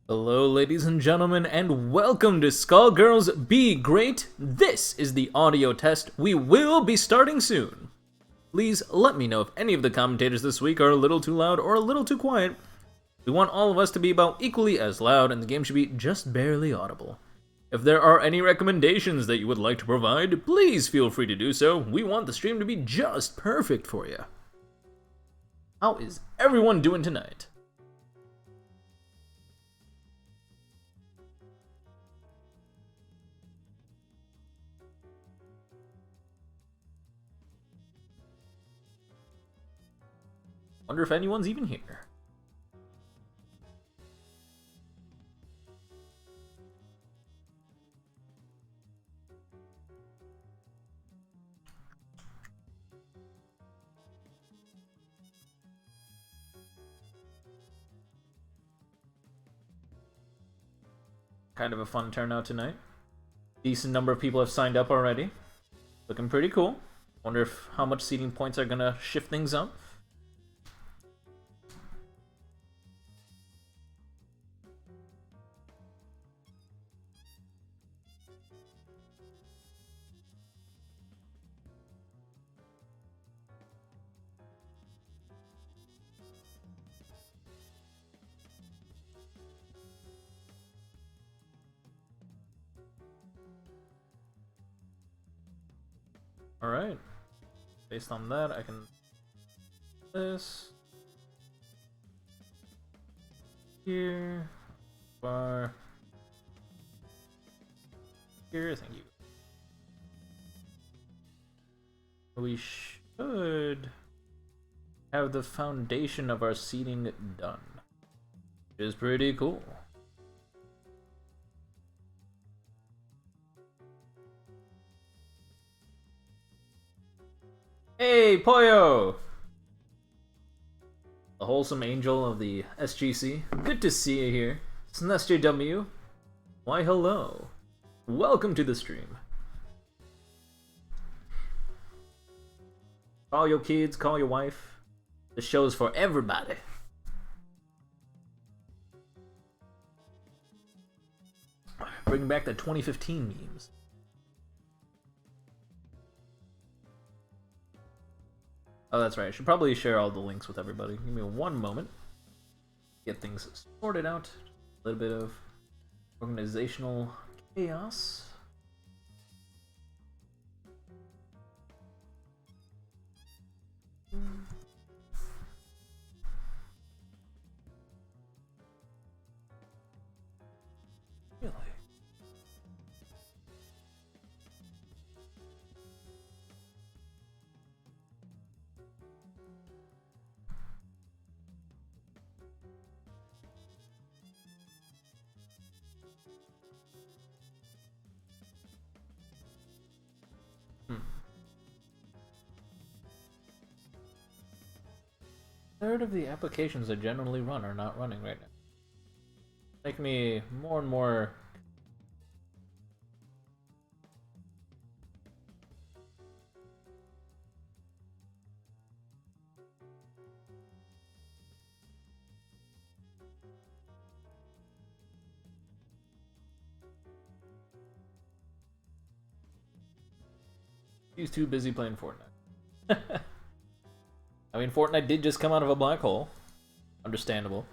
Hello, ladies and gentlemen, and welcome to Skullgirls Be Great. This is the audio test. We will be starting soon. Please let me know if any of the commentators this week are a little too loud or a little too quiet. We want all of us to be about equally as loud, and the game should be just barely audible. If there are any recommendations that you would like to provide, please feel free to do so. We want the stream to be just perfect for you. How is everyone doing tonight? Wonder if anyone's even here. Kind of a fun turnout tonight. Decent number of people have signed up already. Looking pretty cool. Wonder if how much seating points are gonna shift things up. Alright. Based on that, I can... This... Here... Bar... Here, thank you. We should... have the foundation of our seating done. Which is pretty cool. Hey, Poyo! The wholesome angel of the SGC. Good to see you here. It's SJW. Why, hello. Welcome to the stream. Call your kids, call your wife. The show's for everybody. Bring back the 2015 memes. Oh, that's right. I should probably share all the links with everybody. Give me one moment. Get things sorted out. A little bit of organizational chaos. Really? Third of the applications that generally run are not running right now. Make me more and more... He's too busy playing Fortnite. I mean, Fortnite did just come out of a black hole. Understandable.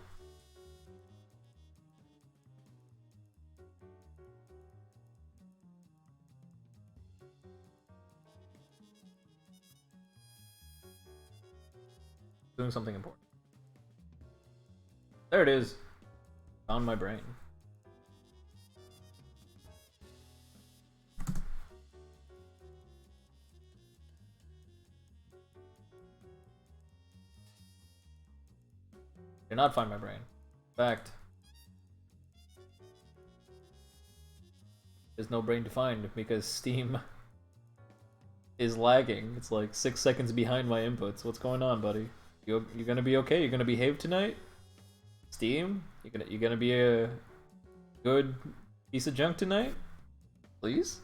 Doing something important. There it is. On my brain. Did not find my brain. In fact, there's no brain to find because Steam is lagging. It's like 6 seconds behind my inputs. What's going on, buddy? You gonna be okay? You gonna behave tonight? Steam? You gonna be a good piece of junk tonight? Please?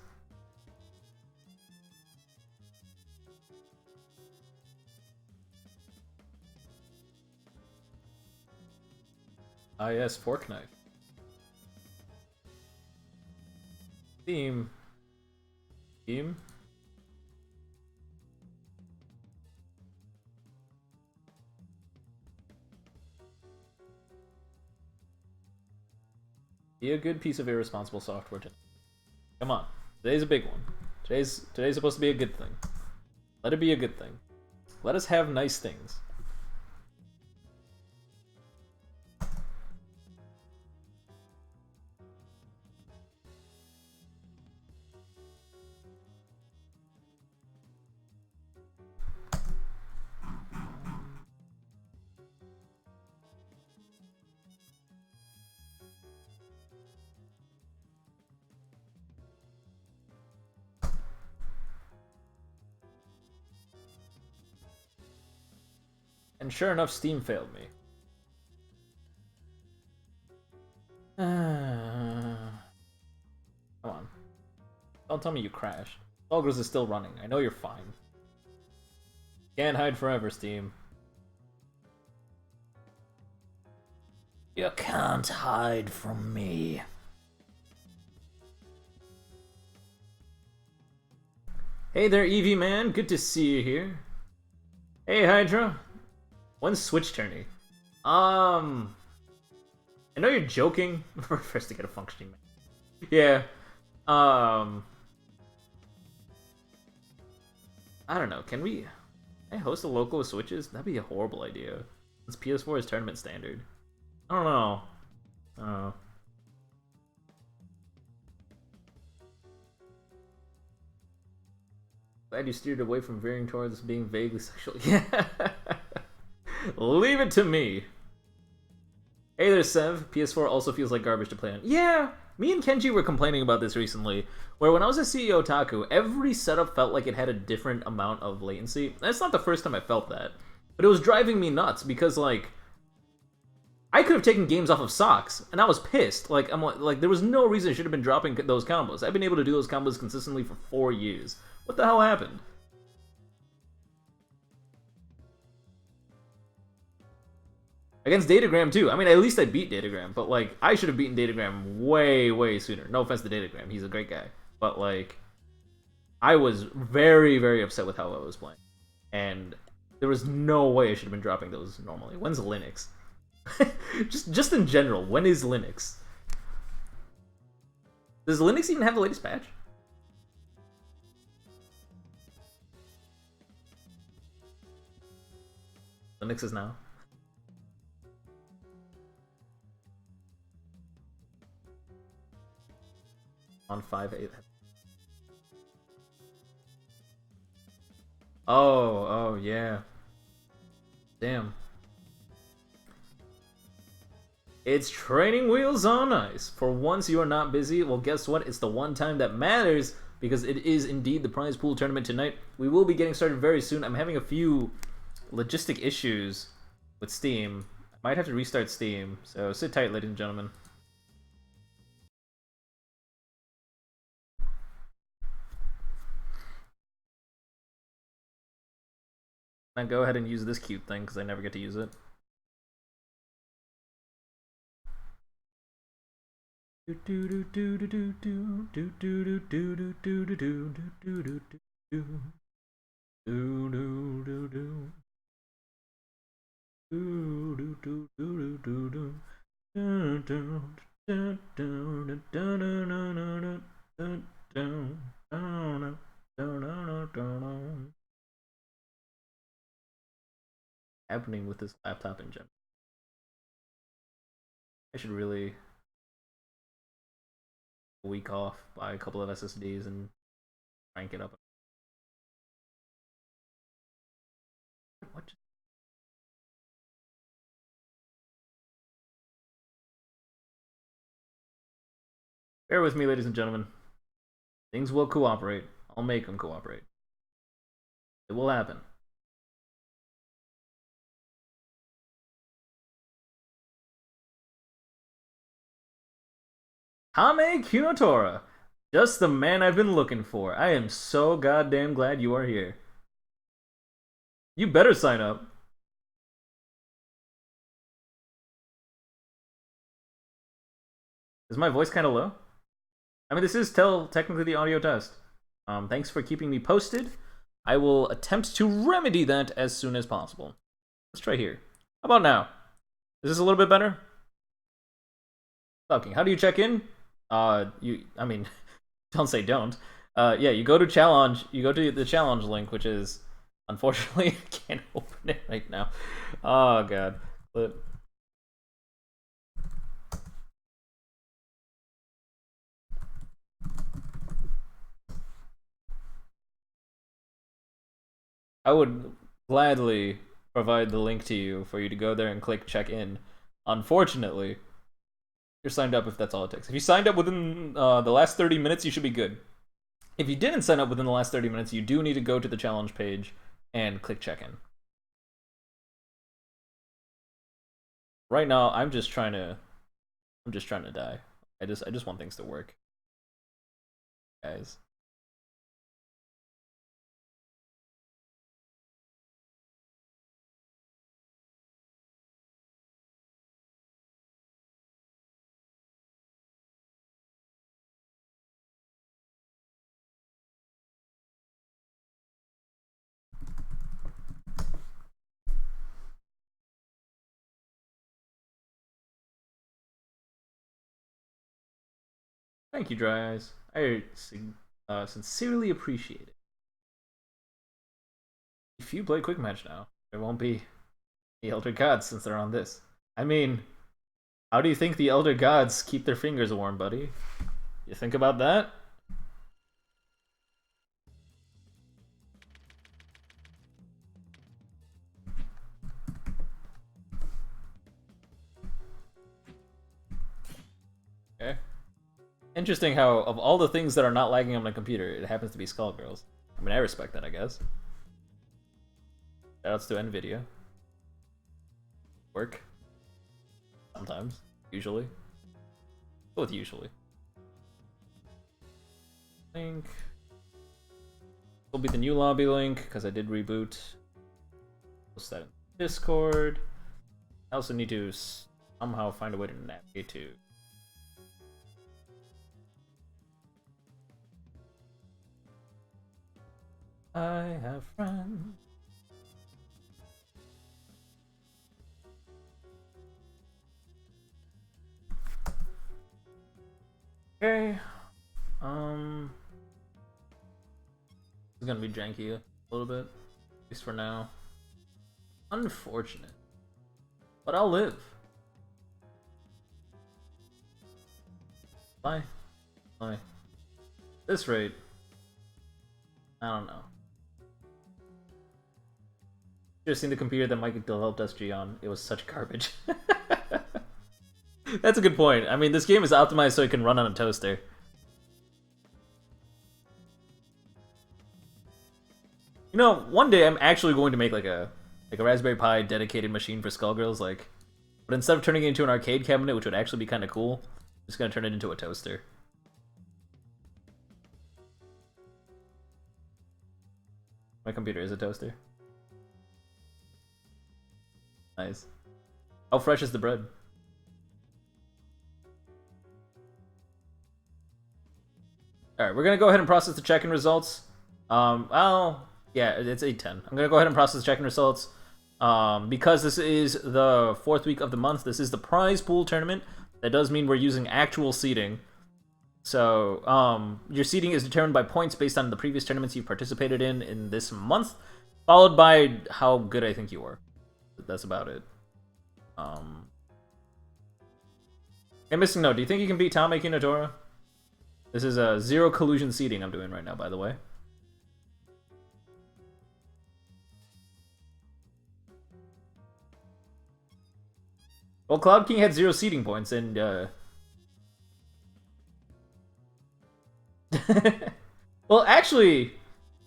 Ah yes, fork knife. Steam. Steam? Be a good piece of irresponsible software today. Come on. Today's a big one. Today's supposed to be a good thing. Let it be a good thing. Let us have nice things. And sure enough, Steam failed me. Come on. Don't tell me you crashed. Skullgirls is still running. I know you're fine. Can't hide forever, Steam. You can't hide from me. Hey there, Eevee man. Good to see you here. Hey, Hydra. When's Switch turning? I know you're joking. First to get a functioning man. Yeah. I don't know. Can I host a local with Switches? That'd be a horrible idea. Since PS4 is tournament standard. I don't know. Glad you steered away from veering towards being vaguely sexual. Yeah. Leave it to me. Hey there, Sev. PS4 also feels like garbage to play on. Yeah, me and Kenji were complaining about this recently, where when I was a CEO Otaku, every setup felt like it had a different amount of latency. That's not the first time I felt that, but it was driving me nuts because, like, I could have taken games off of socks, and I was pissed. Like, there was no reason I should have been dropping those combos. I've been able to do those combos consistently for 4 years. What the hell happened? Against Datagram, too. I mean, at least I beat Datagram, but, like, I should have beaten Datagram way, way sooner. No offense to Datagram, he's a great guy. But, like, I was very, very upset with how I was playing. And there was no way I should have been dropping those normally. When's Linux? just in general, when is Linux? Does Linux even have the latest patch? Linux is now. On 5.8. Oh, yeah. Damn. It's training wheels on ice. For once you are not busy, well, guess what? It's the one time that matters, because it is indeed the prize pool tournament tonight. We will be getting started very soon. I'm having a few logistic issues with Steam. I might have to restart Steam, so sit tight, ladies and gentlemen. Now go ahead and use this cute thing, because I never get to use it. Happening with this laptop in general. I should really a week off, buy a couple of SSDs and crank it up. What? Bear with me, ladies and gentlemen. Things will cooperate. I'll make them cooperate. It will happen. Hame Kunotora! Just the man I've been looking for. I am so goddamn glad you are here. You better sign up. Is my voice kind of low? I mean, this is still technically the audio test. Thanks for keeping me posted. I will attempt to remedy that as soon as possible. Let's try here. How about now? Is this a little bit better? Talking. How do you check in? I mean, don't say don't. Yeah, you go to challenge. You go to the challenge link, which is, unfortunately, I can't open it right now. Oh god. But I would gladly provide the link to you for you to go there and click check in. Unfortunately, you're signed up if that's all it takes. If you signed up within the last 30 minutes, you should be good. If you didn't sign up within the last 30 minutes, you do need to go to the challenge page and click check in. Right now, I'm just trying to die. I just want things to work. Guys. Thank you, Dry Eyes. I sincerely appreciate it. If you play Quick Match now, there won't be the Elder Gods since they're on this. I mean, how do you think the Elder Gods keep their fingers warm, buddy? You think about that? Okay. Interesting how, of all the things that are not lagging on my computer, it happens to be Skullgirls. I mean, I respect that, I guess. Shoutouts to NVIDIA. Work. Sometimes. Usually. Go with usually. Link. Will be the new lobby link, because I did reboot. Post that in Discord. I also need to somehow find a way to navigate to... I have friends. Okay. It's gonna be janky a little bit, at least for now. Unfortunate. But I'll live. Bye. Bye. This rate, I don't know. Should have seen the computer that Mike developed SG on. It was such garbage. That's a good point. I mean, this game is optimized so it can run on a toaster. You know, one day I'm actually going to make like a Raspberry Pi dedicated machine for Skullgirls, like, but instead of turning it into an arcade cabinet, which would actually be kind of cool, I'm just gonna turn it into a toaster. My computer is a toaster. Nice. How fresh is the bread? Alright, we're gonna go ahead and process the check-in results. Well, yeah, it's 8:10. I'm gonna go ahead and process check-in results. Because this is the 4th week of the month, this is the prize pool tournament. That does mean we're using actual seeding. So, your seeding is determined by points based on the previous tournaments you've participated in this month, followed by how good I think you were. That's about it. Hey, missing note, do you think you can beat Tameki Natora? This is a zero collusion seeding I'm doing right now, by the way. Well, Cloud King had 0 seeding points, and well, actually,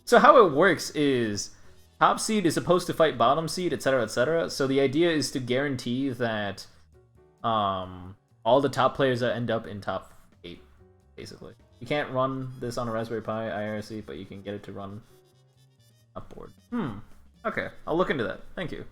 so how it works is top seed is supposed to fight bottom seed, etc., etc. So the idea is to guarantee that all the top players end up in top 8, basically. You can't run this on a Raspberry Pi IRC, but you can get it to run upboard. Okay, I'll look into that. Thank you.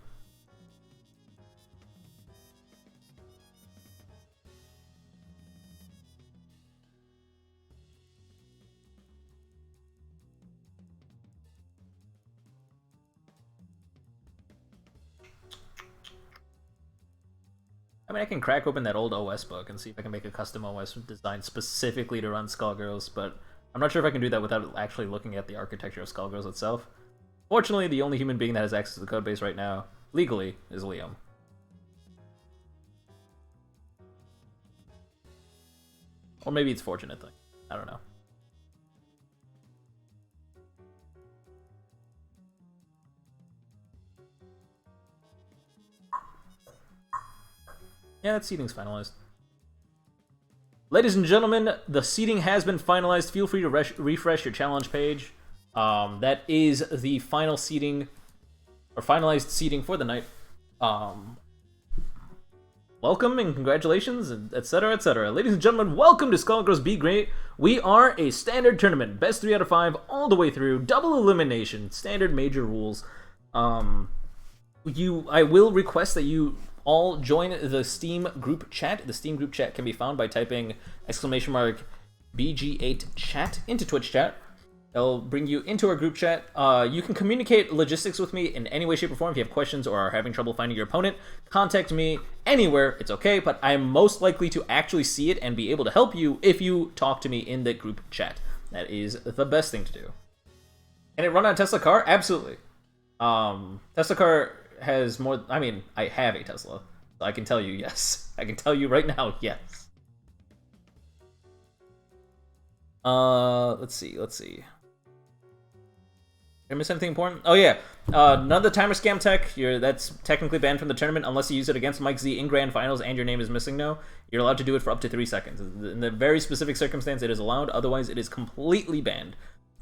I mean, I can crack open that old OS book and see if I can make a custom OS designed specifically to run Skullgirls, but I'm not sure if I can do that without actually looking at the architecture of Skullgirls itself. Fortunately, the only human being that has access to the codebase right now, legally, is Liam. Or maybe it's fortunate thing. I don't know. Yeah, that seating's finalized. Ladies and gentlemen, the seating has been finalized. Feel free to refresh your challenge page. That is the final seating, or finalized seating for the night. Welcome and congratulations, etc., etc. Ladies and gentlemen, welcome to Skullgirls Be Great. We are a standard tournament, best 3 out of 5, all the way through, double elimination, standard major rules. I will request that you all join the Steam group chat. The Steam group chat can be found by typing !BG8 chat into Twitch chat. It'll bring you into our group chat. You can communicate logistics with me in any way, shape, or form. If you have questions or are having trouble finding your opponent, contact me anywhere. It's okay, but I'm most likely to actually see it and be able to help you if you talk to me in the group chat. That is the best thing to do. Can it run on a Tesla car? Absolutely. Tesla car has more... I mean, I have a Tesla, so I can tell you yes. I can tell you right now, yes. Let's see. Did I miss anything important? Oh yeah, none of the timer scam tech. That's technically banned from the tournament unless you use it against Mike Z in grand finals and your name is missing now. You're allowed to do it for up to 3 seconds. In the very specific circumstance, it is allowed. Otherwise, it is completely banned.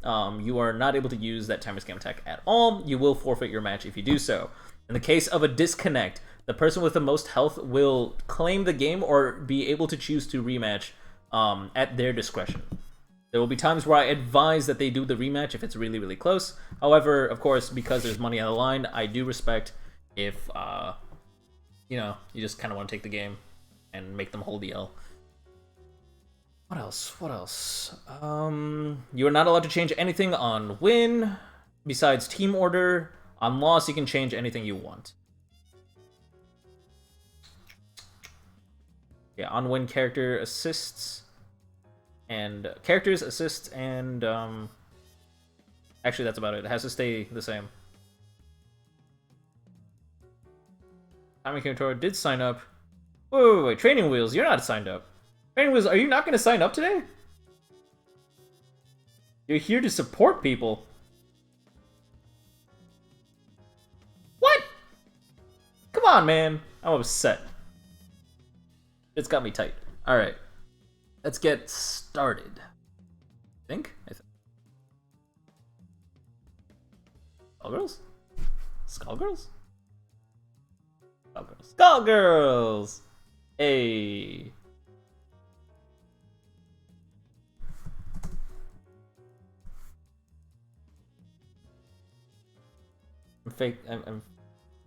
You are not able to use that timer scam tech at all. You will forfeit your match if you do so. In the case of a disconnect, the person with the most health will claim the game or be able to choose to rematch at their discretion. There will be times where I advise that they do the rematch if it's really, really close. However, of course, because there's money on the line, I do respect if, you just kind of want to take the game and make them hold the L. What else? You are not allowed to change anything on win, besides team order. On loss, you can change anything you want. Yeah, on win character assists. And characters, assists, and actually that's about it. It has to stay the same. Tommy Kantor did sign up. Wait, Training Wheels, you're not signed up. Training Wheels, are you not going to sign up today? You're here to support people. What? Come on, man. I'm upset. It's got me tight. Alright. Let's get started. I think. Skullgirls? Skullgirls? Skullgirls! Hey! I'm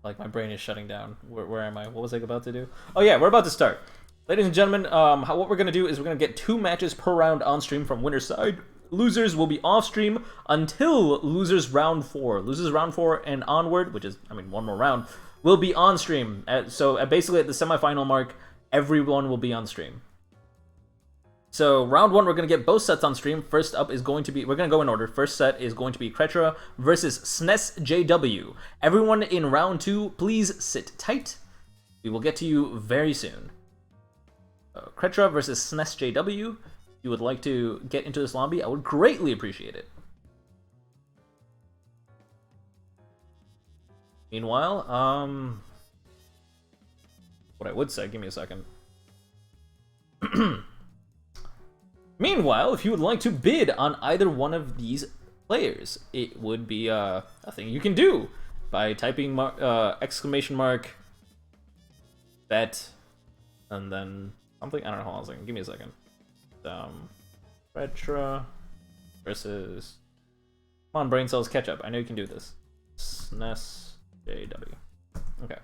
like, my brain is shutting down. Where am I? What was I about to do? Oh yeah, we're about to start. Ladies and gentlemen, what we're going to do is we're going to get 2 matches per round on stream from winner's side. Losers will be off stream until losers round 4. Losers round 4 and onward, which is, one more round, will be on stream. So basically at the semifinal mark, everyone will be on stream. So round 1, we're going to get both sets on stream. First up is going to be, we're going to go in order. First set is going to be Gr8 versus SNES JW. Everyone in round 2, please sit tight. We will get to you very soon. Gr8 versus SNES JW. If you would like to get into this lobby, I would greatly appreciate it. Meanwhile, what I would say, give me a second. Meanwhile, if you would like to bid on either one of these players, it would be a thing you can do by typing exclamation mark bet and then something. I don't know. Hold on a second. Give me a second. Gr8 versus. Come on, brain cells, catch up. I know you can do this. SNES JW. Okay.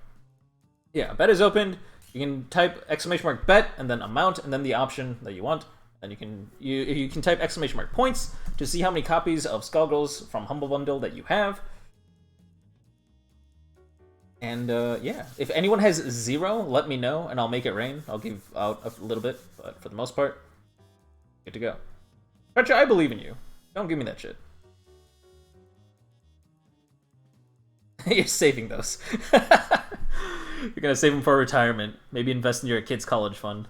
Yeah, bet is opened. You can type exclamation mark bet and then amount and then the option that you want. And you can type exclamation mark points to see how many copies of Skullgirls from Humble Bundle that you have. And yeah, if anyone has 0, let me know, and I'll make it rain. I'll give out a little bit, but for the most part, good to go. Gr8, I believe in you. Don't give me that shit. You're saving those. You're gonna save them for retirement. Maybe invest in your kid's college fund.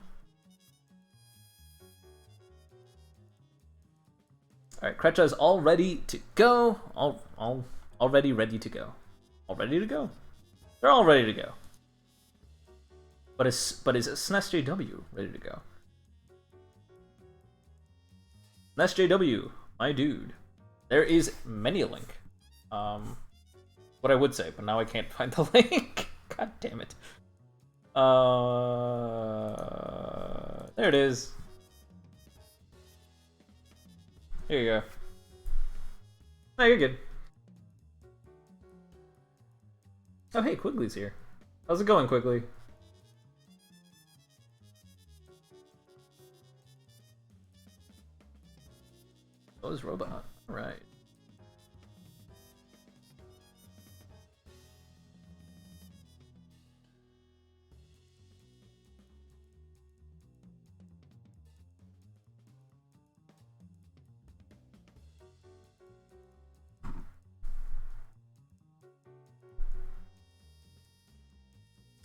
Alright, Gr8 is all ready to go. Already ready to go. All ready to go. They're all ready to go. But is SNESJW ready to go? SNESJW, my dude. There is many a link. What I would say, but now I can't find the link. God damn it. There it is. Here you go. No, you're good. Oh, hey, Quigley's here. How's it going, Quigley? Oh, this robot. Alright.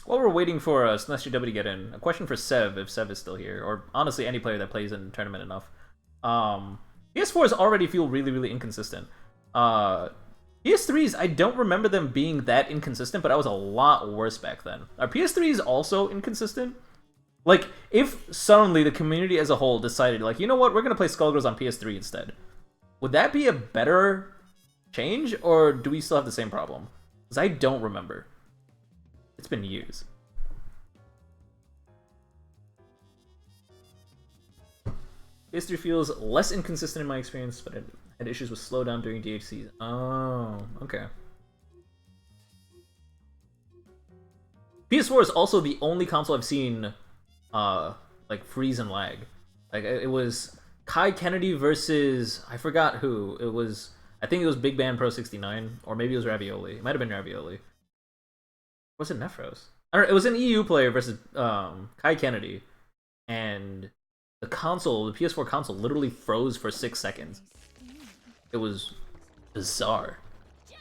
While we're waiting for SNESJW to get in, a question for Sev, if Sev is still here, or honestly any player that plays in tournament enough. PS4s already feel really, really inconsistent. PS3s, I don't remember them being that inconsistent, but I was a lot worse back then. Are PS3s also inconsistent? Like, if suddenly the community as a whole decided, like, you know what, we're gonna play Skullgirls on PS3 instead, would that be a better change, or do we still have the same problem? Because I don't remember. It's been years. PS3 feels less inconsistent in my experience, but I had issues with slowdown during DHCs. Oh, okay. PS4 is also the only console I've seen, like, freeze and lag. Like, it was Kai Kennedy versus, I forgot who. It was, I think it was Big Band Pro 69, or maybe it was Ravioli. It might have been Ravioli. Was it Nephros? I don't know, it was an EU player versus Kai Kennedy, and the console, the PS4 console, literally froze for 6 seconds. It was bizarre. I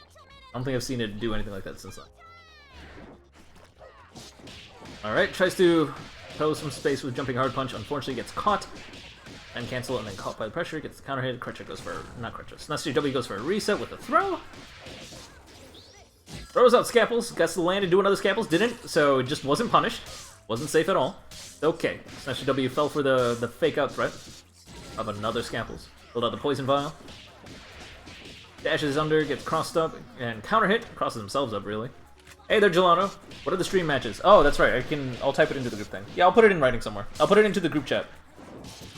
don't think I've seen it do anything like that since then. Alright, tries to throw some space with jumping hard punch, unfortunately gets caught, and cancel, and then caught by the pressure, gets the counter hit, Gr8 goes for, not Gr8, SNESJW goes for a reset with a throw. Throws out Scaples, gets to land and do another Scaples, didn't, so it just wasn't punished. Wasn't safe at all. Okay, SNESJW fell for the fake out threat of another Scaples. Pulled out the Poison Vial. Dashes under, gets crossed up, and counter hit, crosses themselves up, really. Hey there, Gelato. What are the stream matches? Oh, that's right, I'll type it into the group thing. Yeah, I'll put it in writing somewhere. I'll put it into the group chat.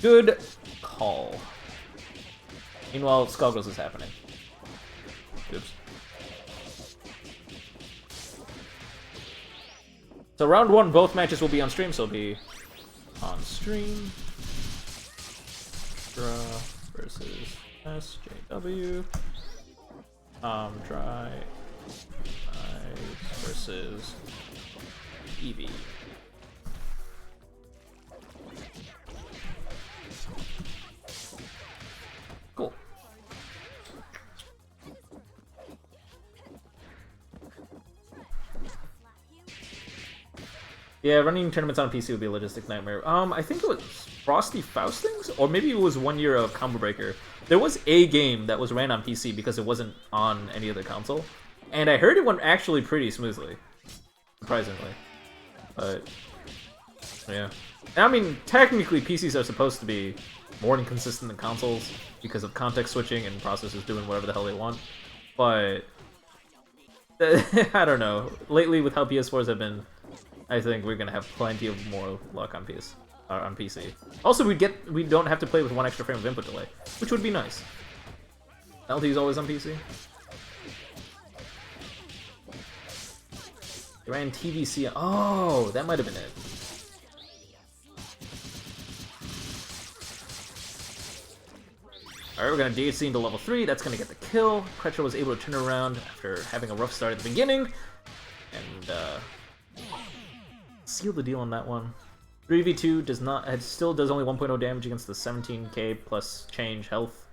Good call. Meanwhile, Skullgirls is happening. Oops. So round 1, both matches will be on stream, so it'll be on stream. Gr8 versus SJW. Dry Ice versus Eevee. Cool. Yeah, running tournaments on PC would be a logistic nightmare. I think it was Frosty Faustings? Or maybe it was 1 year of Combo Breaker. There was a game that was ran on PC because it wasn't on any other console. And I heard it went actually pretty smoothly. Surprisingly. But, yeah. I mean, technically PCs are supposed to be more inconsistent than consoles because of context switching and processors doing whatever the hell they want. But, I don't know. Lately, with how PS4s have been, I think we're gonna have plenty of more luck on PC. Also, we don't have to play with 1 extra frame of input delay, which would be nice. LT is always on PC. They ran TVC. Oh, that might have been it. Alright, we're gonna DHC into level 3. That's gonna get the kill. Gr8 was able to turn around after having a rough start at the beginning. And seal the deal on that one. 3v2 does not, it still does only 1.0 damage against the 17k plus change health.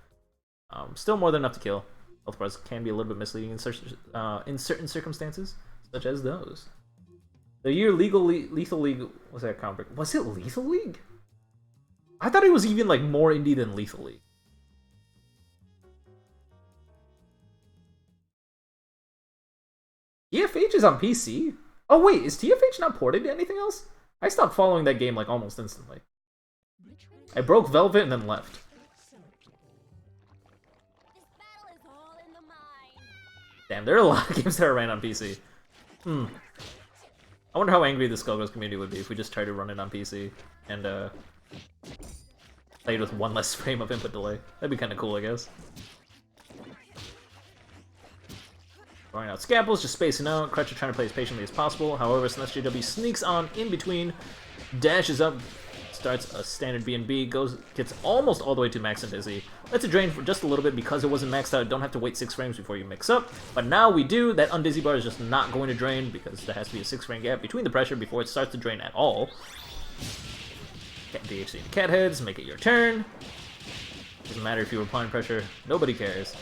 Still more than enough to kill. Health bars can be a little bit misleading in certain circumstances, such as those. The year Lethal League was that comic book? Was it Lethal League? I thought it was even like more indie than Lethal League. TFH is on PC? Oh wait, is TFH not ported to anything else? I stopped following that game like almost instantly. I broke Velvet and then left. Damn, there are a lot of games that are ran on PC. I wonder how angry the Skullgirls community would be if we just tried to run it on PC and played with one less frame of input delay. That'd be kind of cool, I guess. Throwing out scalpels, just spacing out. Gr8 trying to play as patiently as possible. However, SJW sneaks on in between, dashes up, starts a standard B&B, gets almost all the way to max and dizzy. Lets it drain for just a little bit because it wasn't maxed out. Don't have to wait 6 frames before you mix up. But now we do. That undizzy bar is just not going to drain because there has to be a 6-frame gap between the pressure before it starts to drain at all. Get DHC into cat heads, make it your turn. Doesn't matter if you were applying pressure, nobody cares.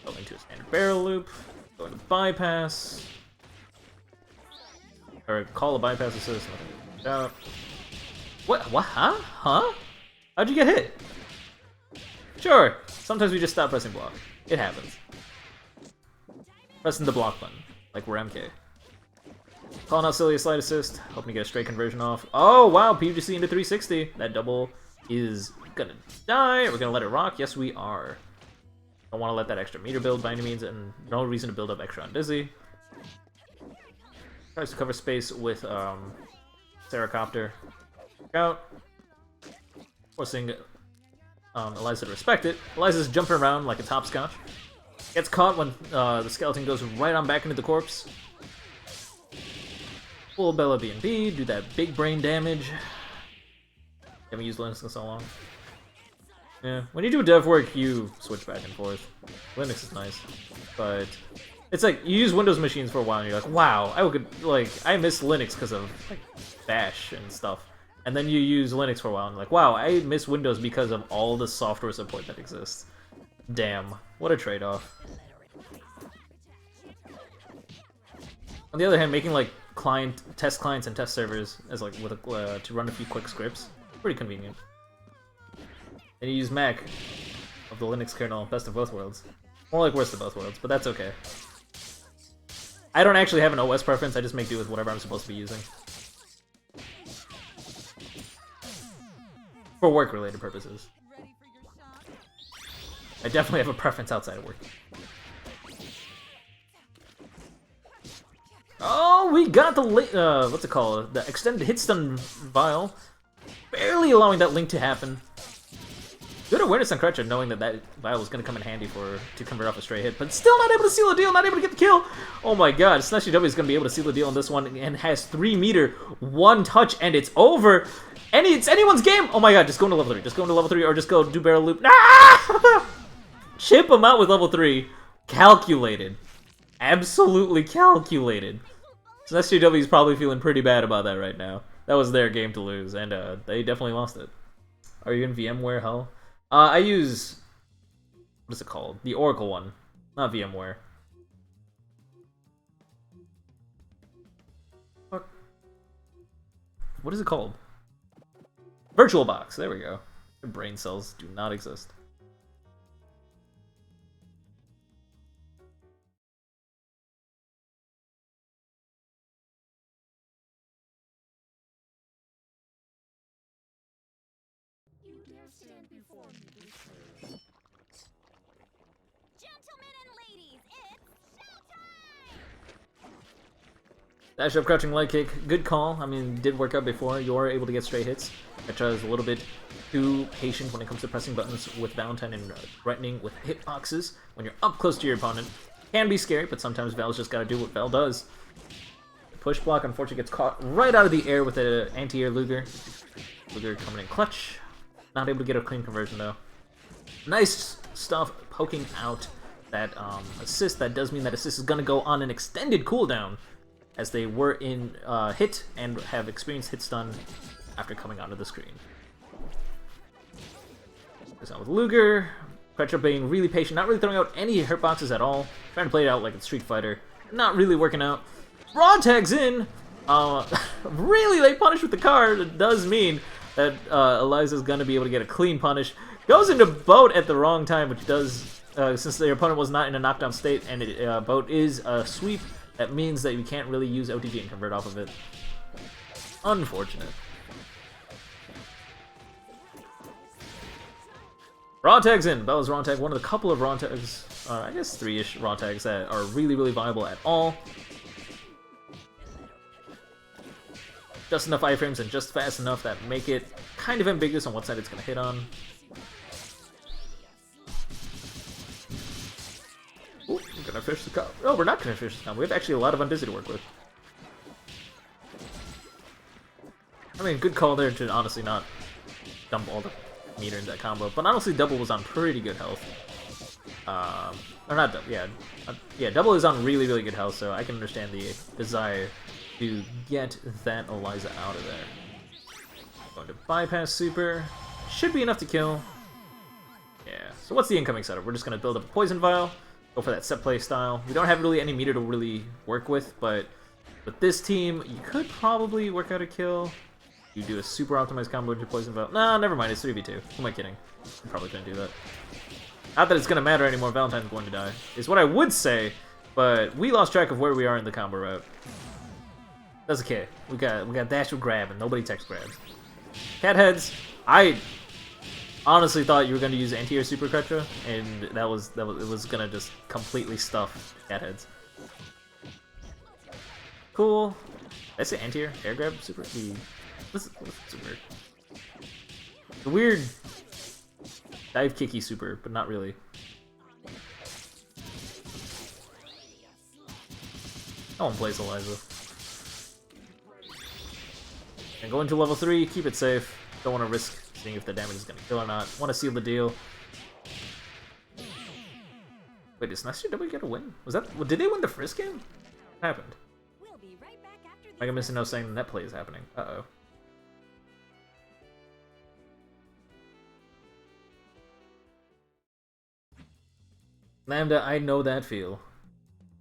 Go into a standard barrel loop. Go into bypass. Or call a bypass assist. Out. What? Huh? Huh? How'd you get hit? Sure. Sometimes we just stop pressing block. It happens. Pressing the block button, like we're MK. Calling out Cilia slide assist, hoping to get a straight conversion off. Oh wow, PGC into 360. That double is gonna die. We're gonna let it rock. Yes, we are. Don't want to let that extra meter build by any means, and no reason to build up extra on Dizzy. Tries to cover space with Seracopter. Out. Forcing Eliza to respect it. Eliza's jumping around like a topscotch. Gets caught when the skeleton goes right on back into the corpse. Full Bella B&B, do that big brain damage. Haven't used Linux in so long. Yeah, when you do dev work, you switch back and forth. Linux is nice, but it's like you use Windows machines for a while and you're like, wow, I miss Linux because of like Bash and stuff. And then you use Linux for a while and you're like, wow, I miss Windows because of all the software support that exists. Damn, what a trade-off. On the other hand, making like test clients and test servers as like with to run a few quick scripts, pretty convenient. And you use Mac of the Linux kernel, best of both worlds. More like worst of both worlds, but that's okay. I don't actually have an OS preference, I just make do with whatever I'm supposed to be using. For work-related purposes. I definitely have a preference outside of work. Oh, we got the what's it called? The extended hit stun vial, barely allowing that link to happen. Good awareness on Gr8 knowing that that vial was going to come in handy to convert off a stray hit, but still not able to seal the deal, not able to get the kill. Oh my god, SJW is going to be able to seal the deal on this one and has 3 meter, 1 touch, and it's over. And it's anyone's game. Oh my god, just go into level 3. Just go into level 3 or just go do barrel loop. Ah! Chip him out with level 3. Calculated. Absolutely calculated. So SJW is probably feeling pretty bad about that right now. That was their game to lose, and they definitely lost it. Are you in VMware hell? I use... what is it called? The Oracle one. Not VMware. What is it called? VirtualBox. There we go. Brain cells do not exist. You dare stand before me this early. Gentlemen and ladies, it's showtime! Dash up, crouching leg kick. Good call. I mean, did work out before. You are able to get straight hits. Gr8 is a little bit too patient when it comes to pressing buttons with Valentine and threatening with hitboxes when you're up close to your opponent. Can be scary, but sometimes Val's just gotta do what Val does. The push block, unfortunately, gets caught right out of the air with an anti-air Luger. Luger coming in clutch. Not able to get a clean conversion, though. Nice stuff poking out that assist. That does mean that assist is gonna go on an extended cooldown. as they were in hit and have experienced hit stun after coming onto the screen. This on with Luger. Gr8 being really patient, not really throwing out any hurt boxes at all. Trying to play it out like a Street Fighter. Not really working out. Raw tags in! Really late punish with the card. It does mean that Eliza's gonna be able to get a clean punish. Goes into boat at the wrong time, which does, since their opponent was not in a knockdown state, and boat is a sweep, that means that you can't really use OTG and convert off of it. Unfortunate. Raw tags in. Bella's raw tag, one of the couple of raw tags, I guess 3-ish raw tags that are really, really viable at all. Just enough iframes and just fast enough that make it kind of ambiguous on what side it's going to hit on. Ooh, we're going to finish the combo. Oh, we're not going to finish the combo. We have actually a lot of undizzy to work with. I mean, good call there to honestly not dump all the meter in that combo. But honestly, double was on pretty good health. Or not double, yeah. Yeah, double is on really, really good health, so I can understand the desire to get that Eliza out of there. Going to bypass super. Should be enough to kill. Yeah, so what's the incoming setup? We're just going to build up a poison vial, go for that set play style. We don't have really any meter to really work with, but with this team, you could probably work out a kill. You do a super optimized combo into poison vial. Nah, never mind, it's 3v2. Who am I kidding? I'm probably going to do that. Not that it's going to matter anymore, Valentine's going to die, is what I would say, but we lost track of where we are in the combo route. That's okay. We got dash with grab, and nobody text grabs. Cat heads. I honestly thought you were going to use anti-air super Gr8, and it was going to just completely stuff cat heads. Cool. Did I say anti-air air grab super? What's super? The weird dive kicky super, but not really. No one plays Eliza. And go into level 3, keep it safe. Don't want to risk seeing if the damage is going to kill or not. Want to seal the deal. Wait, does Nestor W get a win? Was that? Did they win the first game? What happened? We'll be right back after Like I'm missing no saying the net play is happening. Uh-oh. Lambda, I know that feel.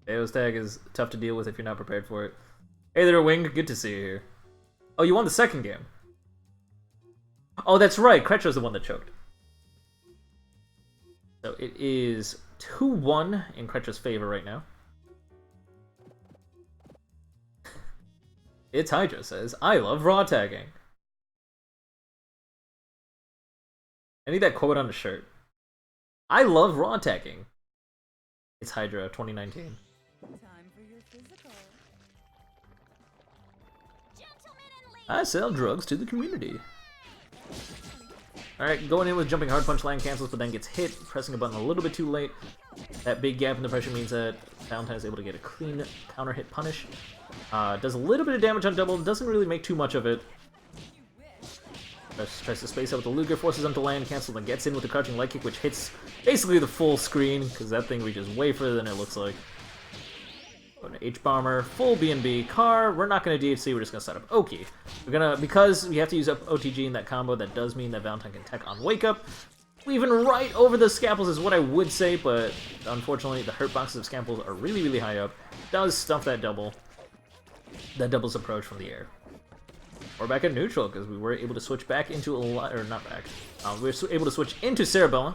Aeos tag is tough to deal with if you're not prepared for it. Hey there, Wing. Good to see you here. Oh, you won the second game. Oh, that's right. Gr8's the one that choked. So it is 2-1 in Gr8's favor right now. It's Hydra says, I love raw tagging. I need that quote on a shirt. I love raw tagging. It's Hydra 2019. time for your physical. I sell drugs to the community. Alright, going in with jumping hard punch, land cancels, but then gets hit, pressing a button a little bit too late. That big gap in the pressure means that Valentine is able to get a clean counter hit punish. Does a little bit of damage on double, doesn't really make too much of it. Tries to space out with the Luger, forces him to land cancel, then gets in with the crouching leg kick, which hits basically the full screen, because that thing reaches way further than it looks like. Going to H-Bomber, full B&B, car, we're not going to DHC, we're just going to set up Oki. We're going to, because we have to use up OTG in that combo, that does mean that Valentine can tech on Wake Up. Even right over the Scalpels is what I would say, but unfortunately the hurt boxes of Scalpels are really, really high up. Does stuff that double. That doubles approach from the air. We're back at neutral, because we were able to switch back into or not back. We were able to switch into Cerebella.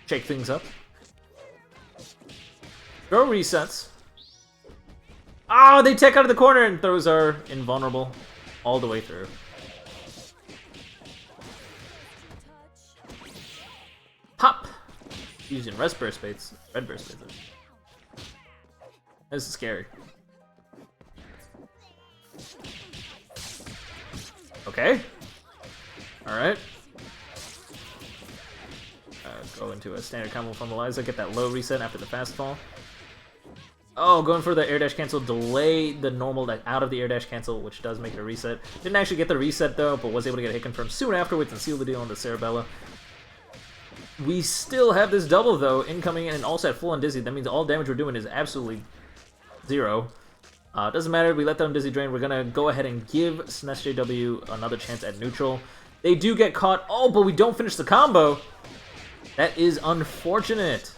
Shake things up. Throw resets. Ah, they tech out of the corner, and throws are invulnerable all the way through. Pop! Using red burst baits. This is scary. Okay. Alright. Go into a standard combo from Eliza, get that low reset after the fast fall. Oh, going for the air dash cancel, delay the normal out of the air dash cancel, which does make it a reset. Didn't actually get the reset though, but was able to get a hit confirmed soon afterwards and seal the deal on the Cerebella. We still have this double though, incoming and also at full on Dizzy. That means all damage we're doing is absolutely 0. Doesn't matter, we let down Dizzy Drain. We're gonna go ahead and give SNESJW another chance at neutral. They do get caught. Oh, but we don't finish the combo. That is unfortunate.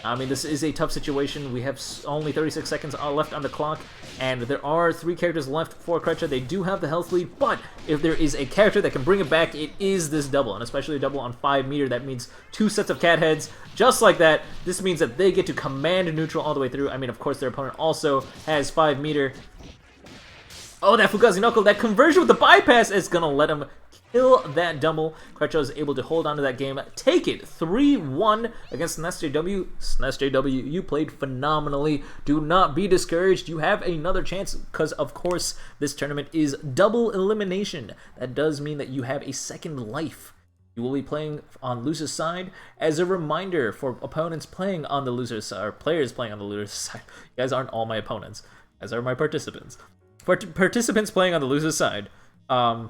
I mean, this is a tough situation. We have only 36 seconds left on the clock, and there are 3 characters left for Gr8. They do have the health lead, but if there is a character that can bring it back, it is this double, and especially a double on 5 meter. That means 2 sets of cat heads, just like that. This means that they get to command neutral all the way through. I mean, of course, their opponent also has 5 meter. Oh, that Fugazi Knuckle, that conversion with the bypass is gonna let him kill that double. Gr8 is able to hold on to that game, take it 3-1 against SNESJW. SNESJW, you played phenomenally. Do not be discouraged. You have another chance because, of course, this tournament is double elimination. That does mean that you have a second life. You will be playing on loser's side. As a reminder for opponents playing on the loser's side, or players playing on the loser's side, you guys aren't all my opponents, as are my participants. For participants playing on the loser's side,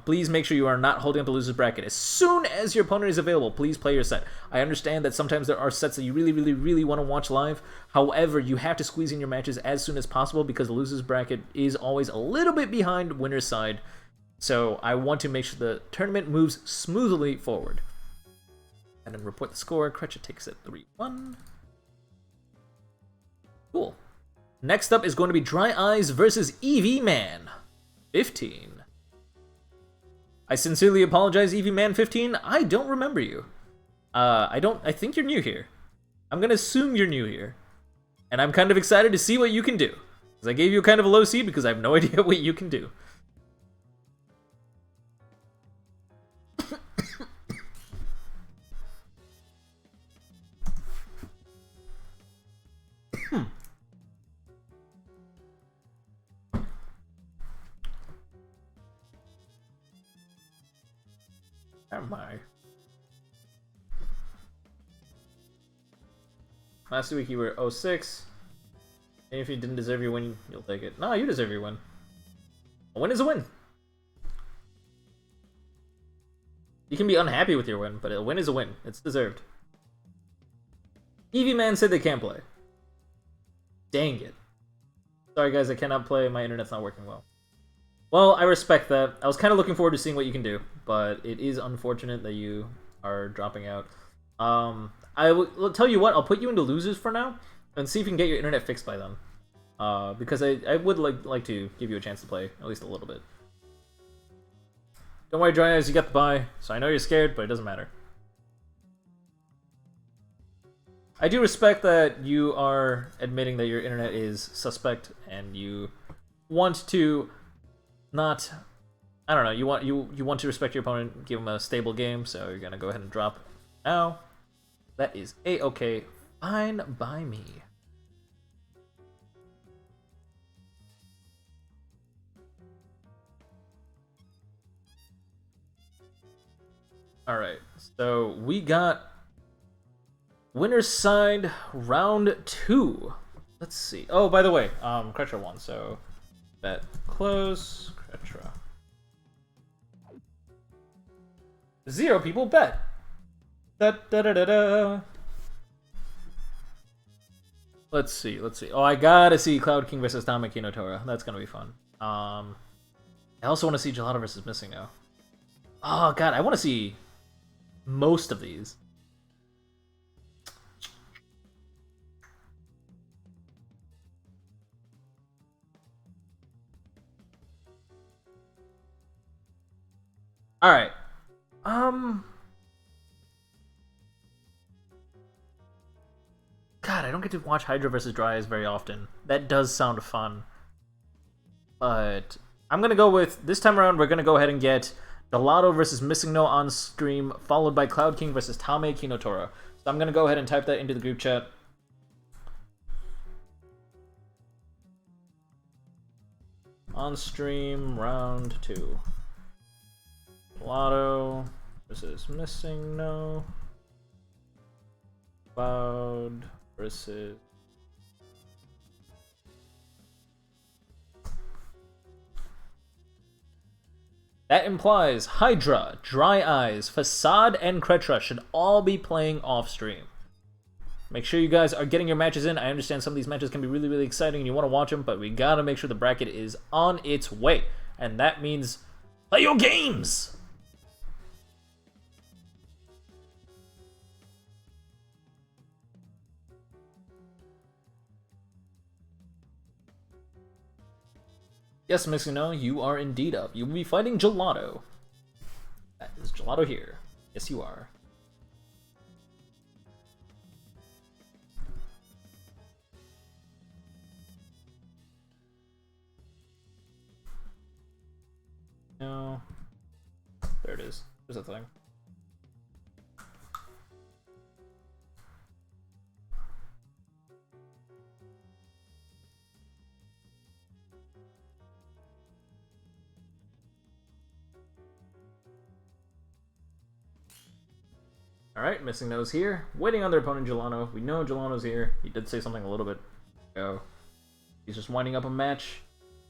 please make sure you are not holding up the loser's bracket. As soon as your opponent is available, please play your set. I understand that sometimes there are sets that you really want to watch live. However, you have to squeeze in your matches as soon as possible because the loser's bracket is always a little bit behind winner's side. So I want to make sure the tournament moves smoothly forward. And then report the score. Gr8 takes it 3-1. Cool. Next up is going to be Dry Eyes versus EV Man 15. I sincerely apologize, EV Man 15. I don't remember you. I think you're new here. I'm gonna assume you're new here. And I'm kind of excited to see what you can do. Because I gave you kind of a low seed because I have no idea what you can do. Am I? Last week you were 06. And if you didn't deserve your win, you'll take it. No, you deserve your win. A win is a win. You can be unhappy with your win, but a win is a win. It's deserved. EV Man said they can't play. Dang it. Sorry guys, I cannot play. My internet's not working well. Well, I respect that. I was kind of looking forward to seeing what you can do, but it is unfortunate that you are dropping out. I will tell you what, I'll put you into losers for now, and see if you can get your internet fixed by then. Because I would like to give you a chance to play, at least a little bit. Don't worry, Dry Eyes, you got the bye, so I know you're scared, but it doesn't matter. I do respect that you are admitting that your internet is suspect, and you want to not, I don't know, you want to respect your opponent, give him a stable game, so you're gonna go ahead and drop now. That is a-okay, fine by me. Alright, so we got winner's side round 2. Let's see. Oh, by the way, Gr8 won, so bet close. Gr8. 0 people bet. Da da da da da. Let's see. Oh, I gotta see Cloud King versus Tame Kinotora. That's gonna be fun. I also want to see Gelato versus Missing now. Oh god, I want to see most of these. All right. God, I don't get to watch Hydra versus Dry Eyes very often. That does sound fun. But I'm gonna go with, this time around, we're gonna go ahead and get Gelato versus Missing No on stream, followed by Cloud King versus Tame Kinotora. So I'm gonna go ahead and type that into the group chat. On stream, round 2. Gelato versus Missing No. Cloud versus... That implies Hydra, Dry Eyes, Facade, and Gr8 should all be playing off stream. Make sure you guys are getting your matches in. I understand some of these matches can be really, really exciting and you want to watch them, but we gotta make sure the bracket is on its way. And that means play your games! Yes, Mixino, you are indeed up. You will be fighting Gelato. That is Gelato here. Yes, you are. No. There it is. There's a thing. Alright, Missing Nose here. Waiting on their opponent, Gelano. We know Gelano's here. He did say something a little bit ago. He's just winding up a match.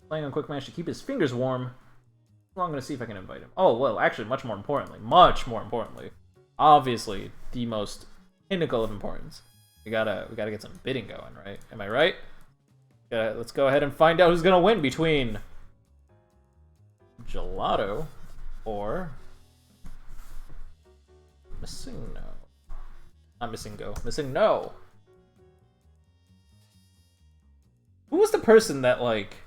Playing on quick match to keep his fingers warm. Well, I'm going to see if I can invite him. Oh, well, actually, much more importantly, obviously, the most pinnacle of importance. We gotta get some bidding going, right? Am I right? Let's go ahead and find out who's going to win between Gelato or Missing No. Not Missing Go. Missing No. Who was the person that, like...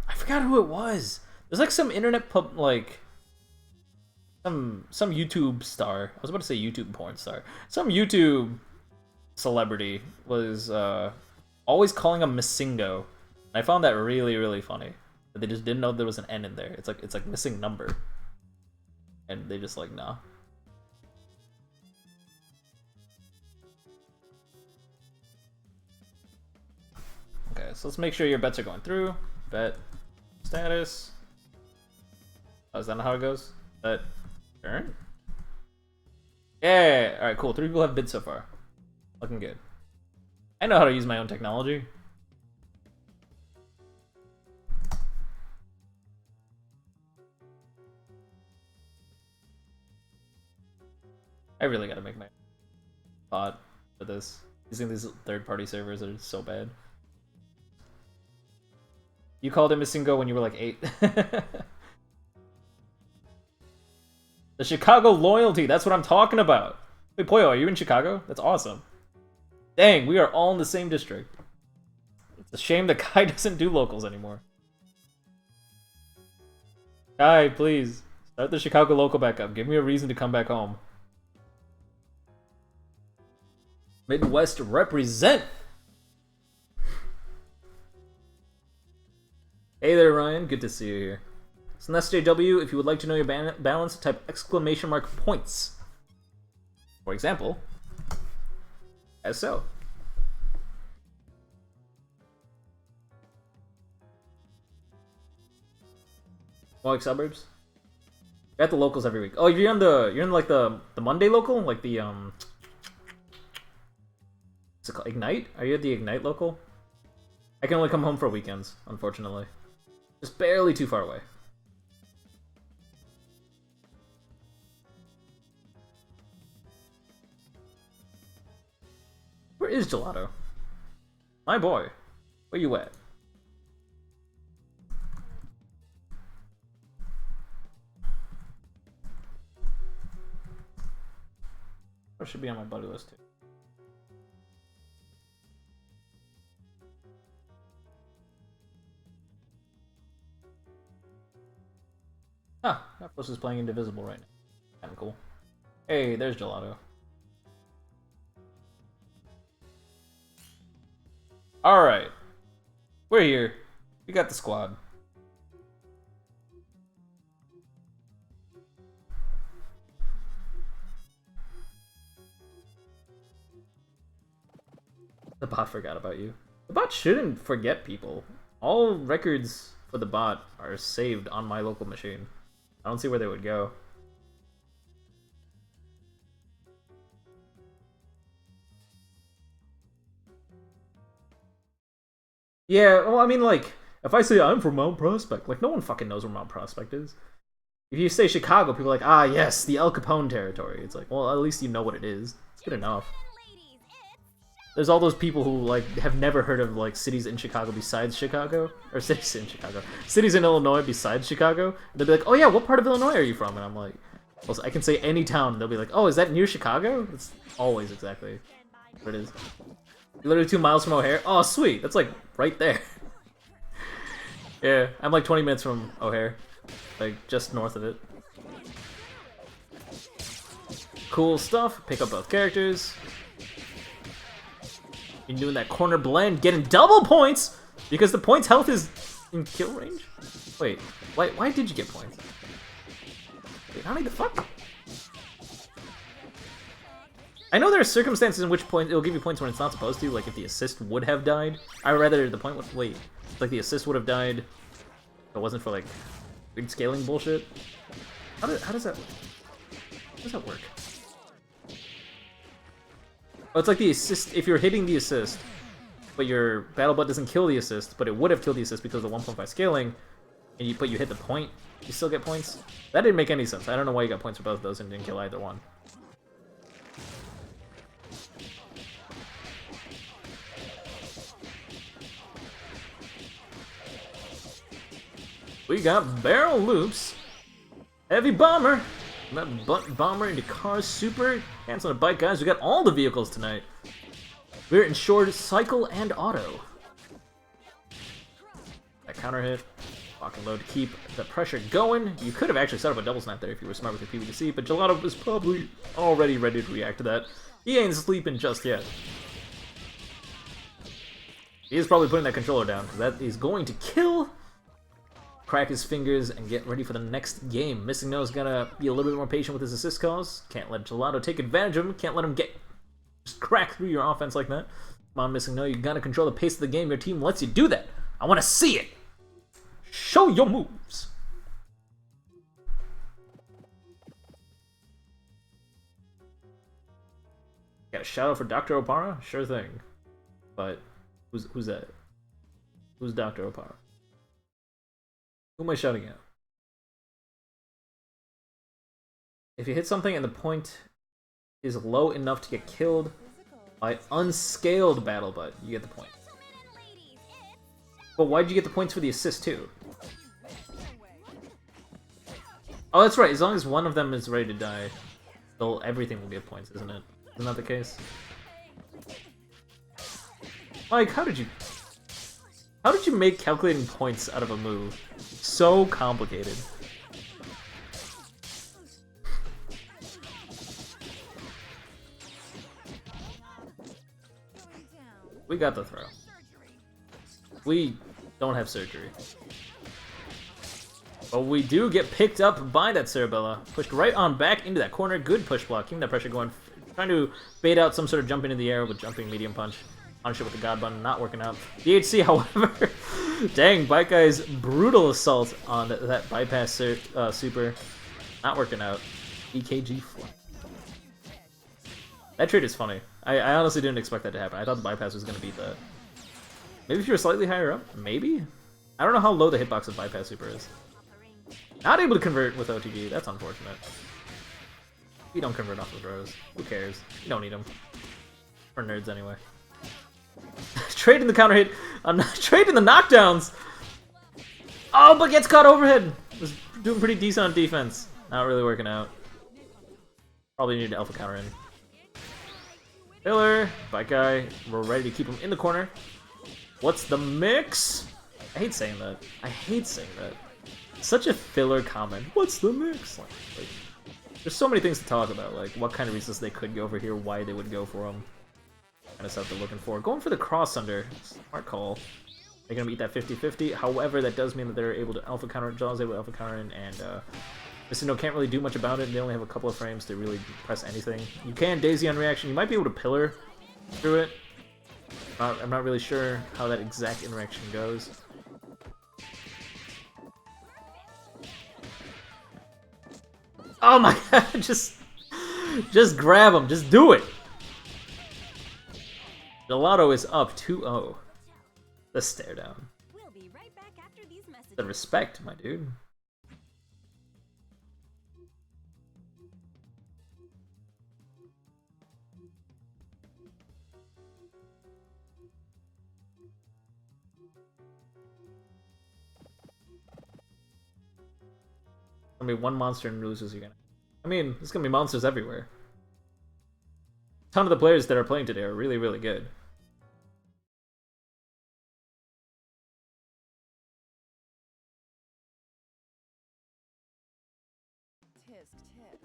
I forgot who it was. There's like some internet some YouTube star. I was about to say YouTube porn star. Some YouTube celebrity was always calling him Missingo. I found that really, really funny. But they just didn't know there was an N in there. It's like missing number. And they just like, nah. Okay, so let's make sure your bets are going through. Bet status. Oh, is that not how it goes? Bet turn? Yeah! Alright, cool. 3 people have bid so far. Looking good. I know how to use my own technology. I really gotta make my bot for this. Using these third-party servers are so bad. You called him a Singo when you were like 8. The Chicago loyalty, that's what I'm talking about. Wait, Poyo, are you in Chicago? That's awesome. Dang, we are all in the same district. It's a shame that Kai doesn't do locals anymore. Kai, please, start the Chicago local back up. Give me a reason to come back home. Midwest represent! Hey there, Ryan. Good to see you here. So that's JW. If you would like to know your balance, type exclamation mark points. For example, as so. More like suburbs. You got the locals every week. Oh, you're in like the Monday local, like the what's it called? Ignite? Are you at the Ignite local? I can only come home for weekends, unfortunately. Just barely too far away. Where is Gelato? My boy. Where you at? Or should be on my buddy list too. Huh, Netflix is playing Indivisible right now. Kinda cool. Hey, there's Gelato. Alright. We're here. We got the squad. The bot forgot about you. The bot shouldn't forget people. All records for the bot are saved on my local machine. I don't see where they would go. Yeah, well, I mean, like, if I say I'm from Mount Prospect, like, no one fucking knows where Mount Prospect is. If you say Chicago, people are like, ah, yes, the El Capone territory. It's like, well, at least you know what it is. It's good enough. There's all those people who like have never heard of like cities in Chicago besides Chicago, or cities in Chicago, cities in Illinois besides Chicago. They'll be like, "Oh yeah, what part of Illinois are you from?" And I'm like, well, I can say any town. And they'll be like, "Oh, is that near Chicago?" It's always exactly what it is. Literally 2 miles from O'Hare. Oh, sweet. That's like right there. Yeah, I'm like 20 minutes from O'Hare, like just north of it. Cool stuff. Pick up both characters. You're doing that corner blend, getting double points because the points health is in kill range. Wait, why did you get points? Wait, how the fuck? I know there are circumstances in which it'll give you points when it's not supposed to, like if the assist would have died. Or rather, the point would wait, like the assist would have died. If it wasn't for like weird scaling bullshit. How does that work? Oh, it's like the assist, if you're hitting the assist, but your battle butt doesn't kill the assist, but it would have killed the assist because of the 1.5 scaling, but you hit the point, you still get points? That didn't make any sense. I don't know why you got points for both of those and didn't kill either one. We got barrel loops, heavy bomber, that butt bomber into car super. Hands on a bike, guys. We got all the vehicles tonight. We're insured cycle and auto. That counter hit, lock and load to keep the pressure going. You could have actually set up a double snap there if you were smart with your PvDC, but Gelato was probably already ready to react to that. He ain't sleeping just yet. He is probably putting that controller down because that is going to kill. Crack his fingers and get ready for the next game. Missing No's gotta be a little bit more patient with his assist calls. Can't let Gelato take advantage of him. Can't let him just crack through your offense like that. Come on, Missing No, you gotta control the pace of the game. Your team lets you do that. I want to see it. Show your moves. Got a shout out for Dr. Opara? Sure thing. But who's that? Who's Dr. Opara? Who am I shouting at? If you hit something and the point is low enough to get killed by unscaled battle butt, you get the point. But why'd you get the points for the assist too? Oh, that's right. As long as one of them is ready to die, everything will get points, isn't it? Isn't that the case? Mike, how did you make calculating points out of a move so complicated? We got the throw. We don't have surgery. But we do get picked up by that Cerebella. Pushed right on back into that corner. Good push block. Keeping that pressure going. Trying to bait out some sort of jump into the air with jumping medium punch. Punish it with the God button. Not working out. DHC, however. Dang, Bike Guy's brutal assault on that bypass super. Not working out. EKG fly. That trade is funny. I honestly didn't expect that to happen. I thought the bypass was going to beat that. Maybe if you're slightly higher up? Maybe? I don't know how low the hitbox of bypass super is. Not able to convert with OTG. That's unfortunate. We don't convert off of throws. Who cares? You don't need them. For nerds anyway. Trade in the counter hit. Trade in the knockdowns. Oh, but gets caught overhead. Was doing pretty decent on defense. Not really working out. Probably need to alpha counter in. Filler. Bike Guy. We're ready to keep him in the corner. What's the mix? I hate saying that. I hate saying that. Such a filler comment. What's the mix? Like, there's so many things to talk about. Like, what kind of reasons they could go over here, why they would go for them. Kind of stuff they're looking for. Going for the cross under. Smart call. They're going to beat that 50-50. However, that does mean that they're able to alpha counter. Jaws able to alpha counter in, and Missino can't really do much about it. They only have a couple of frames to really press anything. You can Daisy on reaction. You might be able to pillar through it. I'm not really sure how that exact interaction goes. Oh my god, just grab him, just do it! Gelato is up 2-0. The stare down. We'll be right back after these messages. The respect, my dude. Gonna be one monster and loses, you're gonna... I mean, there's gonna be monsters everywhere. A ton of the players that are playing today are really, really good. Tisk, tisk.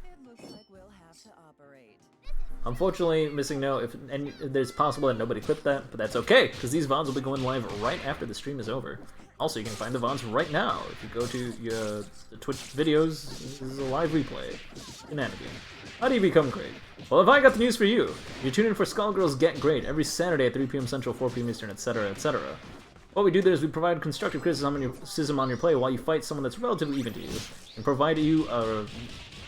It looks like we'll have to operate. Unfortunately, missing no, if and there's possible that nobody clipped that, but that's okay, because these VODs will be going live right after the stream is over. Also, you can find the VODs right now. If you go to the Twitch videos, this is a live replay. Shenanigans. How do you become great? Well, if I got the news for you, you tune in for Skullgirls Get Great every Saturday at 3 p.m. Central, 4 p.m. Eastern, etc., etc. What we do there is we provide constructive criticism on your play while you fight someone that's relatively even to you, and provide you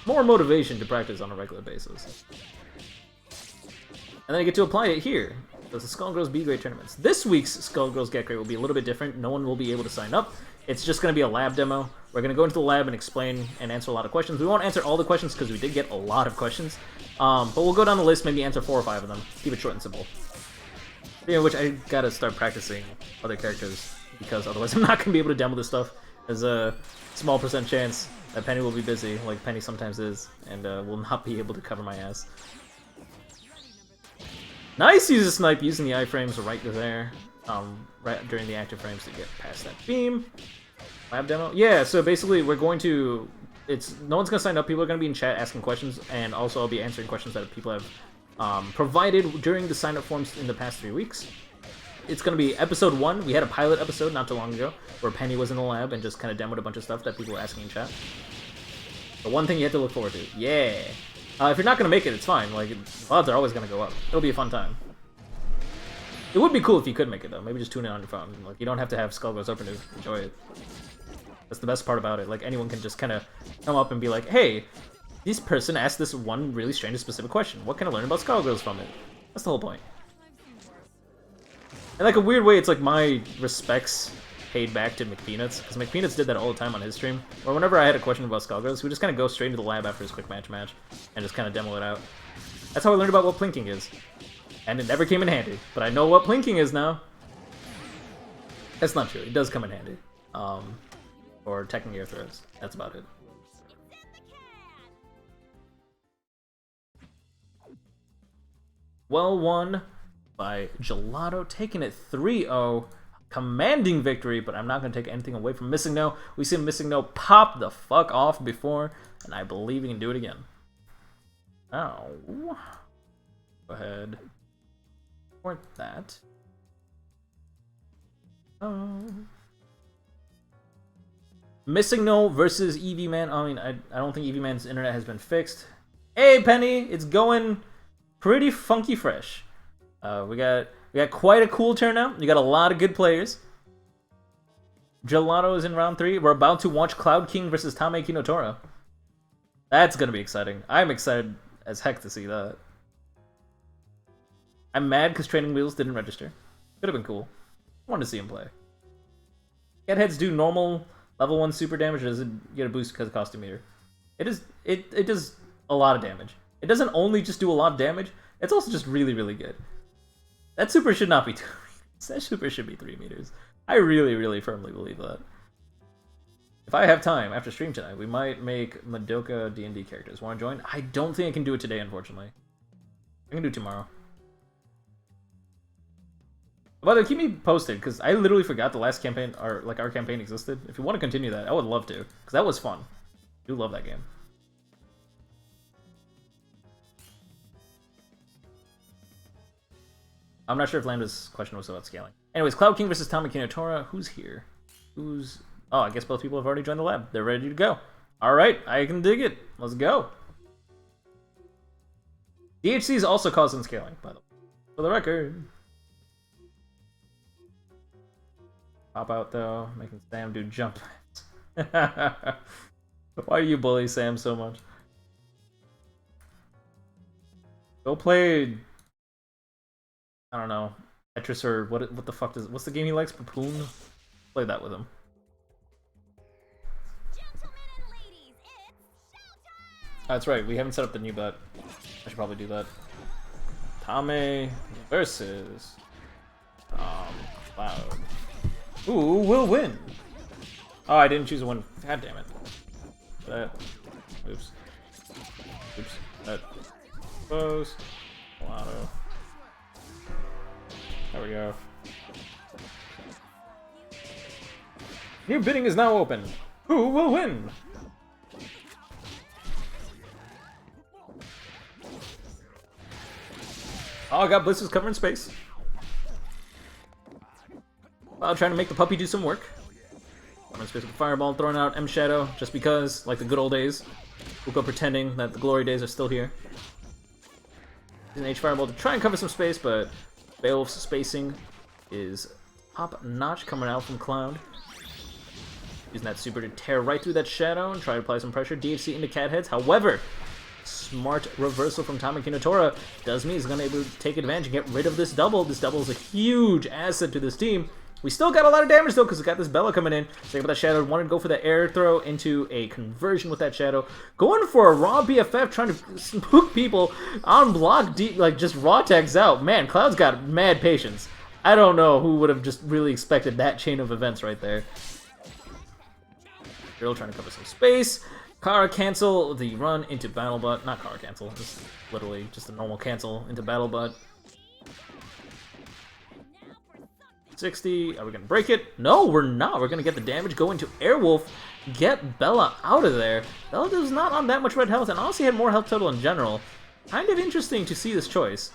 more motivation to practice on a regular basis. And then I get to apply it here. Those are Skullgirls Be Great tournaments. This week's Skullgirls Get Great will be a little bit different. No one will be able to sign up. It's just going to be a lab demo. We're going to go into the lab and explain and answer a lot of questions. We won't answer all the questions because we did get a lot of questions. But we'll go down the list, maybe answer 4 or 5 of them. Keep it short and simple. Yeah, which I gotta start practicing other characters because otherwise I'm not going to be able to demo this stuff. There's a small % chance that Penny will be busy, like Penny sometimes is, and will not be able to cover my ass. Nice use a snipe using the iframes right there, right during the active frames to get past that beam. Lab demo? Yeah, so basically we're going to, no one's going to sign up, people are going to be in chat asking questions, and also I'll be answering questions that people have provided during the sign up forms in the past 3 weeks. It's going to be episode 1, we had a pilot episode not too long ago, where Penny was in the lab and just kind of demoed a bunch of stuff that people were asking in chat. The one thing you have to look forward to, yeah! If you're not going to make it, it's fine. Like, odds are always going to go up. It'll be a fun time. It would be cool if you could make it, though. Maybe just tune in on your phone. Like, you don't have to have Skullgirls open to enjoy it. That's the best part about it. Like, anyone can just kind of come up and be like, hey, this person asked this one really strange and specific question. What can I learn about Skullgirls from it? That's the whole point. In like a weird way, it's like my respects paid back to McPeanuts, because McPeanuts did that all the time on his stream, or whenever I had a question about Skullgirls, we just kind of go straight into the lab after his quick match and just kind of demo it out. That's how I learned about what plinking is. And it never came in handy, but I know what plinking is now. That's not true, it does come in handy. Or teching air throws, that's about it. Well won by Gelato, taking it 3-0. Commanding victory, but I'm not going to take anything away from Missing No. We see Missing No pop the fuck off before, and I believe he can do it again. Oh. Go ahead. Or that. Oh. Missing No versus Eevee Man. I mean, I don't think Eevee Man's internet has been fixed. Hey, Penny! It's going pretty funky fresh. We got quite a cool turnout. You got a lot of good players. Gelato is in round 3. We're about to watch Cloud King versus Tame Kinotora. That's gonna be exciting. I'm excited as heck to see that. I'm mad because Training Wheels didn't register. Could have been cool. I wanted to see him play. Get heads do normal level 1 super damage, or does it get a boost because of Costume Meter? It does a lot of damage. It doesn't only just do a lot of damage, it's also just really, really good. That super should not be 2 meters. That super should be 3 meters. I really, really firmly believe that. If I have time after stream tonight, we might make Madoka D&D characters. Want to join? I don't think I can do it today, unfortunately. I can do it tomorrow. By the way, keep me posted, because I literally forgot the last campaign, or like our campaign existed. If you want to continue that, I would love to, because that was fun. I do love that game. I'm not sure if Lambda's question was about scaling. Anyways, Cloud King versus Tame Kinotora. Who's here? Who's... Oh, I guess both people have already joined the lab. They're ready to go. Alright, I can dig it. Let's go. DHC is also causing scaling, by the way. For the record. Pop out, though. Making Sam do jump. Why do you bully Sam so much? Go play... I don't know, Tetris or what the fuck what's the game he likes? Papoon? Play that with him. Oh, that's right, we haven't set up the new bet. I should probably do that. Tame versus Cloud. Ooh, will win. Oh, I didn't choose a win. God damn it. That. Oops. Oops. That. Close. Auto. There we go. New bidding is now open. Who will win? Oh, I got blisters covering space. While trying to make the puppy do some work. Covering space with a fireball, throwing out M Shadow just because, like the good old days. We'll go pretending that the glory days are still here. Using H fireball to try and cover some space, but Beowulf's spacing is top notch coming out from Cloud. Using that super to tear right through that shadow and try to apply some pressure. DHC into cat heads. However, smart reversal from Tamaki no Tora does mean he's going to be able to take advantage and get rid of this double. This double is a huge asset to this team. We still got a lot of damage though because we got this Bella coming in. Think about that shadow. Wanted to go for the air throw into a conversion with that shadow. Going for a raw BFF, trying to spook people on block deep, like just raw tags out. Man, Cloud's got mad patience. I don't know who would have just really expected that chain of events right there. Girl trying to cover some space. Kara cancel the run into BattleBot. Not Kara cancel. It's literally just a normal cancel into BattleBot. 60. Are we going to break it? No, we're not. We're going to get the damage. Go into Airwolf. Get Bella out of there. Bella was not on that much red health and honestly had more health total in general. Kind of interesting to see this choice.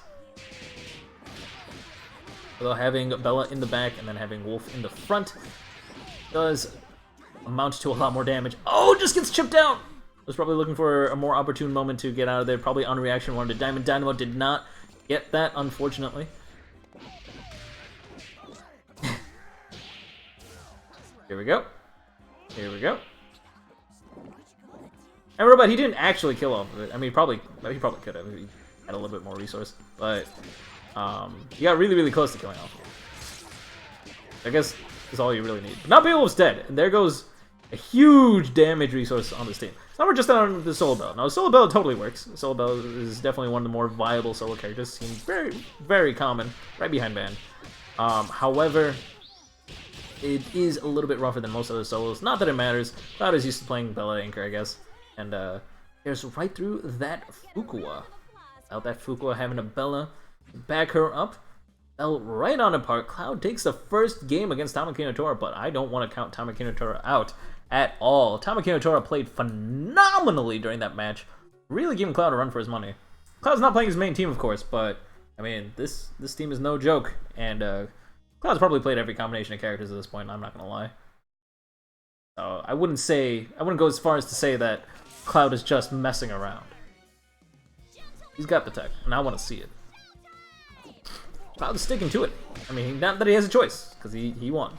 Although having Bella in the back and then having Wolf in the front does amount to a lot more damage. Oh, just gets chipped out! Was probably looking for a more opportune moment to get out of there. Probably on reaction wanted to Diamond Dynamo. Did not get that, unfortunately. Here we go. Here we go. And remember, he didn't actually kill off of it. I mean, he probably could have if he had a little bit more resource. But he got really, really close to killing off of it. I guess is all you really need. But now Beowulf's dead, and there goes a huge damage resource on this team. So now we're just on the Solo Bell. Now, Solo Bell totally works. Solo Bell is definitely one of the more viable solo characters. Seems very, very common, right behind Ban. However, it is a little bit rougher than most other solos. Not that it matters. Cloud is used to playing Bella Anchor, I guess. And there's right through that Fukua. Without that Fukua having a Bella back her up. Fell right on apart. Cloud takes the first game against Tamaki no Tora, but I don't want to count Tamaki no Tora out at all. Tamaki no Tora played phenomenally during that match. Really giving Cloud a run for his money. Cloud's not playing his main team, of course, but I mean, this team is no joke. And Cloud's probably played every combination of characters at this point, I'm not going to lie. So I wouldn't go as far as to say that Cloud is just messing around. He's got the tech, and I want to see it. Cloud is sticking to it. I mean, not that he has a choice, because he won.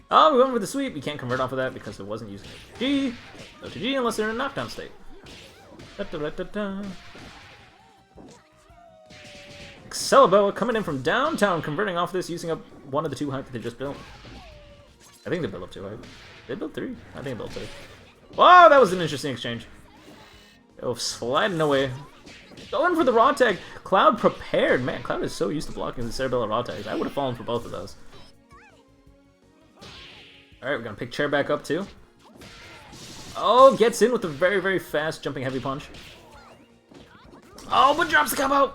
Oh, we went with the sweep. We can't convert off of that because it wasn't using G. No to G unless they're in a knockdown state. Excalibur coming in from downtown, converting off this, using up one of the 2 hype that they just built. I think they built up 2 hype. They built 3? I think they built 3. Wow, that was an interesting exchange. Oh, sliding away. Going for the raw tag. Cloud prepared. Man, Cloud is so used to blocking the Cerebella raw tags. I would have fallen for both of those. Alright, we're going to pick Chair back up too. Oh, gets in with a very, very fast jumping heavy punch. Oh, but drops the combo!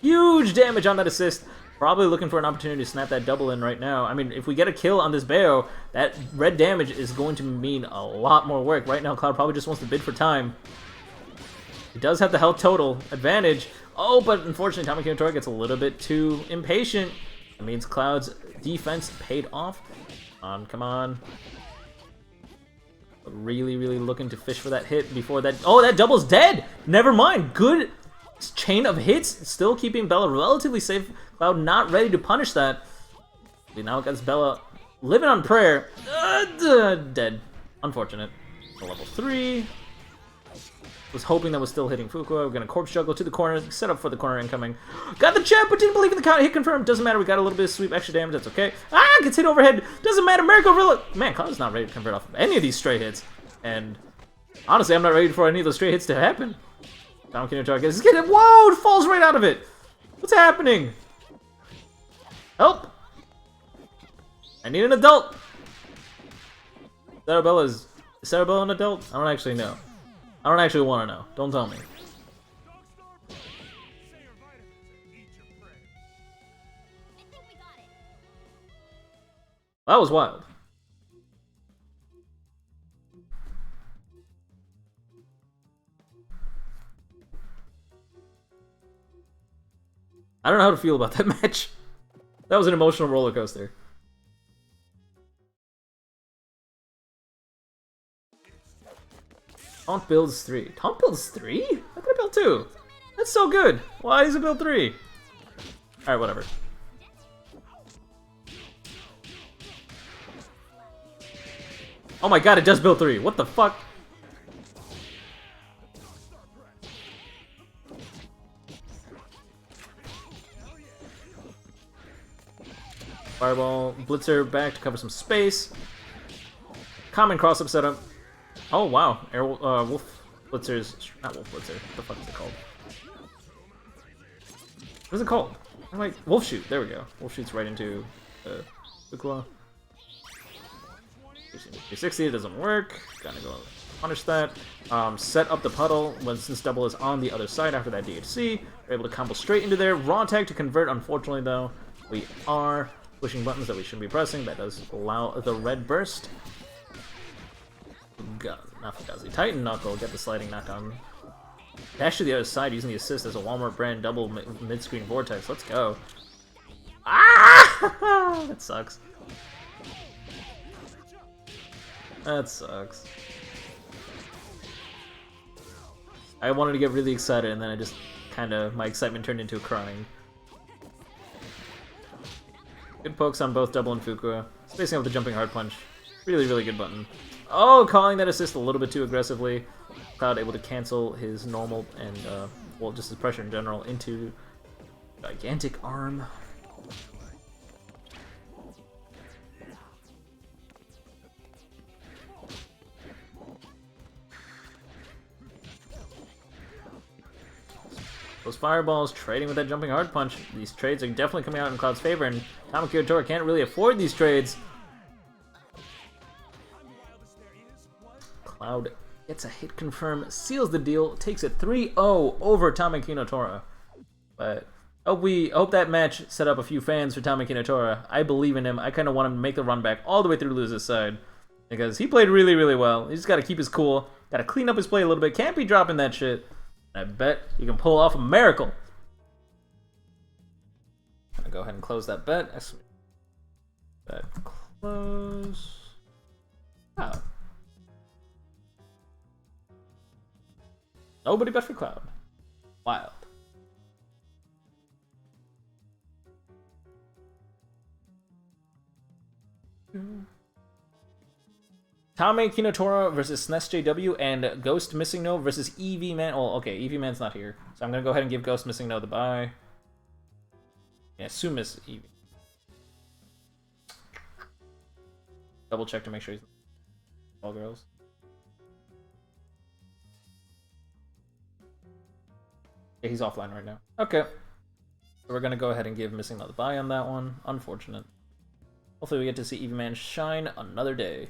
Huge damage on that assist. Probably looking for an opportunity to snap that double in right now. I mean, if we get a kill on this Bayo, that red damage is going to mean a lot more work. Right now, Cloud probably just wants to bid for time. He does have the health total advantage. Oh, but unfortunately, Tamaki no Tora gets a little bit too impatient. That means Cloud's defense paid off. Come on. Really, really looking to fish for that hit before that. Oh, that double's dead! Never mind. Good chain of hits, still keeping Bella relatively safe. Cloud not ready to punish that. We now got Bella living on prayer. Dead. Unfortunate. Level 3. Was hoping that was still hitting Fukua. We're gonna corpse juggle to the corner, set up for the corner incoming. Got the chip, but didn't believe in the count. Hit confirmed. Doesn't matter. We got a little bit of sweep, extra damage. That's okay. Ah, gets hit overhead. Doesn't matter. Miracle Gorilla. Man, Cloud's not ready to convert off of any of these straight hits. And honestly, I'm not ready for any of those straight hits to happen. Tamaki no Tora gets it. Whoa! It falls right out of it. What's happening? Help! I need an adult! Is Cerebella an adult? I don't actually know. I don't actually want to know. Don't tell me. That was wild. I don't know how to feel about that match. That was an emotional roller coaster. Taunt builds 3. Taunt builds 3? I could have built 2. That's so good. Why is it build 3? Alright, whatever. Oh my god, it does build 3. What the fuck? Fireball, Blitzer back to cover some space. Common cross-up setup. Oh wow, Wolf Blitzer's not Wolf Blitzer. What the fuck is it called? What is it called? I'm like Wolf Shoot. There we go. Wolf Shoot's right into Fukua. 360 doesn't work. Gotta go punish that. Set up the puddle when since double is on the other side after that DHC. We're able to combo straight into there. Raw tag to convert. Unfortunately though, we are pushing buttons that we shouldn't be pressing. That does allow the red burst. Not Fugazi. Titan Knuckle, get the sliding knockdown. Dash to the other side using the assist as a Walmart brand double mid-screen vortex. Let's go. Ah! That sucks. That sucks. I wanted to get really excited and then I just my excitement turned into a crying. Good pokes on both double and Fukua. Spacing out with the jumping hard punch. Really, really good button. Oh, calling that assist a little bit too aggressively. Cloud able to cancel his normal and, well, just his pressure in general into gigantic arm. Those fireballs trading with that jumping hard punch. These trades are definitely coming out in Cloud's favor, and Tamaki Tora can't really afford these trades. Cloud gets a hit confirm, seals the deal, takes it 3-0 over Tamaki Tora. But hope that match set up a few fans for Tamaki Tora. I believe in him. I kind of want him to make the run back all the way through to Luz's side. Because he played really, really well. He's got to keep his cool. Got to clean up his play a little bit. Can't be dropping that shit. I bet you can pull off a miracle. I'm gonna go ahead and close that bet. Bet close. Cloud. Nobody bet for Cloud. Wild. Tame Kinotora versus SNES JW and Ghost Missing No versus EV Man. Oh, okay, EV Man's not here. So I'm gonna go ahead and give Ghost Missing No the bye. Yeah, Sumis EV. Double check to make sure he's Skullgirls. Yeah, he's offline right now. Okay. So we're gonna go ahead and give Missing No the bye on that one. Unfortunate. Hopefully we get to see EV Man shine another day.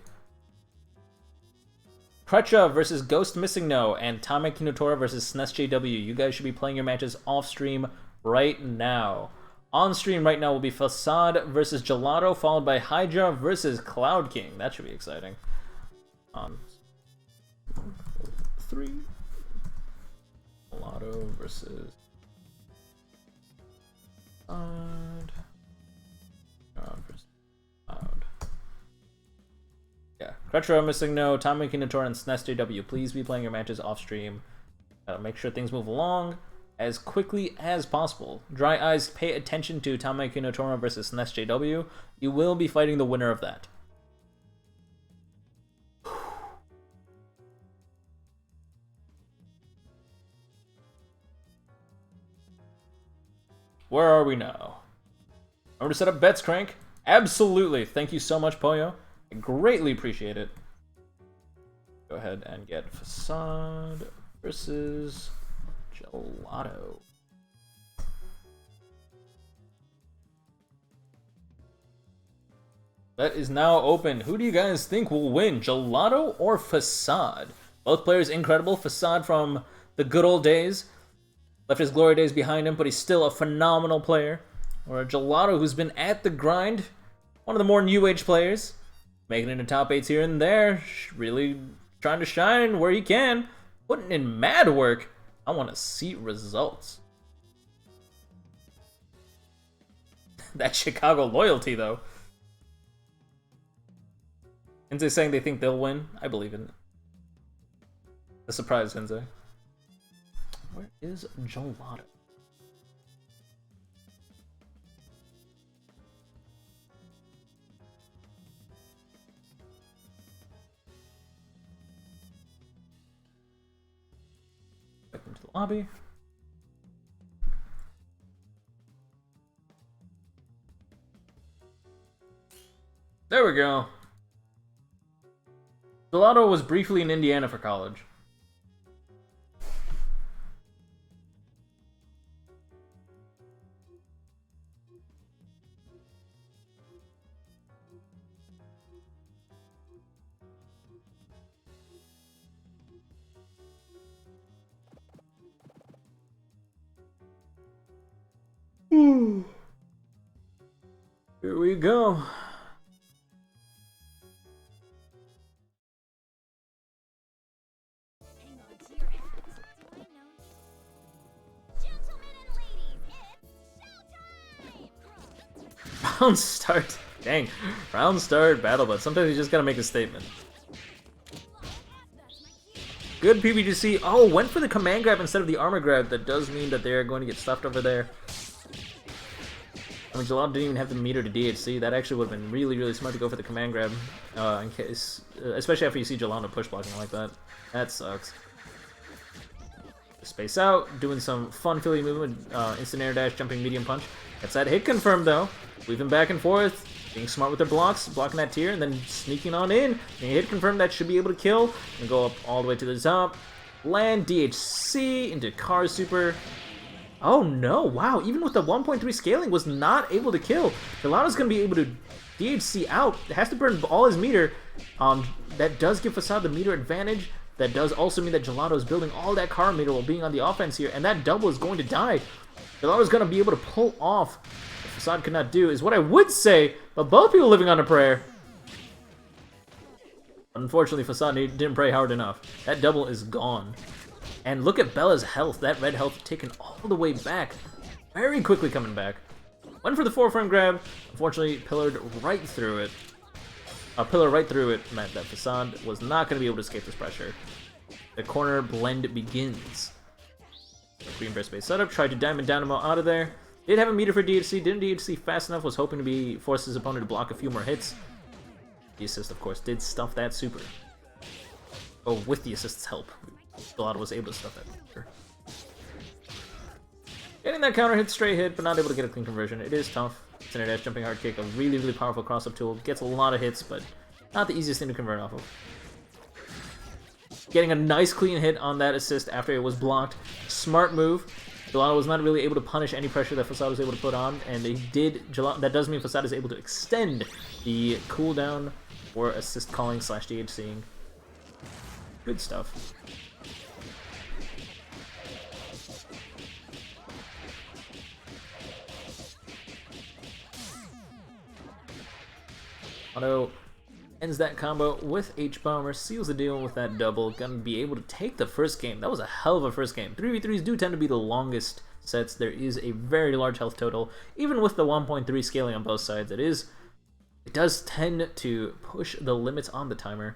Gr8 versus Ghost Missing No and Tame Kinotora versus SNES JW. You guys should be playing your matches off stream right now. On stream right now will be Facade versus Gelato, followed by Hydra versus Cloud King. That should be exciting. 3. Gelato versus Facade. Versus Cloud. Yeah, Gr8 Missing No, Tame Kinotora, and SNES JW. Please be playing your matches off stream. Make sure things move along as quickly as possible. Dry Eyes, pay attention to Tame Kinotora versus SNES JW. You will be fighting the winner of that. Where are we now? Remember to set up bets, Crank? Absolutely. Thank you so much, Poyo. I greatly appreciate it. Go ahead and get Facade versus Gelato. That is now open. Who do you guys think will win, Gelato or Facade? Both players incredible. Facade from the good old days. Left his glory days behind him, but he's still a phenomenal player. Or a Gelato who's been at the grind. One of the more new age players. Making it into top 8s here and there. Really trying to shine where he can. Putting in mad work. I want to see results. That Chicago loyalty, though. Hinze saying they think they'll win. I believe in it. A surprise, Hinze. Where is Gelato? Back into the lobby. There we go. Gelato was briefly in Indiana for college. Here we go. Hang on to your hats. Do I know you? Gentlemen and ladies, it's showtime! Round start. Dang. Round start battle, but sometimes you just gotta make a statement. Good PBGC. Oh, went for the command grab instead of the armor grab. That does mean that they're going to get stuffed over there. I mean, Gelato didn't even have the meter to DHC. That actually would have been really, really smart to go for the command grab. In case, especially after you see Gelato push blocking like that. That sucks. Space out, doing some fun Philly movement, instant air dash, jumping medium punch. Gets that hit confirmed though. Weaving back and forth, being smart with their blocks, blocking that tier, and then sneaking on in. Getting hit confirmed, that should be able to kill. And go up all the way to the top. Land DHC into Car Super. Oh no, wow, even with the 1.3 scaling was not able to kill. Gelato's going to be able to DHC out. It has to burn all his meter. That does give Facade the meter advantage. That does also mean that Gelato is building all that car meter while being on the offense here, and that double is going to die. Gelato's going to be able to pull off what Facade could not do, is what I would say, but both people living on a prayer. Unfortunately, Facade didn't pray hard enough. That double is gone. And look at Bella's health. That red health taken all the way back. Very quickly coming back. Went for the forefront grab. Unfortunately, pillared right through it. A pillar right through it meant that Facade was not going to be able to escape this pressure. The corner blend begins. Green Bear Space setup. Tried to Diamond Dynamo out of there. Did have a meter for DHC. Didn't DHC fast enough. Was hoping to force his opponent to block a few more hits. The assist, of course, did stuff that super. Oh, with the assist's help. Gelato was able to stuff that super. Getting that counter hit, straight hit, but not able to get a clean conversion. It is tough. Center dash, jumping hard kick, a really, really powerful cross-up tool. Gets a lot of hits, but not the easiest thing to convert off of. Getting a nice clean hit on that assist after it was blocked. Smart move. Gelato was not really able to punish any pressure that Facade was able to put on, and they did. That does mean Facade is able to extend the cooldown or assist calling / DHCing. Good stuff. Auto ends that combo with H-Bomber, seals the deal with that double, gonna be able to take the first game. That was a hell of a first game. 3v3s do tend to be the longest sets. There is a very large health total. Even with the 1.3 scaling on both sides, it does tend to push the limits on the timer.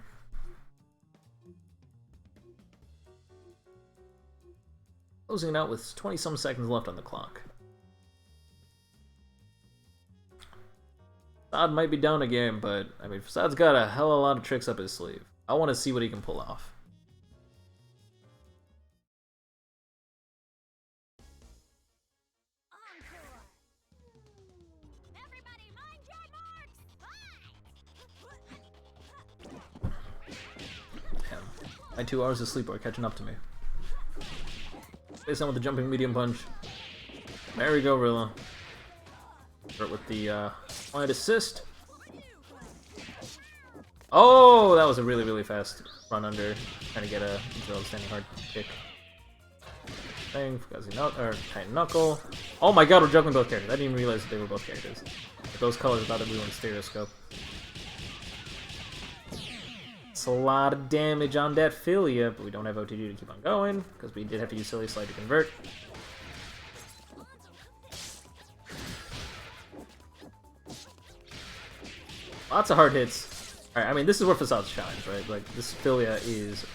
Closing it out with 20-some seconds left on the clock. Facade might be down a game, but I mean, Facade's got a hell of a lot of tricks up his sleeve. I want to see what he can pull off. Encore! Everybody mind your marks! Damn. My 2 hours of sleep are catching up to me. Face on with the jumping medium punch. There we go, Rilla. Start with the wide assist. Oh, that was a really, really fast run under. Trying to get a standing hard kick. Thing, Fugazi or Titan Knuckle. Oh my god, we're juggling both characters. I didn't even realize that they were both characters. But those colors about everyone's stereoscope. It's a lot of damage on that Philia, but we don't have OTG to keep on going, because we did have to use Silly Slide to convert. Lots of hard hits. Alright, I mean, this is where Facade shines, right? Like, this Philia is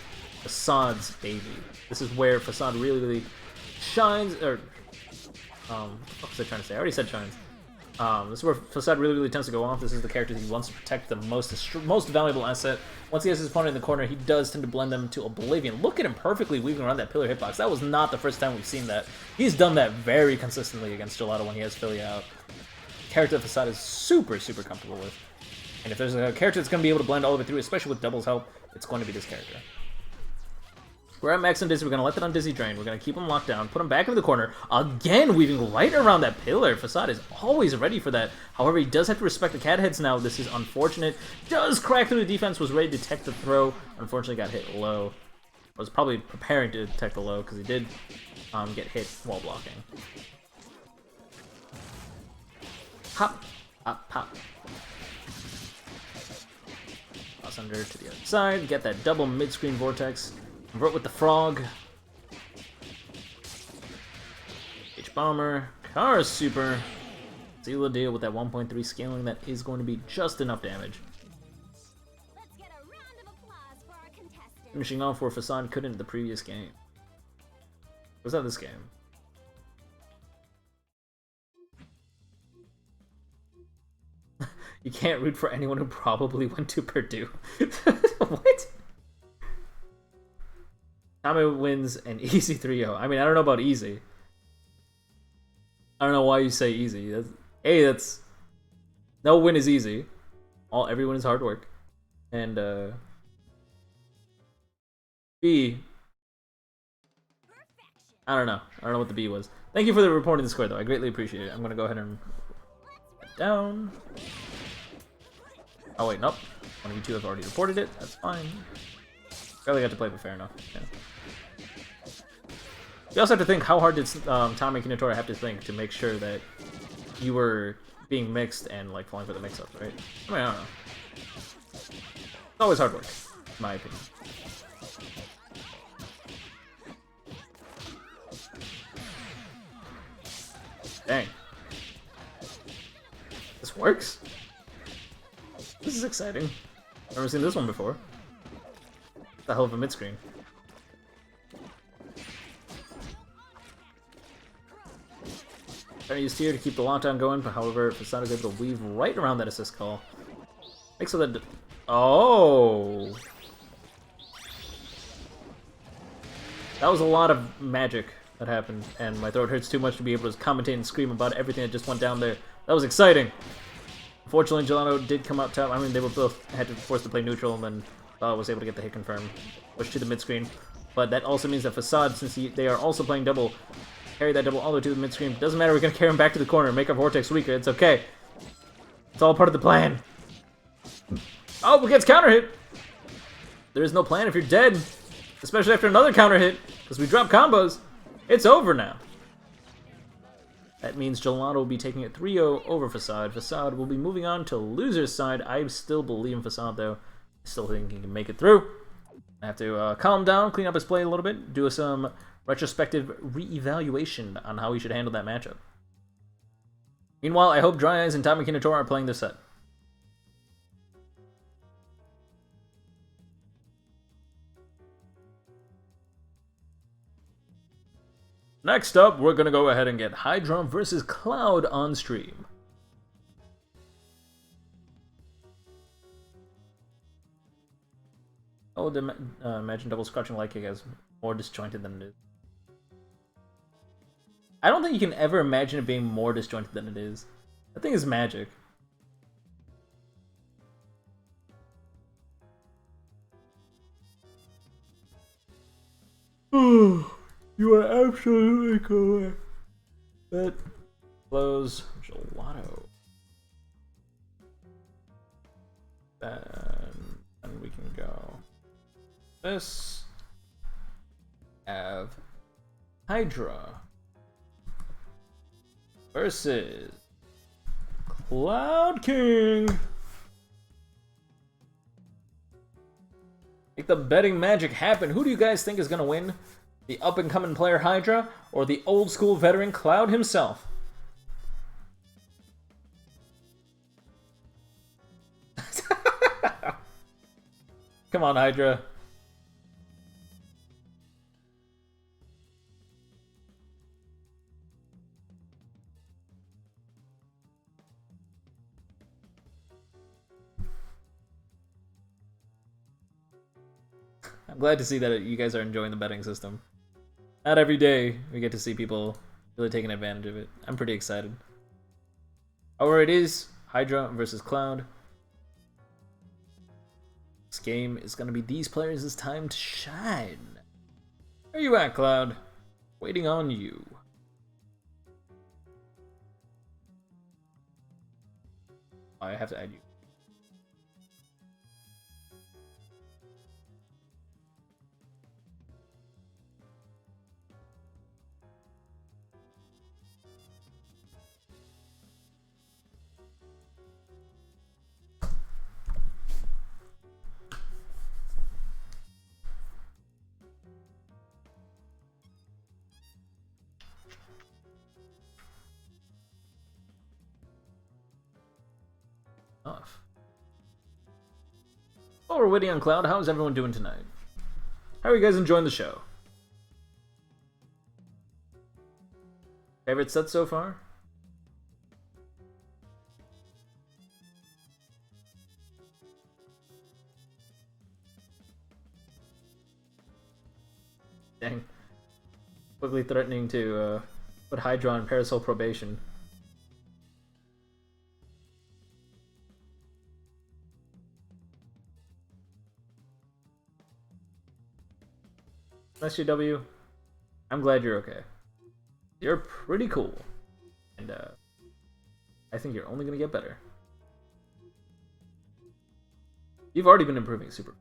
Facade's baby. This is where Facade really, really shines, or... what was I trying to say? I already said shines. This is where Facade really, really tends to go off. This is the character that he wants to protect the most valuable asset. Once he has his opponent in the corner, he does tend to blend them to oblivion. Look at him perfectly weaving around that pillar hitbox. That was not the first time we've seen that. He's done that very consistently against Gelato when he has Philia out. Character that Facade is super, super comfortable with. And if there's a character that's going to be able to blend all the way through, especially with Double's help, it's going to be this character. We're at max on Dizzy. We're going to let that on Dizzy drain. We're going to keep him locked down, put him back into the corner. Again, weaving right around that pillar. Facade is always ready for that. However, he does have to respect the cat heads now. This is unfortunate. Does crack through the defense, was ready to detect the throw. Unfortunately, got hit low. Was probably preparing to detect the low because he did get hit while blocking. Hop, hop, hop. Toss under to the other side. Get that double mid-screen vortex. Convert with the frog. H-Bomber. Kara Super. Seal the deal with that 1.3 scaling. That is going to be just enough damage. Let's get a round of applause for our contestants. Finishing off where Facade couldn't in the previous game. Was that this game? You can't root for anyone who probably went to Purdue. What? Tommy wins an easy 3-0. I mean, I don't know about easy. I don't know why you say easy. That's... No win is easy. Every win is hard work. And, B... I don't know. I don't know what the B was. Thank you for the reporting the score, though. I greatly appreciate it. I'm gonna go ahead and... down. Oh, wait, nope. One of you two have already reported it. That's fine. Barely got to play, but fair enough. Yeah. You also have to think, how hard did Tommy Kinatora have to think to make sure that you were being mixed and like falling for the mix-up, right? I mean, I don't know. It's always hard work, in my opinion. Dang. This works? This is exciting. I've never seen this one before. It's a hell of a mid-screen. Trying to use Tier to keep the lockdown going, but however, Facade is able to weave right around that assist call. Makes so that... Oh! That was a lot of magic that happened, and my throat hurts too much to be able to commentate and scream about everything that just went down there. That was exciting! Unfortunately, Gelato did come up top. I mean, they were both had to force to play neutral, and then was able to get the hit confirmed. Push to the mid-screen. But that also means that Facade, since they are also playing double, carry that double all the way to the mid-screen. Doesn't matter, we're going to carry him back to the corner, make our Vortex weaker. It's okay. It's all part of the plan. Oh, it gets counter hit! There is no plan if you're dead. Especially after another counter hit, because we drop combos. It's over now. That means Gelato will be taking it 3-0 over Facade. Facade will be moving on to loser's side. I still believe in Facade, though. I still think he can make it through. I have to calm down, clean up his play a little bit, do some retrospective re-evaluation on how he should handle that matchup. Meanwhile, I hope Dry Eyes and Tommy Kinatora are playing this set. Next up, we're going to go ahead and get Hydra versus Cloud on stream. Oh, imagine double scratching like kick as more disjointed than it is. I don't think you can ever imagine it being more disjointed than it is. That thing is magic. You are absolutely correct. That blows Gelato. we can go this. Have Hydra versus Cloud King. Make the betting magic happen. Who do you guys think is gonna win? The up-and-coming player Hydra or the old-school veteran Cloud himself? Come on, Hydra. I'm glad to see that you guys are enjoying the betting system. Not every day we get to see people really taking advantage of it. I'm pretty excited. However, it is Hydra versus Cloud. This game is going to be these players' time to shine. Where you at, Cloud? Waiting on you. I have to add you. Off. While we're waiting on Cloud, how is everyone doing tonight? How are you guys enjoying the show? Favorite set so far? Dang. Quickly threatening to put Hydra on Parasol probation. SJW, I'm glad you're okay. You're pretty cool. And I think you're only gonna get better. You've already been improving super.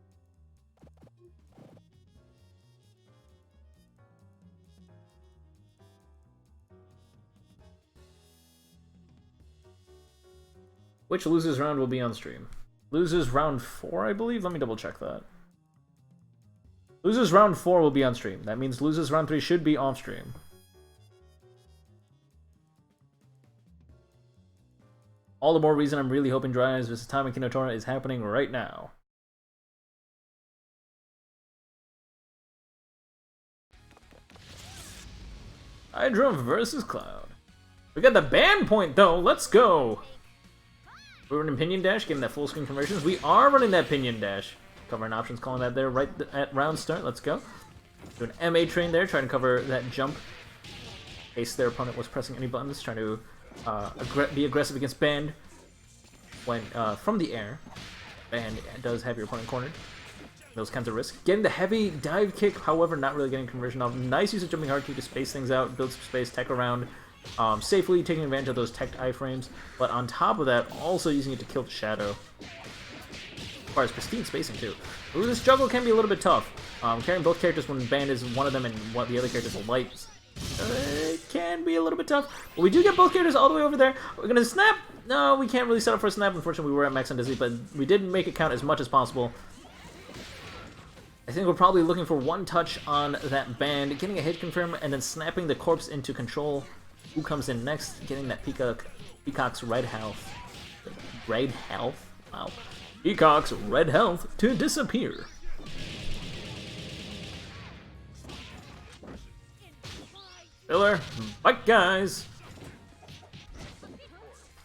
Which losers round will be on stream? Losers round 4, I believe? Let me double check that. Losers round 4 will be on stream. That means losers round 3 should be off stream. All the more reason I'm really hoping Dry Eyes vs. Time and Kinotora is happening right now. Hydra versus Cloud. We got the ban point though. Let's go. We're running Pinion Dash, getting that full screen conversions. We are running that Pinion Dash. Covering options, calling that there right at round start. Let's go. Do an MA train there, trying to cover that jump. In case their opponent was pressing any buttons, trying to be aggressive against Band when from the air. Band does have your opponent cornered. Those kinds of risks. Getting the heavy dive kick, however, not really getting conversion off. Nice use of jumping hard kick to space things out, build some space, tech around. Safely taking advantage of those teched iframes, but on top of that, also using it to kill the shadow. Requires pristine spacing too. Ooh, this juggle can be a little bit tough. Carrying both characters when Band is one of them and what the other characters are light, it can be a little bit tough. But we do get both characters all the way over there. We're gonna snap. No, we can't really set up for a snap. Unfortunately, we were at max on Dizzy, but we did make it count as much as possible. I think we're probably looking for one touch on that Band, getting a hit confirm, and then snapping the corpse into control. Who comes in next? Getting that Peacock's red health. Red health? Wow. Peacock's red health to disappear. Filler. Fight, guys.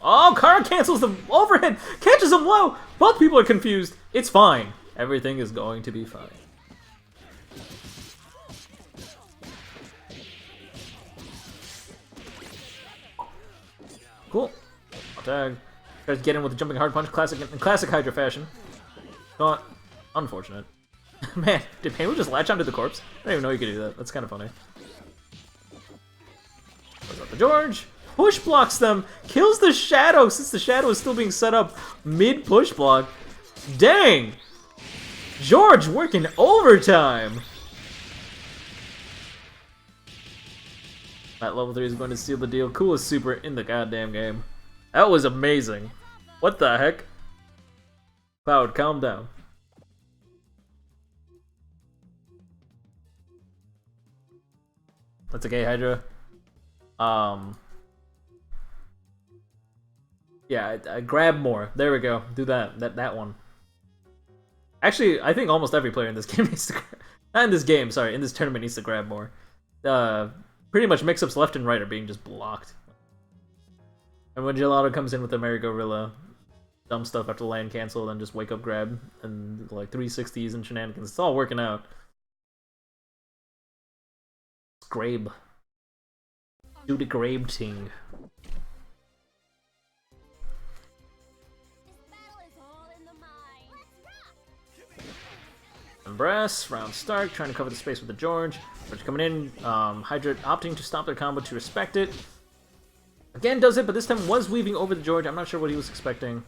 Oh, Kara cancels the overhead. Catches him low. Both people are confused. It's fine. Everything is going to be fine. Cool. I'll tag. Tries to get in with the jumping hard punch, in classic Hydra fashion. But unfortunate. Man, did Painwheel just latch onto the corpse? I didn't even know you could do that. That's kind of funny. Goes up to George. Push blocks them. Kills the shadow since the shadow is still being set up mid push block. Dang! George working overtime! That level 3 is going to seal the deal. Coolest super in the goddamn game. That was amazing. What the heck? Cloud, calm down. That's okay, Hydra. Yeah, I grab more. There we go. Do that. That one. Actually, I think almost every player in this game needs to... Not in this game, sorry. In this tournament needs to grab more. Pretty much mix-ups left and right are being just blocked. And when Gelato comes in with the Merry Gorilla, dumb stuff after land cancel, then just wake up grab, and like 360s and shenanigans. It's all working out. Gr8. Do the Gr8 thing. Brass, round start, trying to cover the space with the George. George coming in, Hydra opting to stop their combo to respect it. Again does it, but this time was weaving over the George. I'm not sure what he was expecting.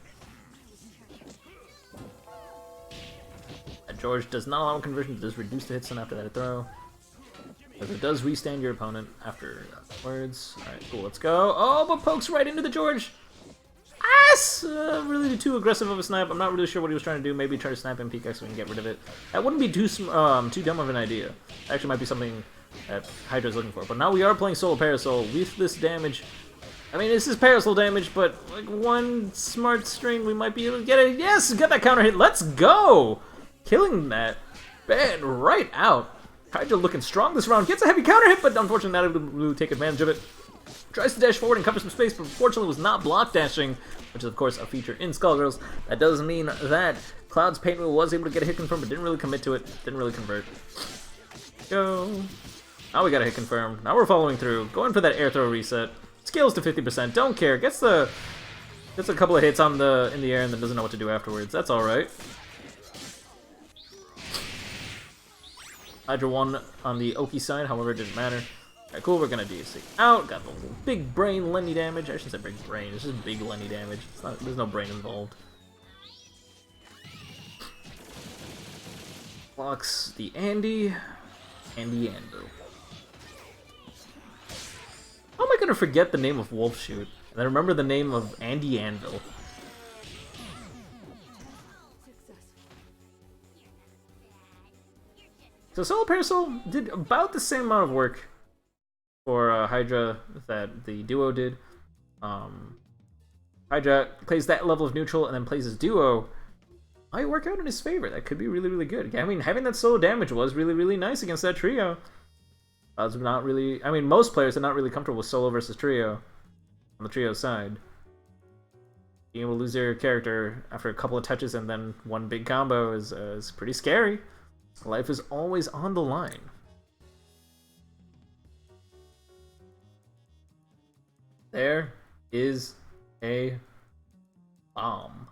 That George does not allow conversion, it does reduce the hit stun after that throw. But it does restand your opponent afterwards. Alright, cool, let's go. Oh, but pokes right into the George! Ass! Really too aggressive of a snipe. I'm not really sure what he was trying to do. Maybe try to snipe and pickaxe so we can get rid of it. That wouldn't be too dumb of an idea. Actually might be something that Hydra's looking for. But now we are playing Solo Parasol with this damage. I mean, this is Parasol damage, but like one smart string, we might be able to get it. Yes! Get that counter hit. Let's go! Killing that band right out. Hydra looking strong this round. Gets a heavy counter hit, but unfortunately not able to really take advantage of it. Tries to dash forward and cover some space, but unfortunately was not block dashing, which is of course a feature in Skullgirls. That does mean that Cloud's Paint Wheel was able to get a hit confirm, but didn't really commit to it, didn't really convert. Go. Now we got a hit confirm. Now we're following through, going for that air throw reset. Scales to 50%, don't care. Gets a couple of hits in the air and then doesn't know what to do afterwards. That's all right. Hydra won on the Oki side, however, it didn't matter. Alright, cool, we're gonna DC out. Got the little big brain Lenny damage. I shouldn't say big brain, it's just big Lenny damage. There's no brain involved. Blocks the Andy Anvil. How am I gonna forget the name of Wolf Shoot? And I remember the name of Andy Anvil. So Solo Parasol did about the same amount of work for Hydra that the duo did. Hydra plays that level of neutral and then plays his duo. Might work out in his favor. That could be really, really good. I mean, having that solo damage was really, really nice against that trio. I was not really... I mean, most players are not really comfortable with solo versus trio on the trio side. Being able to lose your character after a couple of touches and then one big combo is pretty scary. Life is always on the line. There is a bomb.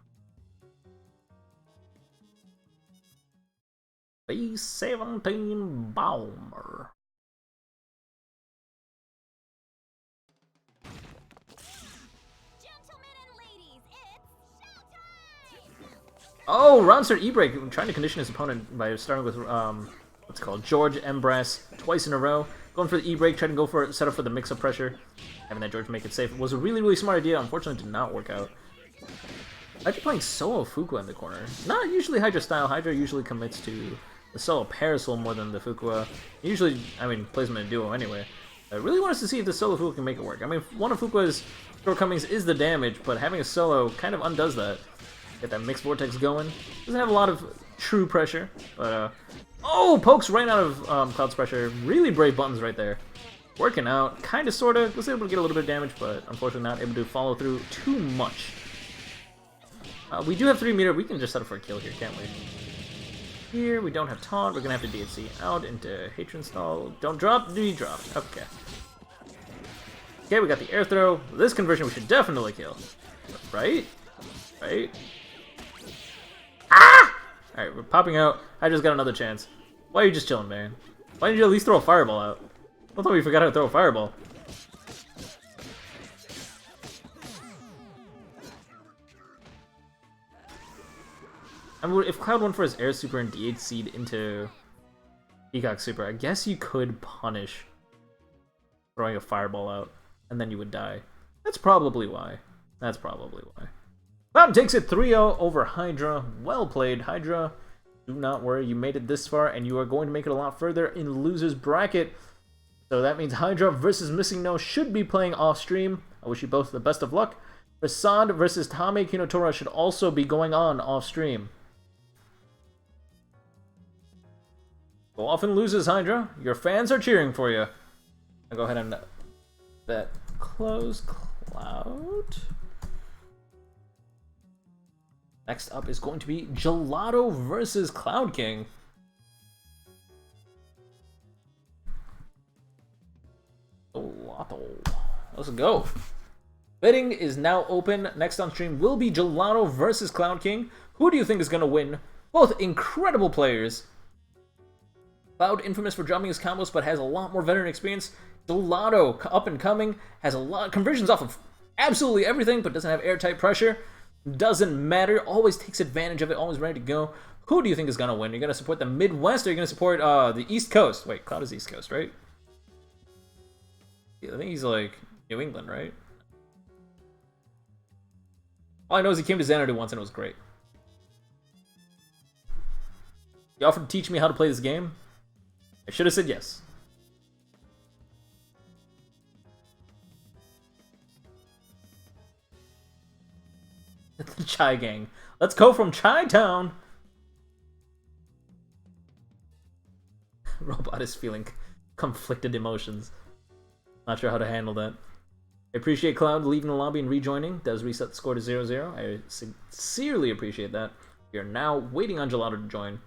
B-17 bomber. Gentlemen and ladies, it's showtime! Oh, round start E-break, trying to condition his opponent by starting with what's it called, George Embrace twice in a row. Going for the E-break, trying to go for set up for the mix-up pressure. Having that George make it safe was a really, really smart idea. Unfortunately, did not work out. Hydra playing solo Fuqua in the corner. Not usually Hydra style. Hydra usually commits to the solo Parasol more than the Fuqua. Usually, I mean, plays them in a duo anyway. I really want us to see if the solo Fuqua can make it work. I mean, one of Fuqua's shortcomings is the damage, but having a solo kind of undoes that. Get that mixed vortex going. Doesn't have a lot of true pressure, but oh, pokes right out of Cloud's pressure. Really brave buttons right there. Working out, kind of, sort of. Was able to get a little bit of damage, but unfortunately not able to follow through too much. We do have 3 meter. We can just set up for a kill here, can't we? Here, we don't have taunt. We're going to have to DHC out into Hatred Stall. Don't drop. Do you drop? Okay. Okay, we got the air throw. This conversion we should definitely kill. Right? Right? Ah! Alright, we're popping out. I just got another chance. Why are you just chilling, man? Why didn't you at least throw a fireball out? I thought we forgot how to throw a fireball. I mean, if Cloud went for his Air Super and D8 Seed into Peacock Super, I guess you could punish throwing a Fireball out, and then you would die. That's probably why. That's probably why. Cloud takes it 3-0 over Hydra. Well played, Hydra. Do not worry, you made it this far, and you are going to make it a lot further in the loser's bracket. So that means Hydra versus Missing No should be playing off-stream. I wish you both the best of luck. Prasad versus Tame Kinotora should also be going on off-stream. Go off and loses, Hydra. Your fans are cheering for you. I'll go ahead and bet close Cloud. Next up is going to be Gelato versus Cloud King. Gelato. Let's go. Betting is now open. Next on stream will be Gelato versus Cloud King. Who do you think is going to win? Both incredible players. Cloud, infamous for dropping his combos, but has a lot more veteran experience. Gelato, up and coming, has a lot of conversions off of absolutely everything, but doesn't have airtight pressure. Doesn't matter, always takes advantage of it, always ready to go. Who do you think is going to win? You're going to support the Midwest, or you're going to support the East Coast? Wait, Cloud is East Coast, right? Yeah, I think he's like New England, right? All I know is he came to Xanadu once and it was great. He offered to teach me how to play this game. I should have said yes. The Chai Gang. Let's go from Chai Town. Robot is feeling conflicted emotions. Not sure how to handle that. I appreciate Cloud leaving the lobby and rejoining. Does reset the score to 0-0. I sincerely appreciate that. We are now waiting on Gelato to join.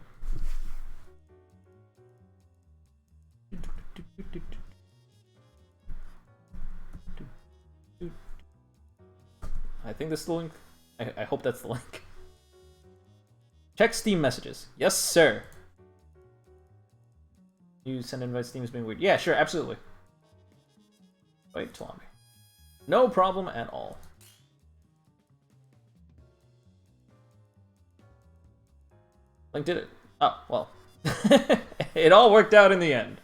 I think this is the link. I hope that's the link. Check Steam messages. Yes, sir. You send invites, Steam is being weird. Yeah, sure, absolutely. Wait, Talami. No problem at all. Link did it. Oh, well. It all worked out in the end.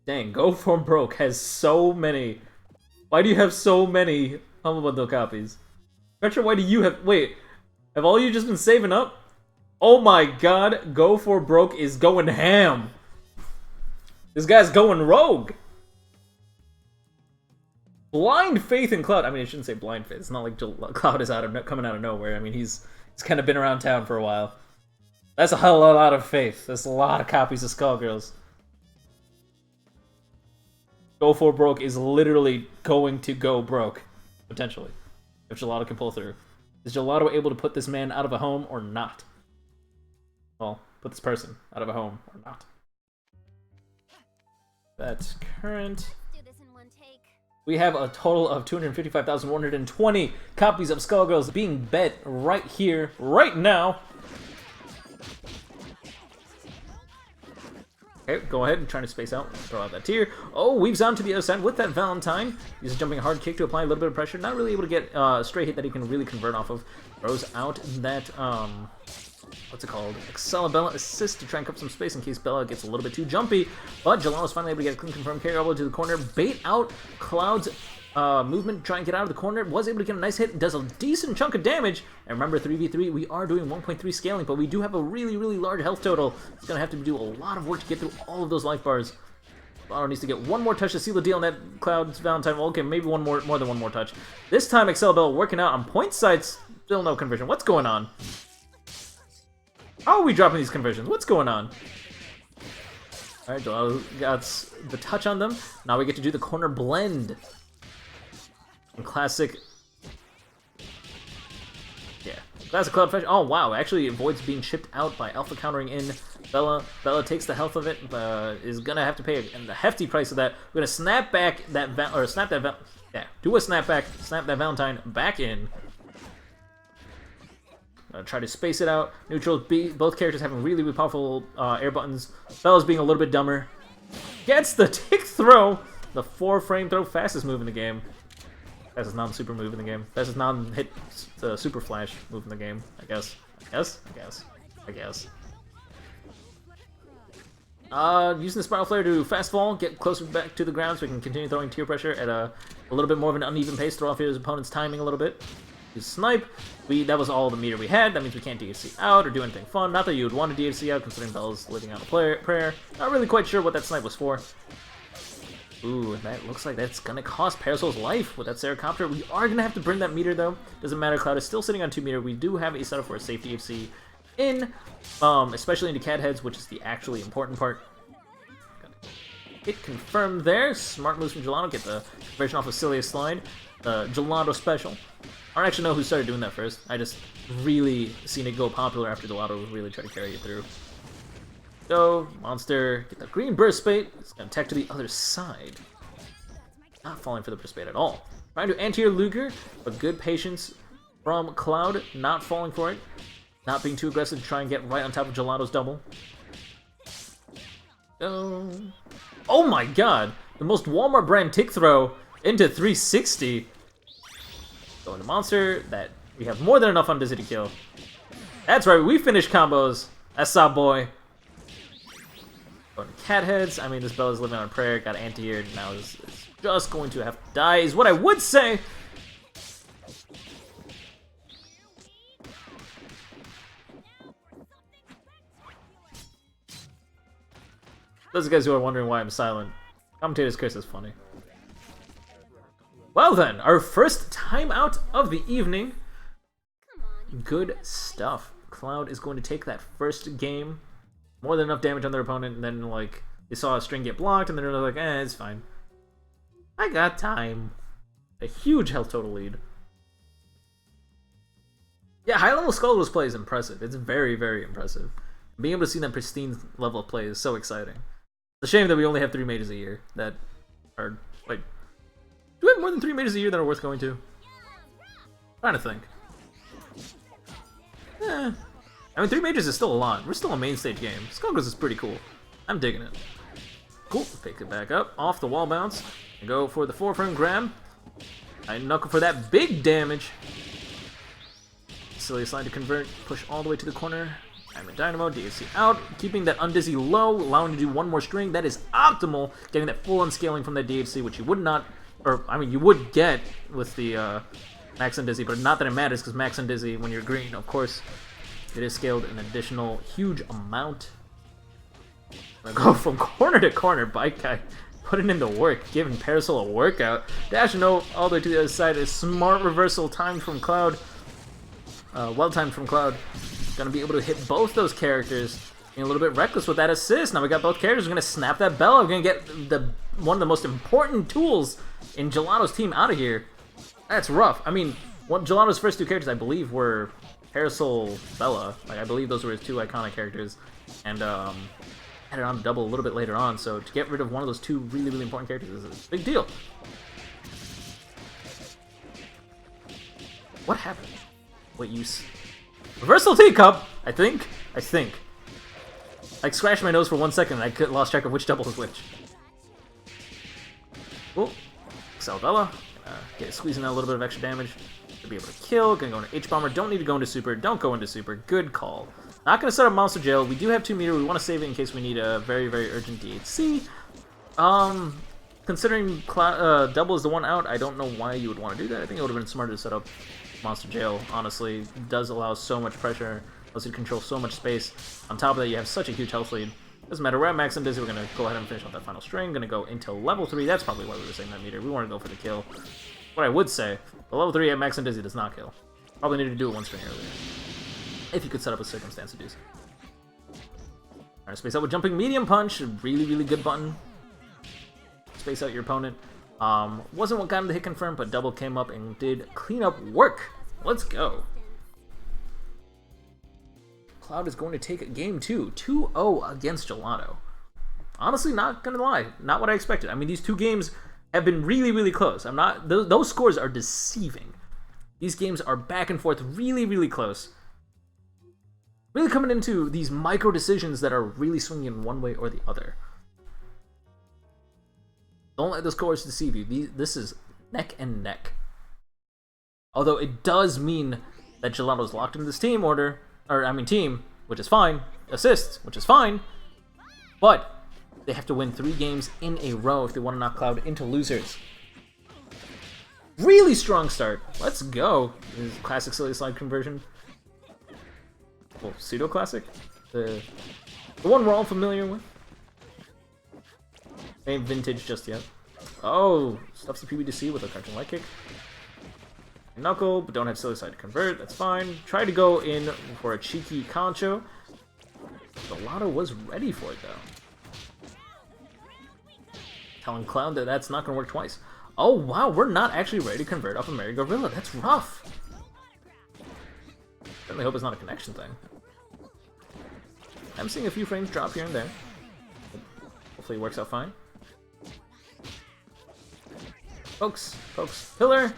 Dang, Go For Broke has so many. Why do you have so many Humble Bundle copies? Retro, why do you have... Wait, have all you just been saving up? Oh my god, Go For Broke is going ham. This guy's going rogue. Blind faith in Cloud. I mean, I shouldn't say blind faith. It's not like Cloud is coming out of nowhere. I mean, he's kind of been around town for a while. That's a hell of a lot of faith. That's a lot of copies of Skullgirls. Go For Broke is literally going to go broke, potentially, if Gelato can pull through. Is Gelato able to put this man out of a home or not? Well, put this person out of a home or not. That's current. Do this in one take. We have a total of 255,120 copies of Skullgirls being bet right here, right now. Okay, go ahead and trying to space out. Throw out that tier. Oh, weaves on to the other side with that Valentine. He's jumping a hard kick to apply a little bit of pressure. Not really able to get a straight hit that he can really convert off of. Throws out that, what's it called? Excellabella assist to try and cover some space in case Bella gets a little bit too jumpy. But Gelato's finally able to get a clean confirmed carry all the way to the corner. Bait out Cloud's movement, try and get out of the corner. Was able to get a nice hit. Does a decent chunk of damage. And remember, 3v3, we are doing 1.3 scaling, but we do have a really, really large health total. It's going to have to do a lot of work to get through all of those life bars. Gelato needs to get one more touch to seal the deal on that Cloud's Valentine. Well, okay, maybe more than one more touch. This time, Excellabella working out on point sides. Still no conversion. What's going on? How are we dropping these conversions? What's going on? Alright, Gelato got the touch on them. Now we get to do the corner blend. Classic. Yeah. Classic Cloud Fresh. Oh, wow. Actually avoids being chipped out by Alpha countering in Bella. Bella takes the health of it, but is going to have to pay a hefty price of that. We're going to snap back that... Yeah. Do a snapback. Snap that Valentine back in. Try to space it out. Neutrals, both characters having really, really powerful air buttons. Bella's being a little bit dumber. Gets the tick throw. the 4-frame throw, fastest move in the game. Fastest non-super move in the game. Fastest non-hit super flash move in the game, I guess. I guess. Using the Spiral Flare to fast fall, get closer back to the ground so we can continue throwing tier pressure at a little bit more of an uneven pace, throw off his opponent's timing a little bit. Use Snipe. That was all the meter we had. That means we can't DHC out or do anything fun. Not that you would want to DHC out, considering Bella's living out a prayer. Not really quite sure what that Snipe was for. Ooh, that looks like that's gonna cost Parasol's life with that Seracopter. We are gonna have to burn that meter though. Doesn't matter, Cloud is still sitting on 2 meter. We do have a setup for a safe DHC in, especially into cat heads, which is the actually important part. Hit confirmed there. Smart moves from Gelato. Get the version off of Celia's slide. The Gelato special. I don't actually know who started doing that first. I just really seen it go popular after Gelato really tried to carry it through. Go, monster, get the green burst bait. It's gonna attack to the other side. Not falling for the burst bait at all. Trying to anti-air Luger, but good patience from Cloud, not falling for it. Not being too aggressive to try and get right on top of Gelato's double. Go. Oh my god! The most Walmart brand tick throw into 360. Going to monster, that we have more than enough on Dizzy to kill. That's right, we finished combos. That's our boy. Going to cat heads. I mean, this Bella's living on a prayer, got anti-aired, now is just going to have to die, is what I would say. Those guys who are wondering why I'm silent, Commentator's Curse is funny. Well then, our first timeout of the evening. Good stuff. Cloud is going to take that first game. More than enough damage on their opponent, and then, like, they saw a string get blocked, and then they're like, it's fine. I got time. A huge health total lead. Yeah, high-level Skullgirls play is impressive. It's very, very impressive. Being able to see that pristine level of play is so exciting. It's a shame that we only have 3 mages a year that are, like... Do we have more than 3 mages a year that are worth going to? I'm trying to think. I mean, 3 mages is still a lot. We're still a main stage game. Skullgirls is pretty cool. I'm digging it. Cool. Pick it back up. Off the wall bounce. And go for the 4-frame grab. I knuckle for that big damage. Silly slide to convert. Push all the way to the corner. I'm a Dynamo. DHC out. Keeping that undizzy low. Allowing to do 1 more string. That is optimal. Getting that full unscaling from that DHC, which you would not... Or, I mean, you would get with the Max and Dizzy, but not that it matters, because Max and Dizzy, when you're green, of course, it is scaled an additional huge amount. I'm gonna go from corner to corner, Bike Guy, putting in the work, giving Parasol a workout. Dash no all the way to the other side. A smart reversal timed from Cloud. Well timed from Cloud. Gonna be able to hit both those characters. Being a little bit reckless with that assist. Now we got both characters. We're gonna snap that Bella. We're gonna get one of the most important tools in Gelato's team out of here. That's rough. I mean, Gelato's first 2 characters, I believe, were Parasol, Bella. Like, I believe those were his 2 iconic characters. And added on to double a little bit later on. So to get rid of one of those 2 really, really important characters is a big deal. What happened? Wait, Reversal teacup, I think. I scratched my nose for 1 second and I lost track of which double was which. Cool. Excel Bella. Squeezing out a little bit of extra damage to be able to kill. Gonna go into H-Bomber. Don't need to go into Super. Don't go into Super. Good call. Not gonna set up Monster Jail. We do have 2 meter. We want to save it in case we need a very, very urgent DHC. Considering double is the one out, I don't know why you would want to do that. I think it would have been smarter to set up Monster Jail, honestly. It does allow so much pressure. Allows you to control so much space. On top of that, you have such a huge health lead. Doesn't matter, we're at max and Dizzy, we're going to go ahead and finish off that final string. Going to go into level 3, that's probably why we were saying that meter. We want to go for the kill. What I would say, the level 3 at max and Dizzy does not kill. Probably needed to do it 1 string earlier. If you could set up a circumstance to do so. Alright, space out with Jumping Medium Punch, really, really good button. Space out your opponent. Wasn't what got him the hit confirm, but double came up and did clean up work. Let's go. Cloud is going to take game 2, 2-0 against Gelato. Honestly, not gonna lie, not what I expected. I mean, these 2 games have been really, really close. Those scores are deceiving. These games are back and forth, really, really close. Really coming into these micro decisions that are really swinging in one way or the other. Don't let the scores deceive you. This is neck and neck. Although it does mean that Gelato's locked into this team, which is fine. Assists, which is fine. But they have to win 3 games in a row if they want to knock Cloud into losers. Really strong start. Let's go. This is classic silly slide conversion. Well, pseudo classic. The one we're all familiar with. Ain't vintage just yet. Oh, stuffs the PBDC with a cartoon light kick. Knuckle, but don't have silly slide to convert. That's fine. Try to go in for a cheeky concho. Gelato was ready for it though. Telling Cloud that that's not going to work twice. Oh wow, we're not actually ready to convert off a Mary Gorilla. That's rough. Certainly hope it's not a connection thing. I'm seeing a few frames drop here and there. Hopefully it works out fine. Pokes, pillar!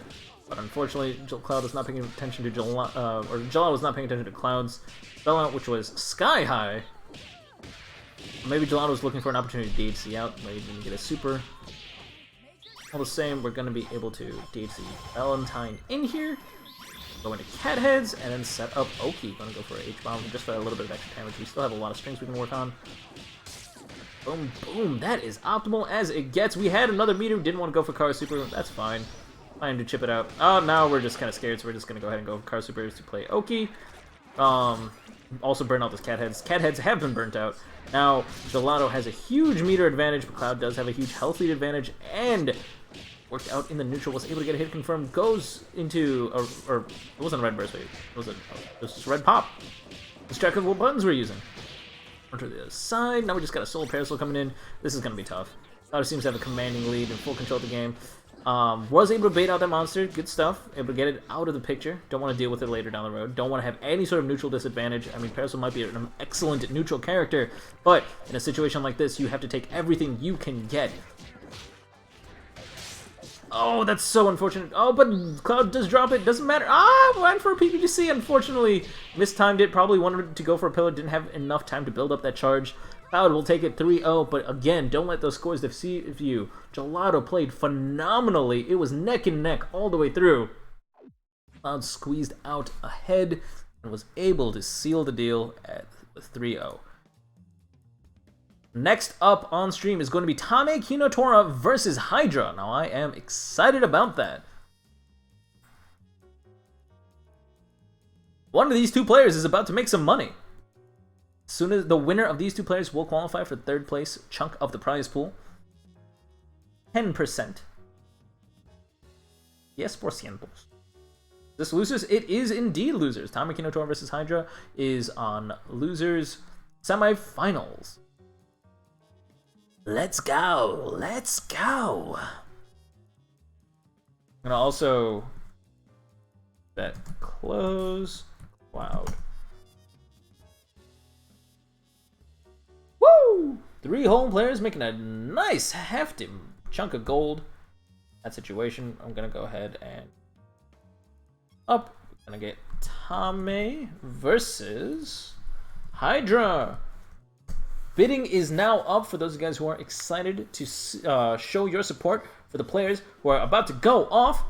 But unfortunately, Cloud was not paying attention to Gelato was not paying attention to Cloud's spell out, which was sky high. Maybe Gelato was looking for an opportunity to DHC out, maybe didn't get a super. All the same, we're going to be able to DHC Valentine in here, go into cat heads, and then set up Oki. Going to go for an H-bomb just for a little bit of extra damage. We still have a lot of strings we can work on. Boom, boom. That is optimal as it gets. We had another meter who didn't want to go for Kara Super. That's fine. Fine to chip it out. Oh, now we're just kind of scared, so we're just going to go ahead and go for Kara Supers to play Oki. Also burn out those cat heads. Cat heads have been burnt out. Now, Gelato has a huge meter advantage, but Cloud does have a huge health lead advantage, and worked out in the neutral, was able to get a hit confirmed, goes into, or it wasn't a red burst wave, it was just red pop. Let's check what buttons we're using. Onto the other side, now we just got a Soul Parasol coming in. This is going to be tough. Cloud seems to have a commanding lead and full control of the game. Was able to bait out that monster, good stuff, able to get it out of the picture. Don't want to deal with it later down the road. Don't want to have any sort of neutral disadvantage. I mean, Parasol might be an excellent neutral character, but in a situation like this, you have to take everything you can get. Oh, that's so unfortunate. Oh, but Cloud does drop it. Doesn't matter. Ah, went for a PPGC. Unfortunately, mistimed it. Probably wanted to go for a pillar. Didn't have enough time to build up that charge. Cloud will take it 3-0, but again, don't let those scores deceive you. Gelato played phenomenally. It was neck and neck all the way through. Cloud squeezed out ahead and was able to seal the deal at 3-0. Next up on stream is going to be Tame Kinotora versus Hydra. Now, I am excited about that. One of these two players is about to make some money. As soon as the winner of these two players will qualify for third place chunk of the prize pool. 10%. Yes, por cientos. This losers? It is indeed losers. Tame Kinotora versus Hydra is on losers semifinals. Let's go! Let's go! I'm gonna also bet close Cloud. Woo! 3 home players making a nice hefty chunk of gold. That situation, I'm gonna go ahead and up. We're gonna get Tame versus Hydra. Bidding is now up for those guys who are excited to show your support for the players who are about to go off.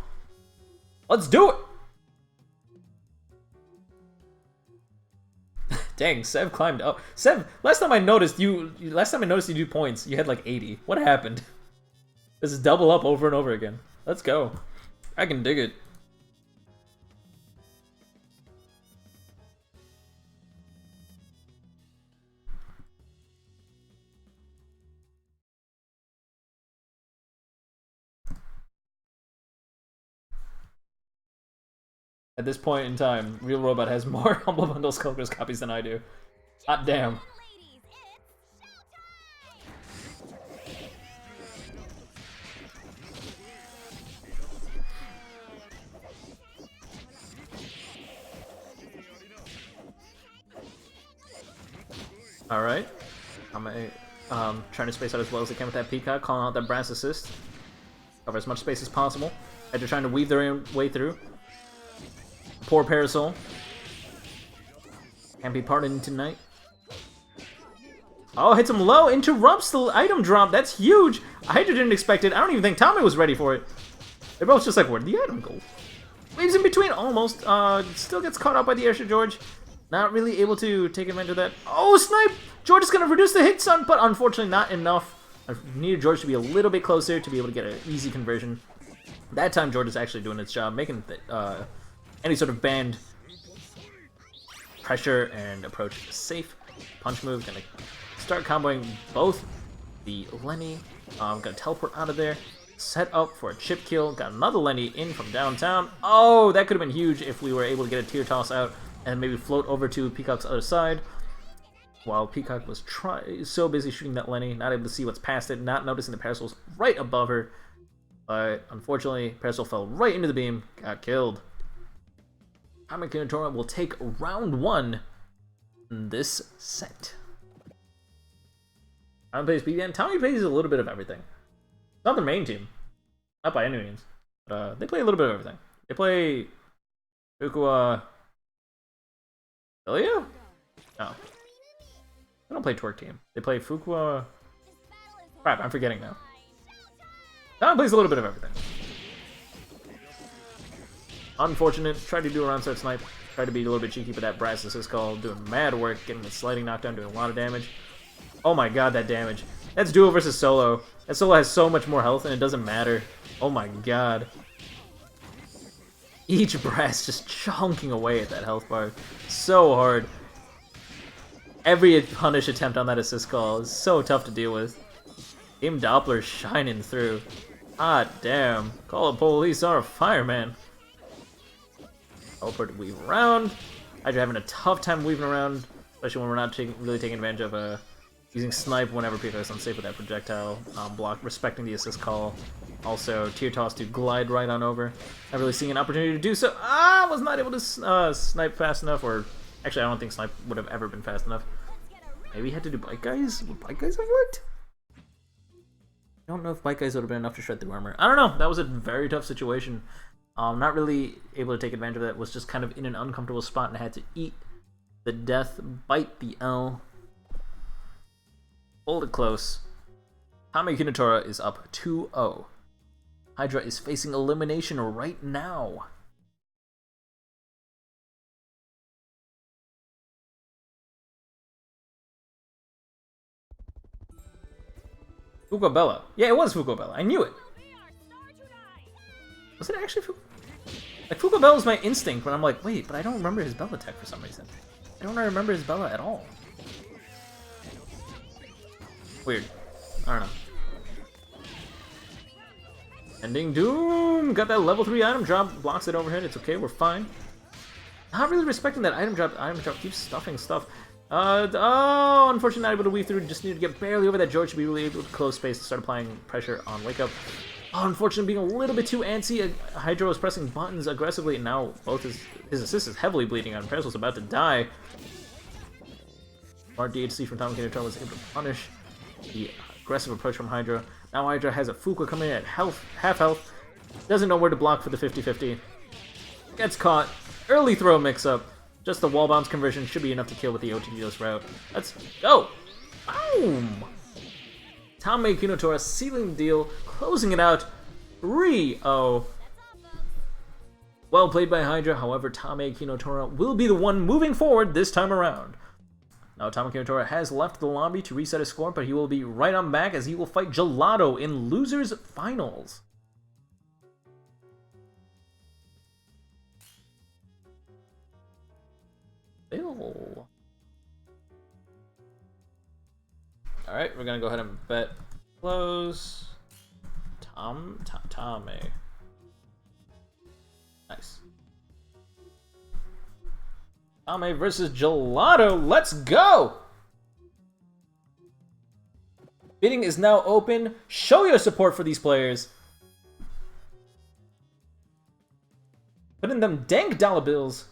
Let's do it! Dang, Sev climbed up. Sev, last time I noticed you do points, you had like 80. What happened? This is double up over and over again. Let's go. I can dig it. At this point in time, Real Robot has more Humble Bundle Skullgirls copies than I do. Hot damn. Ladies, Alright. I'm trying to space out as well as I can with that Peacock, calling out that brass assist. Cover as much space as possible. After trying to weave their way through. Poor Parasol. Can't be pardoned tonight. Oh, hits him low, interrupts the item drop. That's huge. Hydra didn't expect it. I don't even think Tommy was ready for it. They're both just like, where'd the item go? Waves in between, almost. Still gets caught up by the airship George. Not really able to take advantage of that. Oh, snipe! George is going to reduce the hit stun, but unfortunately not enough. I needed George to be a little bit closer to be able to get an easy conversion. That time, George is actually doing its job, making any sort of band pressure and approach safe. Punch move, gonna start comboing both the Lenny. Gonna teleport out of there. Set up for a chip kill. Got another Lenny in from downtown. Oh, that could have been huge if we were able to get a tier toss out and maybe float over to Peacock's other side. While Peacock was so busy shooting that Lenny, not able to see what's past it, not noticing the Parasol's right above her. But unfortunately, Parasol fell right into the beam, got killed. Tommy Kinotora will take round 1 in this set. Tommy plays BDN. Tommy plays a little bit of everything. Not their main team. Not by any means. But they play a little bit of everything. They play Fukuwa Ilya? No. They don't play Twerk Team. They play Fukuwa. Crap, I'm forgetting now. Tommy plays a little bit of everything. Unfortunate. Tried to do a round set snipe. Tried to be a little bit cheeky, but that brass assist call doing mad work, getting the sliding knockdown, doing a lot of damage. Oh my god, that damage. That's duo versus solo. That solo has so much more health and it doesn't matter. Oh my god. Each brass just chunking away at that health bar. So hard. Every punish attempt on that assist call is so tough to deal with. Game Doppler shining through. Ah damn. Call the police or a fireman. Teleport to weave around. Hydra having a tough time weaving around, especially when we're not really taking advantage of using snipe whenever Peacock's unsafe with that projectile block, respecting the assist call. Also, tier toss to glide right on over. Not really seeing an opportunity to do so. Ah, was not able to snipe fast enough, or actually I don't think snipe would have ever been fast enough. Maybe he had to do bike guys? Would bike guys have worked? I don't know if bike guys would have been enough to shred through armor. I don't know, that was a very tough situation. Not really able to take advantage of that, was just kind of in an uncomfortable spot and had to eat the death, bite the L. Hold it close. Tommy Kinotora is up 2-0. Hydra is facing elimination right now. Fukobella. Yeah, it was Fukobella. I knew it. Was it actually like Fukobella was my instinct, but I'm like, wait, but I don't remember his Bella tech for some reason. I don't remember his Bella at all. Weird. I don't know. Ending Doom! Got that level 3 item drop, blocks it overhead, it's okay, we're fine. Not really respecting that item drop. Item drop keeps stuffing stuff. Oh, unfortunately not able to weave through, just need to get barely over that. George should be really able to close space to start applying pressure on Wake Up. Oh, unfortunately being a little bit too antsy. Hydro is pressing buttons aggressively, and now both his assist is heavily bleeding on. Parasol's about to die. Smart DHC from Tommy Kinotora was able to punish the aggressive approach from Hydra. Now Hydra has a Fuqua coming in at half health. Doesn't know where to block for the 50-50. Gets caught. Early throw mix-up. Just the wall bounce conversion should be enough to kill with the OTGO's route. Let's go! Boom! Tommy Kinotora sealing the deal, closing it out 3-0. Well played by Hydra, however, Tommy Kinotora will be the one moving forward this time around. Now, Tommy Kinotora has left the lobby to reset his score, but he will be right on back as he will fight Gelato in Losers Finals. Bill. Alright, we're gonna go ahead and bet close. Tommy. Nice. Tommy versus Gelato. Let's go! Bidding is now open. Show your support for these players. Put in them dank dollar bills.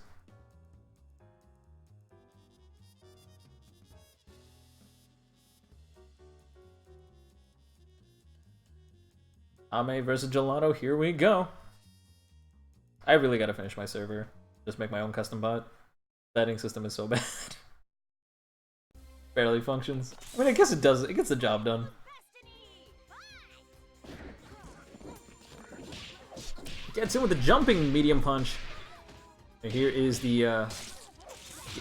Tommy versus Gelato, here we go. I really gotta finish my server. Just make my own custom bot. Betting system is so bad. barely functions. I mean, I guess it does. It gets the job done. Gets in with the jumping medium punch. Here is the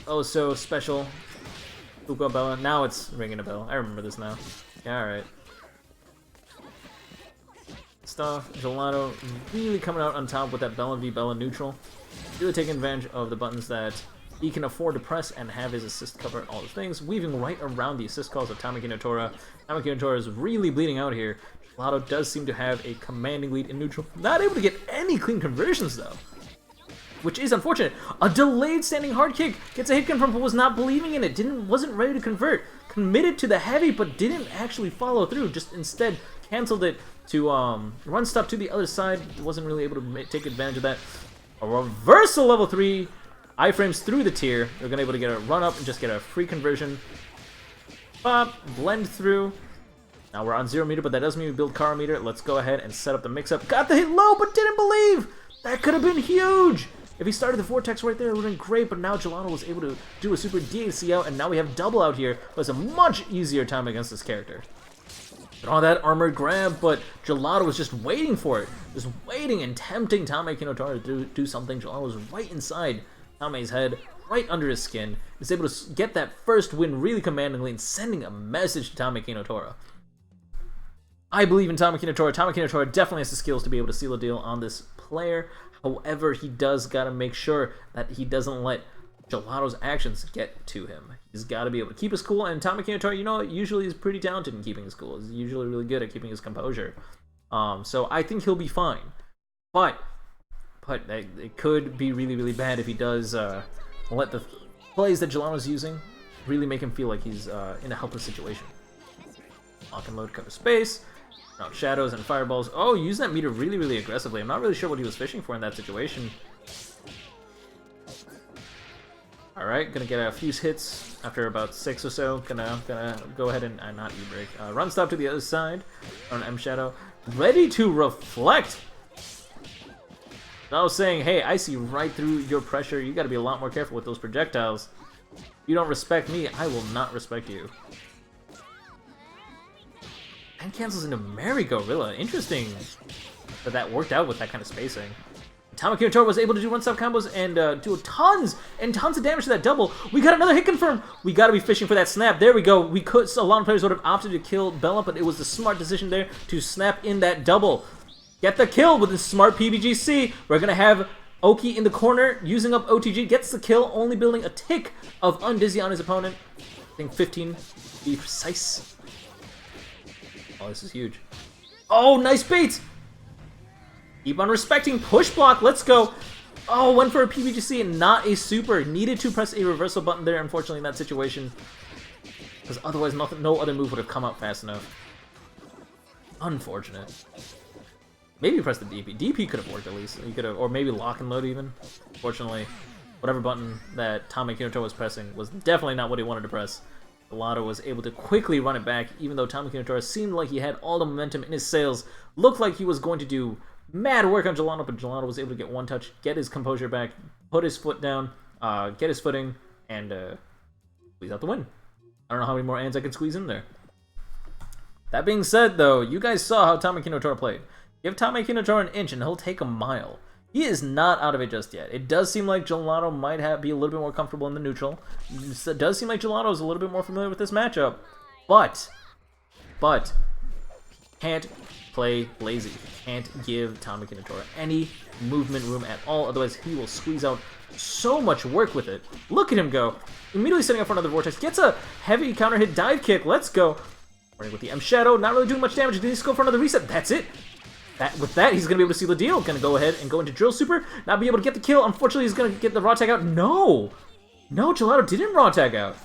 oh so special Fuka Bella. Now it's ringing a bell. I remember this now. Yeah, alright. Stuff. Gelato really coming out on top with that Bella v Bella neutral. Really taking advantage of the buttons that he can afford to press and have his assist cover all the things, weaving right around the assist calls of Tamaki Notora. Tamaki Notora is really bleeding out here. Gelato does seem to have a commanding lead in neutral. Not able to get any clean conversions though, which is unfortunate. A delayed standing hard kick gets a hit confirm, but was not believing in it. Wasn't ready to convert. Committed to the heavy, but didn't actually follow through. Just instead canceled it to run stop to the other side. Wasn't really able to take advantage of that. A reversal level 3 iframes through the tier. They're gonna be able to get a run up and just get a free conversion. Bop, blend through. Now we're on 0 meter, but that doesn't mean we build car meter. Let's go ahead and set up the mix up. Got the hit low, but didn't believe. That could have been huge. If he started the vortex right there, it would have been great, but now Gelato was able to do a super DHC out, and now we have double out here. But it's a much easier time against this character. All that armored grab, but Gelato was just waiting for it. Just waiting and tempting Tamaki Notora to do something. Gelato was right inside Tame's head, right under his skin. Is able to get that first win really commandingly and sending a message to Tamaki Notora. I believe in Tamaki Notora. Tamaki Notora definitely has the skills to be able to seal a deal on this player. However, he does got to make sure that he doesn't let Gelato's actions get to him. He's got to be able to keep his cool, and Tamaki Notora, you know, usually is pretty talented in keeping his cool. He's usually really good at keeping his composure. So I think he'll be fine. But it could be really, really bad if he does let the plays that Gelato's using really make him feel like he's in a helpless situation. Lock and load, cover space. Out shadows and fireballs. Oh, use that meter really, really aggressively. I'm not really sure what he was fishing for in that situation. Alright, gonna get a few hits after about 6 or so. Gonna go ahead and not E-break. Run stop to the other side on M Shadow. Ready to reflect! I was saying, hey, I see right through your pressure. You gotta be a lot more careful with those projectiles. If you don't respect me, I will not respect you. And cancels into Merry Gorilla. Interesting that worked out with that kind of spacing. Tamaki Notora was able to do one-stop combos and do tons and tons of damage to that double. We got another hit confirm. We got to be fishing for that snap. There we go. We could. A lot of players would have opted to kill Bella, but it was the smart decision there to snap in that double. Get the kill with the smart PBGC. We're gonna have Oki in the corner using up OTG. Gets the kill, only building a tick of Undizzy on his opponent. I think 15 to be precise. Oh, this is huge. Oh, nice bait! Keep on respecting. Push block. Let's go. Oh, went for a PBGC and not a super. Needed to press a reversal button there, unfortunately, in that situation. Because otherwise, no other move would have come out fast enough. Unfortunate. Maybe press the DP. DP could have worked at least. You could have, or maybe lock and load even. Fortunately, whatever button that Tamaki Notora was pressing was definitely not what he wanted to press. Gelato was able to quickly run it back, even though Tamaki Notora seemed like he had all the momentum in his sails. Looked like he was going to do mad work on Gelato, but Gelato was able to get one touch, get his composure back, put his foot down, get his footing, and squeeze out the win. I don't know how many more ands I can squeeze in there. That being said, though, you guys saw how Tamaki Notora played. Give Tamaki Notora an inch and he'll take a mile. He is not out of it just yet. It does seem like Gelato might be a little bit more comfortable in the neutral. It does seem like Gelato is a little bit more familiar with this matchup. But, can't play lazy. Can't give Tamaki Notora any movement room at all. Otherwise, he will squeeze out so much work with it. Look at him go. Immediately setting up for another vortex. Gets a heavy counter hit dive kick. Let's go. Running with the M Shadow. Not really doing much damage. Did he just go for another reset? That's it. With that, he's going to be able to seal the deal. Going to go ahead and go into Drill Super. Not be able to get the kill. Unfortunately, he's going to get the raw tag out. No! No, Gelato didn't raw tag out.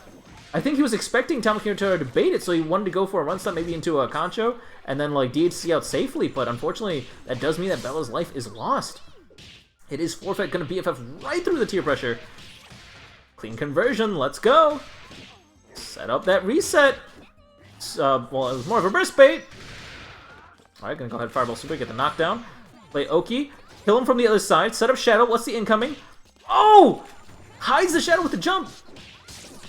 I think he was expecting Tamaki Notora to bait it, so he wanted to go for a run stop maybe into a Concho, and then like DHC out safely, but unfortunately, that does mean that Bella's life is lost. It is forfeit, going to BFF right through the tier pressure. Clean conversion, let's go. Set up that reset. Well, it was more of a burst bait. Alright, gonna go ahead Fireball Super, get the knockdown. Play Oki, kill him from the other side, set up Shadow, what's the incoming? Oh! Hides the Shadow with the jump!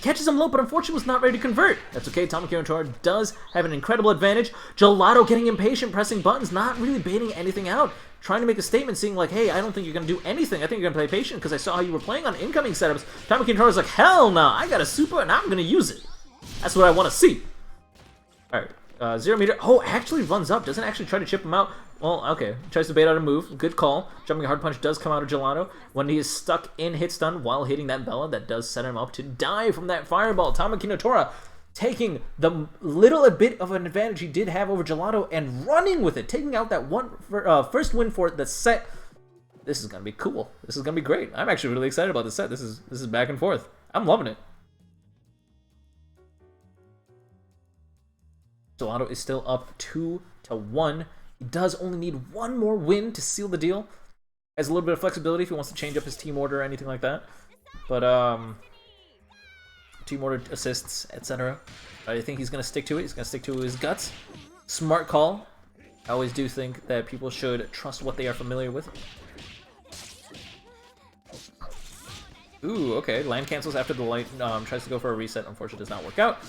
catches him low, but unfortunately was not ready to convert. That's okay, Tamaki Notora does have an incredible advantage. Gelato getting impatient, pressing buttons, not really baiting anything out. Trying to make a statement, saying like, hey, I don't think you're going to do anything. I think you're going to play patient because I saw how you were playing on incoming setups. Tamaki Notora's like, hell no, I got a super and I'm going to use it. That's what I want to see. Alright, 0 meter. Oh, actually runs up. Doesn't actually try to chip him out. Well, okay. Tries to bait out a move. Good call. Jumping hard punch does come out of Gelato when he is stuck in hit stun while hitting that Bella. That does set him up to die from that fireball. Tamaki Notora taking the little bit of an advantage he did have over Gelato and running with it. Taking out that first win for the set. This is going to be cool. This is going to be great. I'm actually really excited about this set. This is back and forth. I'm loving it. Gelato is still up 2-1. He does only need one more win to seal the deal. Has a little bit of flexibility if he wants to change up his team order or anything like that. But, team order assists, etc. I think he's going to stick to it. He's going to stick to his guts. Smart call. I always do think that people should trust what they are familiar with. Ooh, okay. Land cancels after the light tries to go for a reset. Unfortunately, does not work out.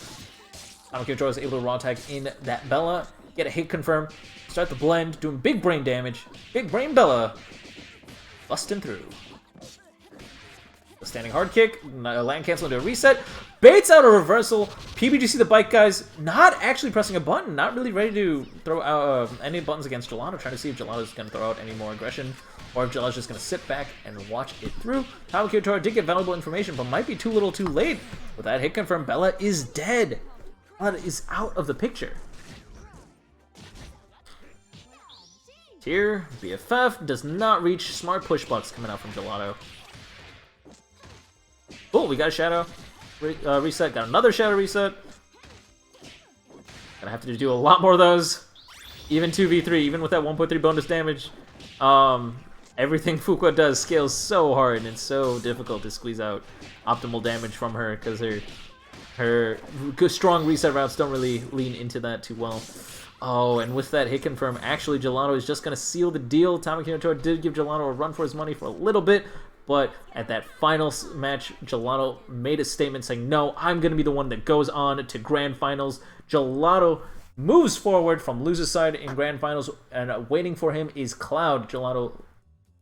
Tamaki Notora is able to raw tag in that Bella. Get a hit confirm. Start the blend. Doing big brain damage. Big brain Bella. Busting through. A standing hard kick. Land cancel into a reset. Baits out a reversal. PBGC the bike guys not actually pressing a button. Not really ready to throw out any buttons against Gelato. Trying to see if Gelato is going to throw out any more aggression. Or if Gelato's just going to sit back and watch it through. Tamaki Notora did get valuable information, but might be too little too late. With that hit confirm, Bella is dead. Bella is out of the picture. Here, BFF does not reach. Smart push bucks coming out from Gelato. Oh, we got a shadow reset. Got another shadow reset. Gonna have to do a lot more of those. Even 2v3, even with that 1.3 bonus damage. Everything Fuqua does scales so hard and it's so difficult to squeeze out optimal damage from her because her good strong reset routes don't really lean into that too well. Oh, and with that hit confirm, actually Gelato is just going to seal the deal. Tamaki Notora did give Gelato a run for his money for a little bit, but at that final match, Gelato made a statement saying, no, I'm going to be the one that goes on to Grand Finals. Gelato moves forward from loser's side in Grand Finals, and waiting for him is Cloud. Gelato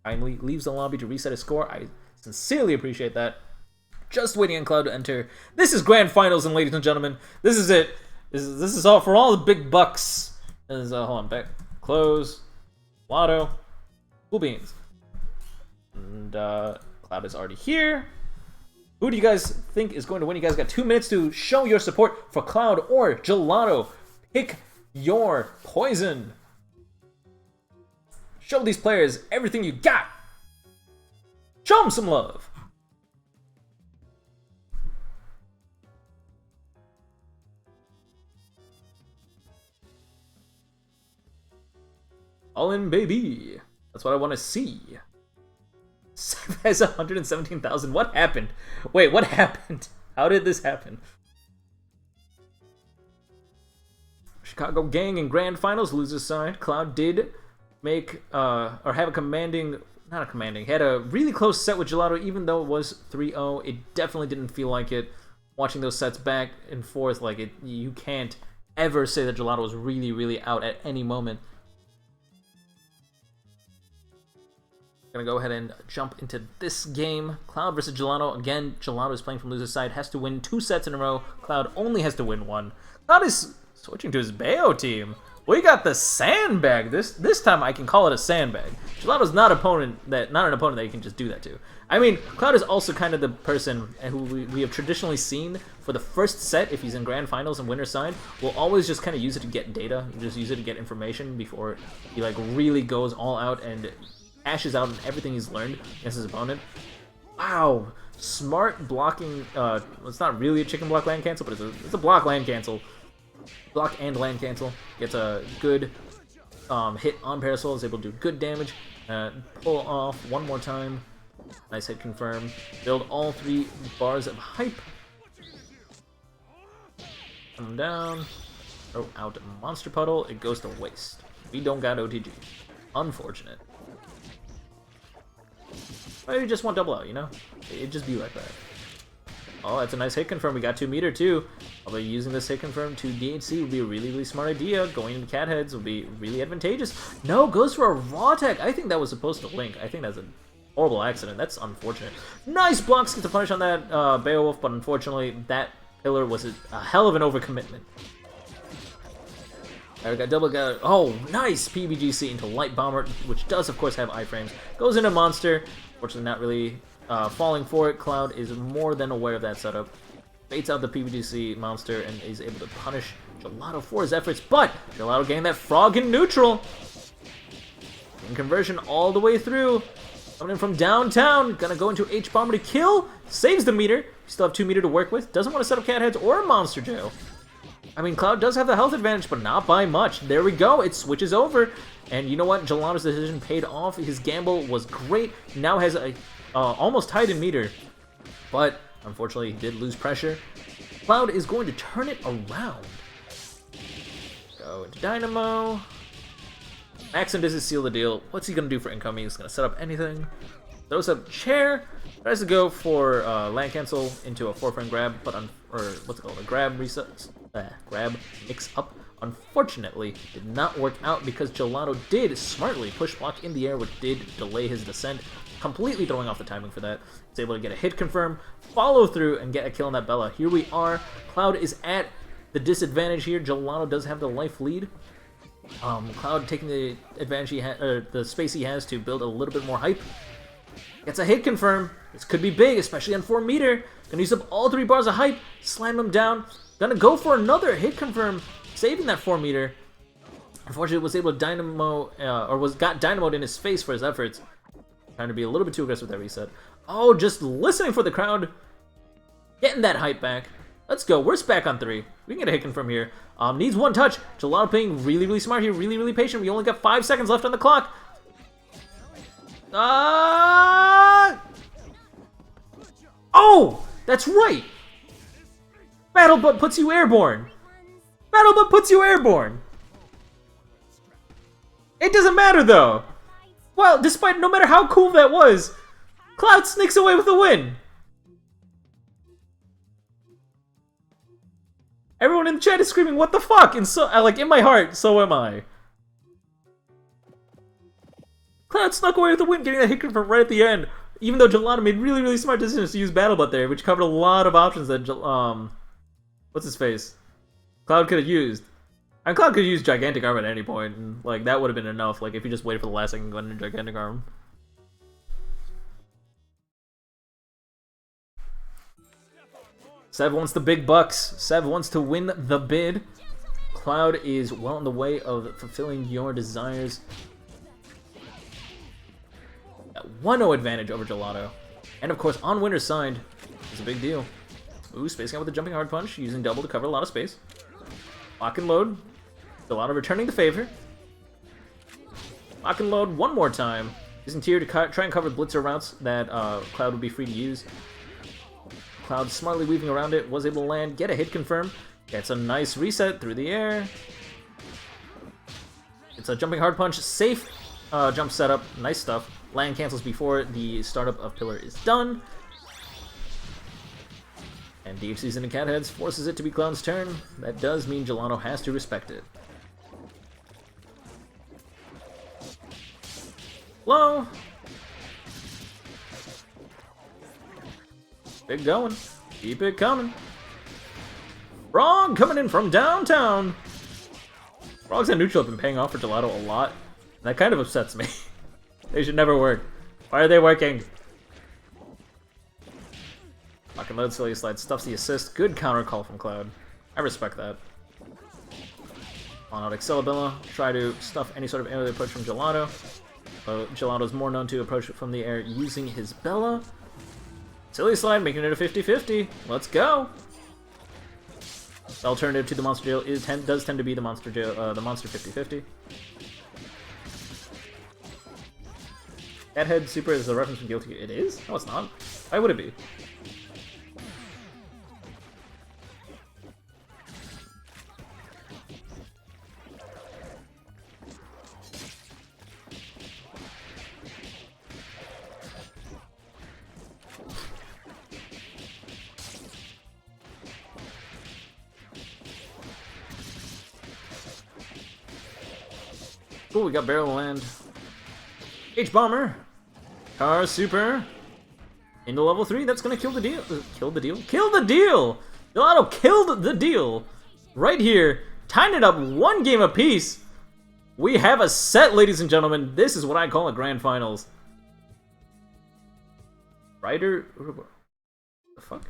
kindly leaves the lobby to reset his score. I sincerely appreciate that. Just waiting on Cloud to enter. This is Grand Finals, and ladies and gentlemen, this is it. This is all for all the big bucks. Hold on, back, close, Lotto, cool beans, and Cloud is already here. Who do you guys think is going to win? You guys got 2 minutes to show your support for Cloud or Gelato. Pick your poison. Show these players everything you got. Show them some love. All in, baby. That's what I want to see. Seth has 117,000. What happened? Wait, what happened? How did this happen? Chicago Gang in Grand Finals, loser's side. Cloud did make, or have a commanding, not a commanding, had a really close set with Gelato, even though it was 3-0. It definitely didn't feel like it. Watching those sets back and forth, like it, you can't ever say that Gelato was really, really out at any moment. Gonna go ahead and jump into this game. Cloud versus Gelato. Again, Gelato is playing from loser's side. Has to win 2 sets in a row. Cloud only has to win 1. Cloud is switching to his Bayo team. We got the sandbag. This time I can call it a sandbag. Gelato's not an opponent that you can just do that to. I mean, Cloud is also kind of the person who we have traditionally seen for the first set, if he's in Grand Finals and winner's side, will always just kind of use it to get data. Just use it to get information before he like really goes all out and ashes out on everything he's learned against his opponent. Wow, smart blocking. It's not really a chicken block land cancel, but it's a block land cancel. Block and land cancel. Gets a good hit on Parasol. Is able to do good damage. Pull off one more time. Nice hit confirm. Build all 3 bars of hype. Come down. Throw out Monster Puddle. It goes to waste. We don't got OTG. Unfortunate. But you just want double out, you know? It'd just be like that. Oh, that's a nice hit confirm. We got 2 meter too. Although using this hit confirm to DHC would be a really, really smart idea. Going into cat heads would be really advantageous. No, goes for a raw tech. I think that was supposed to link. I think that's a horrible accident. That's unfortunate. Nice blocks to punish on that Beowulf, but unfortunately that pillar was a hell of an overcommitment. I got double got. Oh, nice PBGC into Light Bomber, which does of course have iframes. Goes into Monster. Fortunately, not really falling for it. Cloud is more than aware of that setup. Baits out the PBGC monster and is able to punish Gelato for his efforts, but Gelato getting that frog in neutral. In conversion all the way through. Coming in from downtown. Gonna go into H Bomber to kill. Saves the meter. Still have 2 meter to work with. Doesn't want to set up cat heads or monster jail. I mean, Cloud does have the health advantage, but not by much. There we go. It switches over. And you know what? Gelato's decision paid off. His gamble was great. Now has a almost tied in meter. But unfortunately, he did lose pressure. Cloud is going to turn it around. Go into Dynamo. Maxim doesn't seal the deal. What's he going to do for incoming? He's going to set up anything. Throws up chair. Tries to go for land cancel into a 4-frame grab, but or what's it called? A grab reset. Grab mix up. Unfortunately, did not work out because Gelato did smartly push block in the air, which did delay his descent, completely throwing off the timing for that. He's able to get a hit confirm, follow through, and get a kill on that Bella. Here we are. Cloud is at the disadvantage here. Gelato does have the life lead. Cloud taking the advantage the space he has to build a little bit more hype. Gets a hit confirm. This could be big, especially on 4 meter. Gonna use up all 3 bars of hype, slam him down. Gonna go for another hit confirm, saving that 4 meter. Unfortunately, was able to dynamo, got dynamoed in his face for his efforts. Trying to be a little bit too aggressive with that reset. Oh, just listening for the crowd. Getting that hype back. Let's go. We're back on 3. We can get a hit confirm here. Needs 1 touch. Gelato playing really, really smart here. Really, really patient. We only got 5 seconds left on the clock. Oh! That's right! Battle Butt puts you airborne! Battle Butt puts you airborne! It doesn't matter though! Well, despite no matter how cool that was, Cloud sneaks away with the win! Everyone in the chat is screaming, "What the fuck?" And so, like, in my heart, so am I. Cloud snuck away with the win, getting that hit confirm right at the end. Even though Gelato made really, really smart decisions to use Battle Butt there, which covered a lot of options that, what's his face? Cloud could have used. And Cloud could have used Gigantic Arm at any point, and, like, that would have been enough, like, if you just waited for the last second and go into Gigantic Arm. Sev wants the big bucks. Sev wants to win the bid. Cloud is well on the way of fulfilling your desires. 1-0 advantage over Gelato. And of course, on winner's side is a big deal. Ooh, spacing out with the jumping hard punch, using double to cover a lot of space. Lock and load. Gelato returning the favor. Lock and load one more time. Using tier to try and cover blitzer routes that Cloud would be free to use. Cloud smartly weaving around it, was able to land, get a hit confirm. Gets a nice reset through the air. It's a jumping hard punch, safe jump setup, nice stuff. Land cancels before the startup of Pillar is done. And DHC's into cat heads, forces it to be Cloud's turn. That does mean Gelato has to respect it. Low. Big going. Keep it coming. Frog coming in from downtown. Frogs and neutral have been paying off for Gelato a lot. And that kind of upsets me. They should never work. Why are they working? Lock and load, silly slide, stuffs the assist. Good counter call from Cloud. I respect that. On out Excelabella. Try to stuff any sort of aerial approach from Gelato. Gelato's more known to approach it from the air using his Bella. Silly slide, making it a 50-50. Let's go. The alternative to the monster jail does tend to be the monster jail, the monster 50-50. That head super is a reference from Guilty. It is? No, it's not. Why would it be? Cool, we got Barrel Land. H-Bomber. Car Super. Into level 3, that's gonna kill the deal. Kill the deal? Kill the deal! Gelato killed the deal! Right here, tying it up 1 game apiece. We have a set, ladies and gentlemen. This is what I call a grand finals. Ryder? What the fuck?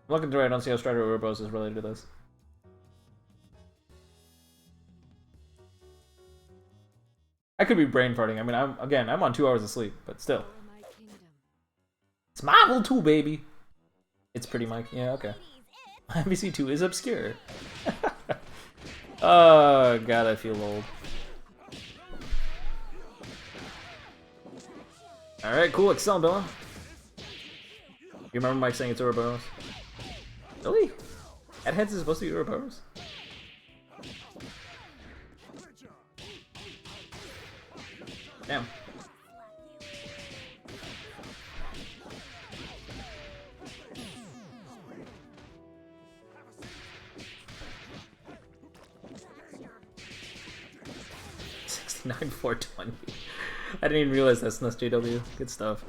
Looking through it, I don't see how Strider Ouroboros is related to this. I could be brain farting. I mean, I'm on 2 hours of sleep, but still. For my kingdom. It's Marvel 2, baby. It's pretty Mike. Yeah, okay. MVC 2 is obscure. Oh god, I feel old. Alright, cool. Excel Bella. You remember Mike saying it's Ouroboros? Really? Heads is supposed to be Ouroboros? Damn. $69,420. I didn't even realize that's JW. Good stuff.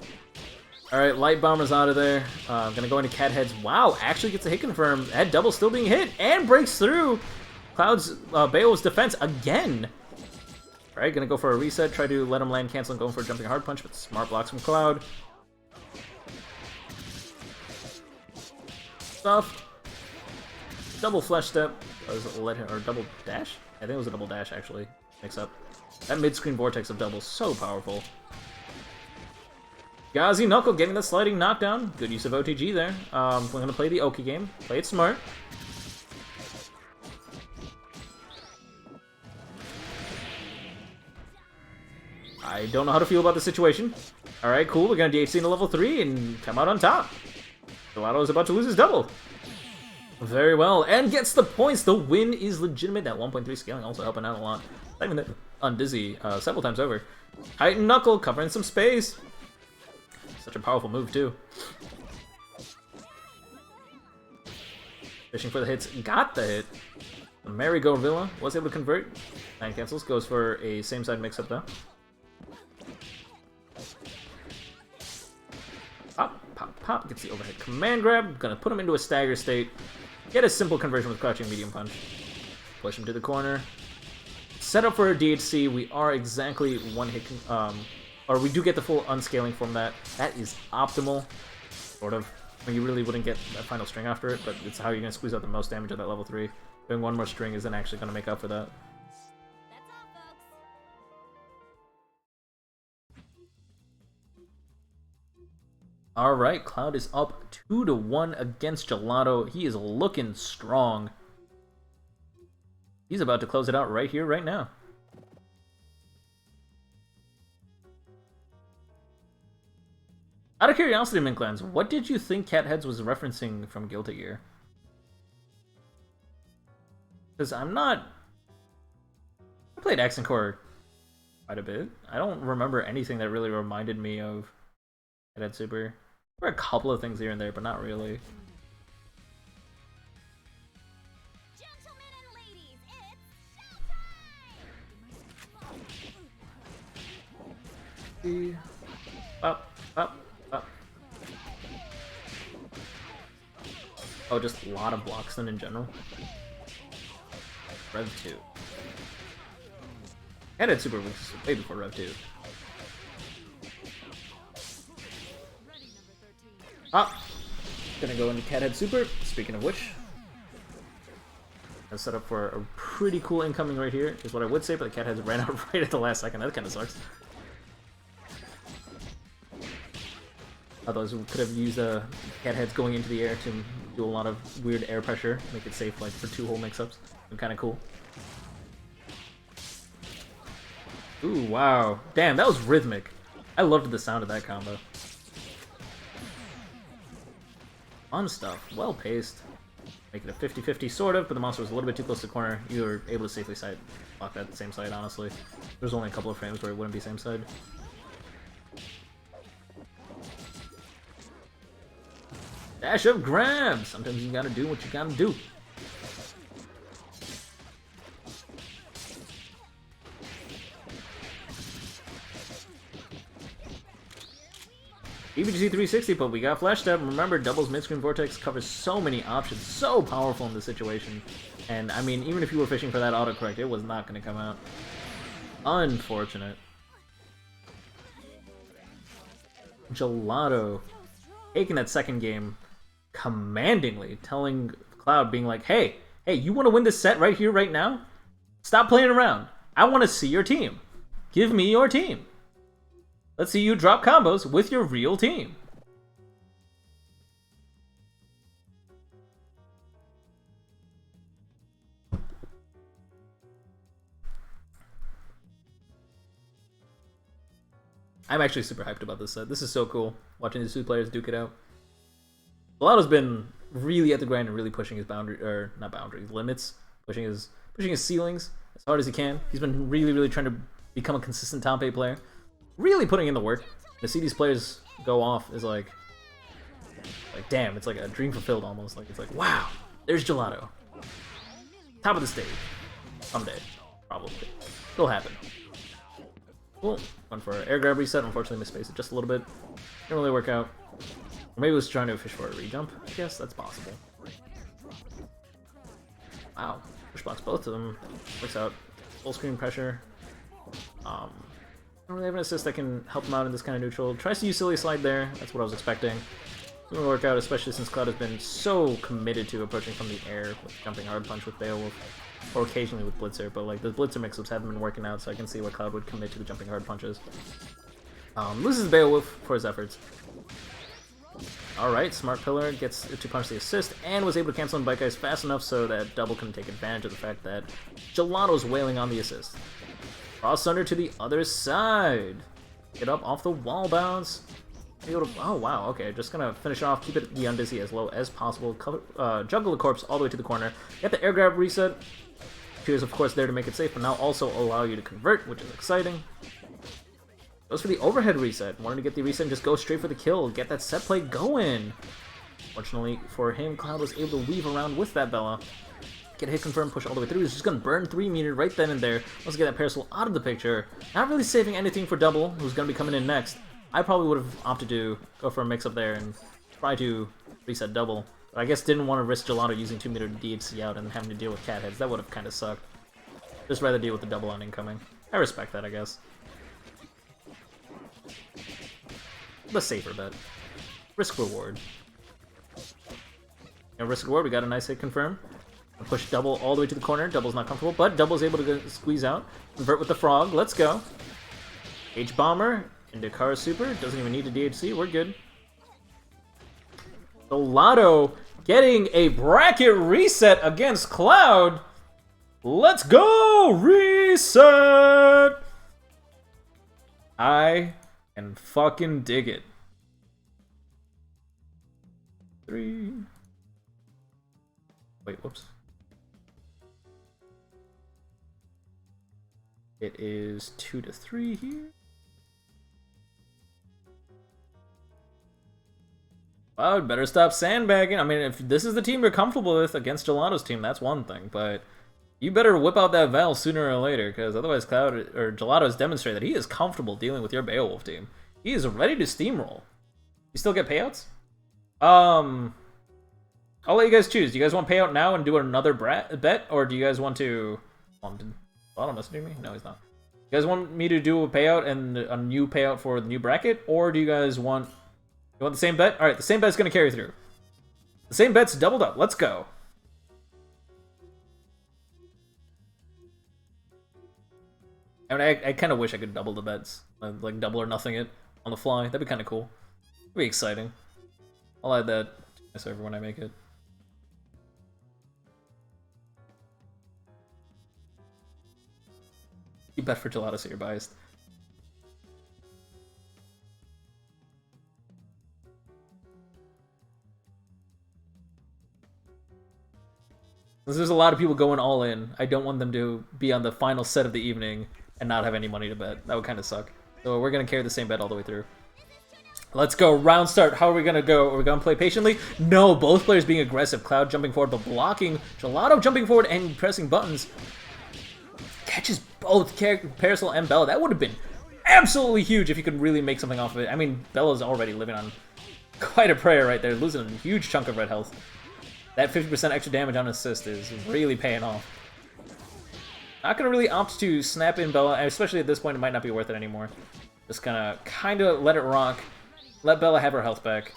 Alright, Light Bomber's out of there. Gonna go into Cat Heads. Wow, actually gets a hit confirm. Head double still being hit and breaks through Cloud's Beowulf's defense again. Alright, gonna go for a reset. Try to let him land cancel and going for a jumping hard punch, but smart blocks from Cloud. Stuff. Double flesh step. Or double dash? I think it was a double dash actually. Mix up. That mid-screen vortex of double, so powerful. Gazi Knuckle getting the sliding knockdown. Good use of OTG there. We're gonna play the Oki game. Play it smart. I don't know how to feel about the situation. Alright, cool. We're gonna DHC into level 3 and come out on top. Gelato is about to lose his double. Very well. And gets the points. The win is legitimate. That 1.3 scaling also helping out a lot. Saving that on Dizzy several times over. Titan Knuckle covering some space. Such a powerful move, too. Fishing for the hits. Got the hit. The Merry-Go Villa was able to convert. 9 cancels. Goes for a same-side mix-up, though. Pop, pop, pop. Gets the overhead command grab. Gonna put him into a stagger state. Get a simple conversion with crouching medium punch. Push him to the corner. Set up for a DHC. We are exactly 1 hit... or we do get the full unscaling from that. That is optimal. Sort of. I mean, you really wouldn't get that final string after it, but it's how you're going to squeeze out the most damage at that level 3. Doing 1 more string isn't actually going to make up for that. That's all, folks. Alright, Cloud is up 2-1 against Gelato. He is looking strong. He's about to close it out right here, right now. Out of curiosity, Minclans, what did you think Cat Heads was referencing from Guilty Gear? Because I'm not... I played Accent Core quite a bit. I don't remember anything that really reminded me of Cat Head Super. There were a couple of things here and there, but not really. Gentlemen and ladies, it's showtime! Up, up, up. Oh, just a lot of blocks then in general. Rev 2. Cat Head Super was way before Rev 2. Ah! Gonna go into Cat Head Super. Speaking of which, I set up for a pretty cool incoming right here, is what I would say, but the Cat Heads ran out right at the last second. That kind of sucks. Otherwise, we could have used Cat Heads going into the air to do a lot of weird air pressure, make it safe like for 2 whole mix-ups. Kind of cool. Ooh, wow. Damn, that was rhythmic. I loved the sound of that combo. Fun stuff. Well paced. Make it a 50-50 sort of, but the monster was a little bit too close to the corner. You were able to safely side block that same side, honestly. There's only a couple of frames where it wouldn't be same side. Dash of grabs! Sometimes you gotta do what you gotta do. EBGC 360, but we got Flash Step. Remember, Double's Mid-Screen Vortex covers so many options, so powerful in this situation. And, I mean, even if you were fishing for that autocorrect, it was not going to come out. Unfortunate. Gelato taking that second game commandingly, telling Cloud, being like, hey, you want to win this set right here, right now? Stop playing around. I want to see your team. Give me your team. Let's see you drop combos with your real team. I'm actually super hyped about this set. This is so cool, watching these two players duke it out. Gelato's been really at the grind and really pushing his boundary, or not boundaries, limits, pushing his ceilings as hard as he can. He's been really trying to become a consistent top 8 player. Really putting in the work. To see these players go off is like damn, it's like a dream fulfilled almost. Like, it's like, wow, there's Gelato. Top of the stage. Someday. Probably. It'll happen. Cool. Went for an air grab reset, unfortunately misspaced it just a little bit. Didn't really work out. Or maybe it was trying to fish for a re-jump. I guess that's possible. Wow. Push blocks both of them. Works out. Full screen pressure. Don't really have an assist that can help him out in this kind of neutral. Tries to use Silly Slide there. That's what I was expecting. It's gonna work out, especially since Cloud has been so committed to approaching from the air with jumping hard punch with Beowulf, or occasionally with Blitzer. But like the Blitzer mix-ups haven't been working out, so I can see why Cloud would commit to the jumping hard punches. Loses Beowulf for his efforts. Alright, Smart Pillar gets to punch the assist and was able to cancel in Bike Ice fast enough so that Double couldn't take advantage of the fact that Gelato's wailing on the assist. Cross under to the other side. Get up off the wall bounce. Oh wow, okay, just gonna finish off, keep it the Undizzy as low as possible. Juggle the corpse all the way to the corner. Get the air grab reset. She is of course there to make it safe, but now also allow you to convert, which is exciting. Goes for the overhead reset. Wanted to get the reset and just go straight for the kill. Get that set play going. Fortunately for him, Cloud was able to weave around with that Bella. Get a hit confirm, push all the way through. He's just gonna burn 3 meter right then and there. Let's get that Parasol out of the picture. Not really saving anything for Double, who's gonna be coming in next. I probably would have opted to go for a mix up there and try to reset Double. But I guess didn't want to risk Gelato using 2 meter to DHC out and having to deal with cat heads. That would have kind of sucked. Just rather deal with the Double on incoming. I respect that, I guess. The safer bet. Risk reward. And risk reward, we got a nice hit confirm. Push Double all the way to the corner. Double's not comfortable, but Double's able to squeeze out. Convert with the frog. Let's go. H-Bomber into Kara Super. Doesn't even need a DHC. We're good. Gelato getting a bracket reset against Cloud. Let's go! Reset! I can fucking dig it. 3. Wait, whoops. It is 2-3 here. Wow, better stop sandbagging. I mean, if this is the team you're comfortable with against Gelato's team, that's one thing, but you better whip out that Val sooner or later, because otherwise Cloud or Gelato has demonstrated that he is comfortable dealing with your Beowulf team. He is ready to steamroll. You still get payouts? I'll let you guys choose. Do you guys want payout now and do another bet, or do you guys want to... Did Gelato messaging me? No, he's not. You guys want me to do a payout and a new payout for the new bracket, or do you guys want... You want the same bet? Alright, the same bet's gonna carry through. The same bet's doubled up. Let's go. I mean, I kind of wish I could double the bets. Like, double or nothing it on the fly. That'd be kind of cool. It'd be exciting. I'll add that to my server when I make it. You bet for Gelato, so you're biased. There's a lot of people going all in. I don't want them to be on the final set of the evening and not have any money to bet. That would kind of suck. So we're going to carry the same bet all the way through. Let's go. Round start. How are we going to go? Are we going to play patiently? No, both players being aggressive. Cloud jumping forward but blocking. Gelato jumping forward and pressing buttons. Catches both Parasol and Bella. That would have been absolutely huge if you could really make something off of it. I mean, Bella's already living on quite a prayer right there, losing a huge chunk of red health. That 50% extra damage on assist is really paying off. Not going to really opt to snap in Bella, and especially at this point it might not be worth it anymore. Just gonna kind of let it rock. Let Bella have her health back.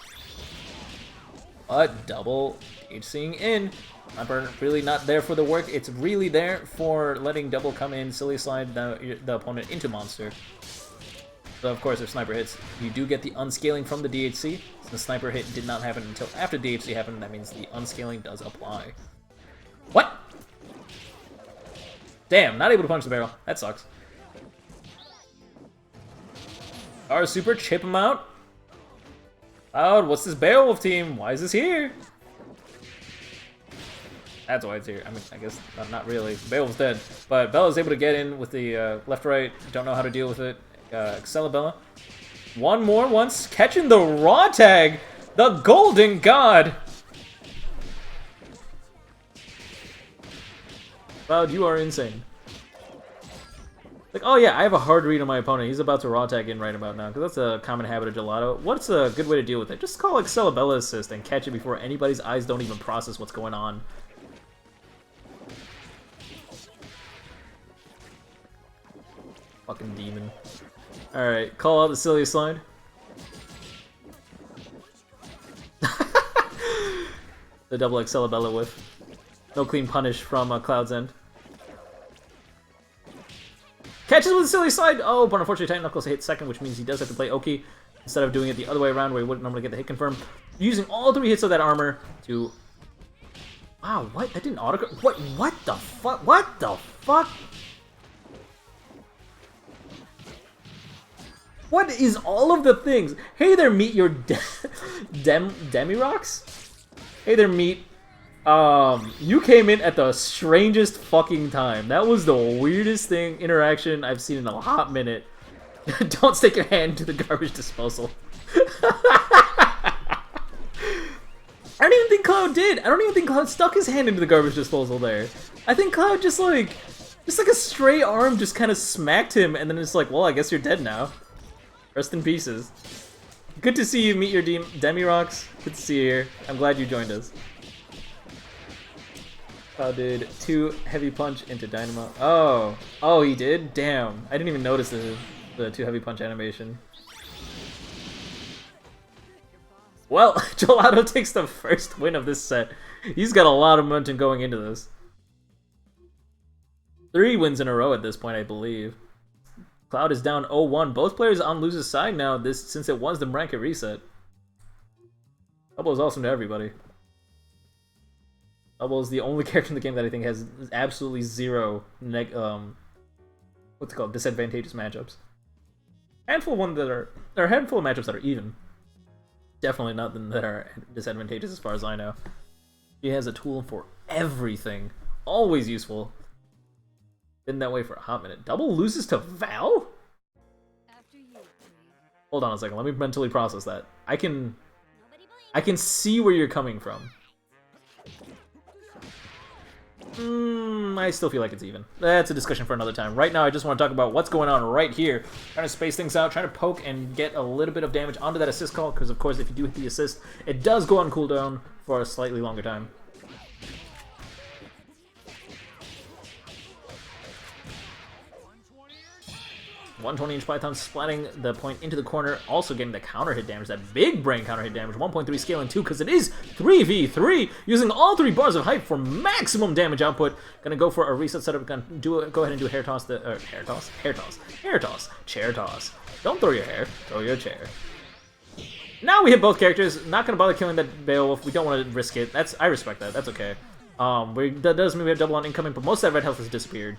But double HCing in. Sniper really not there for the work. It's really there for letting double come in, silly slide the opponent into monster. So of course if sniper hits, you do get the unscaling from the DHC. So the sniper hit did not happen until after DHC happened. That means the unscaling does apply. What? Damn, not able to punch the barrel. That sucks. Our super chip him out. Cloud, what's this Beowulf team? Why is this here? That's why it's here. I mean, I guess not really. Beowulf's dead. But Bella's able to get in with the left-right. Don't know how to deal with it. Bella. One more once. Catching the raw tag. The golden god. Cloud, you are insane. Like, oh yeah, I have a hard read on my opponent. He's about to raw tag in right about now, because that's a common habit of Gelato. What's a good way to deal with it? Just call Bella assist and catch it before anybody's eyes don't even process what's going on. Fucking demon. Alright, call out the silly slide. The double Bella whiff. No clean punish from Cloud's end. Catches with a silly slide! Oh, but unfortunately Titan Knuckles hit second, which means he does have to play Oki instead of doing it the other way around where he wouldn't normally get the hit confirmed. Using all 3 hits of that armor to... Wow, what? That didn't auto... What the fuck? What the fuck? What is all of the things? Hey there, meet your Demi-Rocks? Hey there, meet. You came in at the strangest fucking time. That was the weirdest interaction I've seen in a hot minute. Don't stick your hand into the garbage disposal. I don't even think Cloud did. I don't even think Cloud stuck his hand into the garbage disposal there. I think Cloud just like a stray arm just kind of smacked him, and then it's like, well, I guess you're dead now. Rest in pieces. Good to see you meet your Demi-Rocks. Good to see you here. I'm glad you joined us. Cloud did 2 heavy punch into Dynamo. Oh, he did? Damn. I didn't even notice the 2 heavy punch animation. Well, Gelato takes the first win of this set. He's got a lot of momentum going into this. 3 wins in a row at this point, I believe. Cloud is down 0-1. Both players on loser's side now, since it was the bracket reset. Double is awesome to everybody. Double is the only character in the game that I think has absolutely zero disadvantageous matchups. Handful of matchups that are even. Definitely not that are disadvantageous as far as I know. He has a tool for everything. Always useful. Been that way for a hot minute. Double loses to Val? Hold on a second, let me mentally process that. I can see where you're coming from. I still feel like it's even. That's a discussion for another time. Right now, I just want to talk about what's going on right here. Trying to space things out, trying to poke and get a little bit of damage onto that assist call, because of course, if you do hit the assist, it does go on cooldown for a slightly longer time. 120-inch Python splatting the point into the corner, also getting the counter hit damage, that big brain counter hit damage, 1.3 scaling 2, because it is 3v3, using all 3 bars of hype for maximum damage output. Gonna go for a reset setup, gonna go ahead and do a hair toss, chair toss. Don't throw your hair, throw your chair. Now we hit both characters, not gonna bother killing that Beowulf, we don't want to risk it, I respect that, that's okay. That does mean we have double on incoming, but most of that red health has disappeared.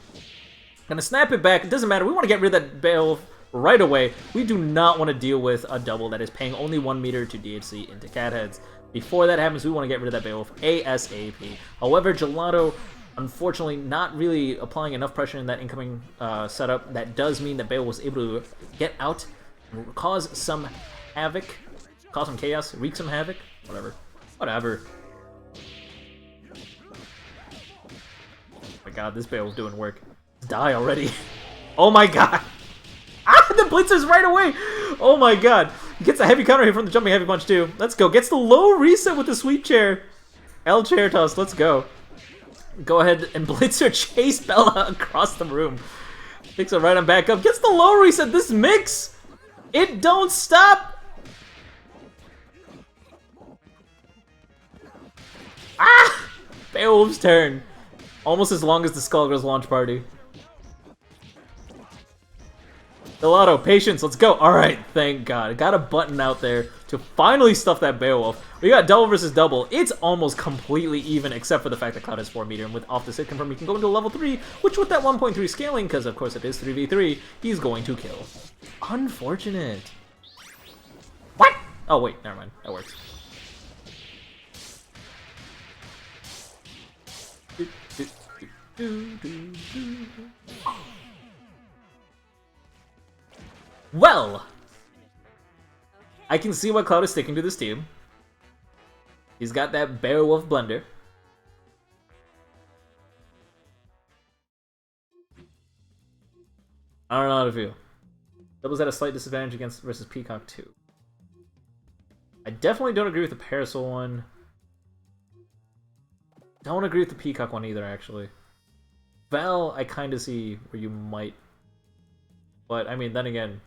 Gonna snap it back. It doesn't matter. We want to get rid of that Beowulf right away. We do not want to deal with a double that is paying only 1 meter to DHC into cat heads. Before that happens, we want to get rid of that Beowulf ASAP. However, Gelato, unfortunately, not really applying enough pressure in that incoming setup. That does mean that Beowulf was able to get out and cause some havoc, cause some chaos, wreak some havoc, whatever. Whatever. Oh my god, this Beowulf's doing work. Die already. Oh my god. Ah, the blitzer's right away! Oh my god. Gets a heavy counter hit from the jumping heavy punch too. Let's go. Gets the low reset with the sweep chair. L chair toss. Let's go. Go ahead and blitzer chase Bella across the room. Picks it right on back up. Gets the low reset. This mix, it don't stop. Ah! Beowulf's turn. Almost as long as the Skullgirls launch party. Gelato, patience, let's go. Alright, thank god. Got a button out there to finally stuff that Beowulf. We got double versus double. It's almost completely even, except for the fact that Cloud has 4 meter, and with off the sit confirm, he can go into level 3, which with that 1.3 scaling, because of course it is 3v3, he's going to kill. Unfortunate. What? Oh wait, never mind. That works. Well, I can see why Cloud is sticking to this team. He's got that Beowulf blender. I don't know how to feel. Doubles at a slight disadvantage against versus Peacock 2. I definitely don't agree with the Parasol one. Don't agree with the Peacock one either, actually. Val, I kind of see where you might. But, I mean, then again,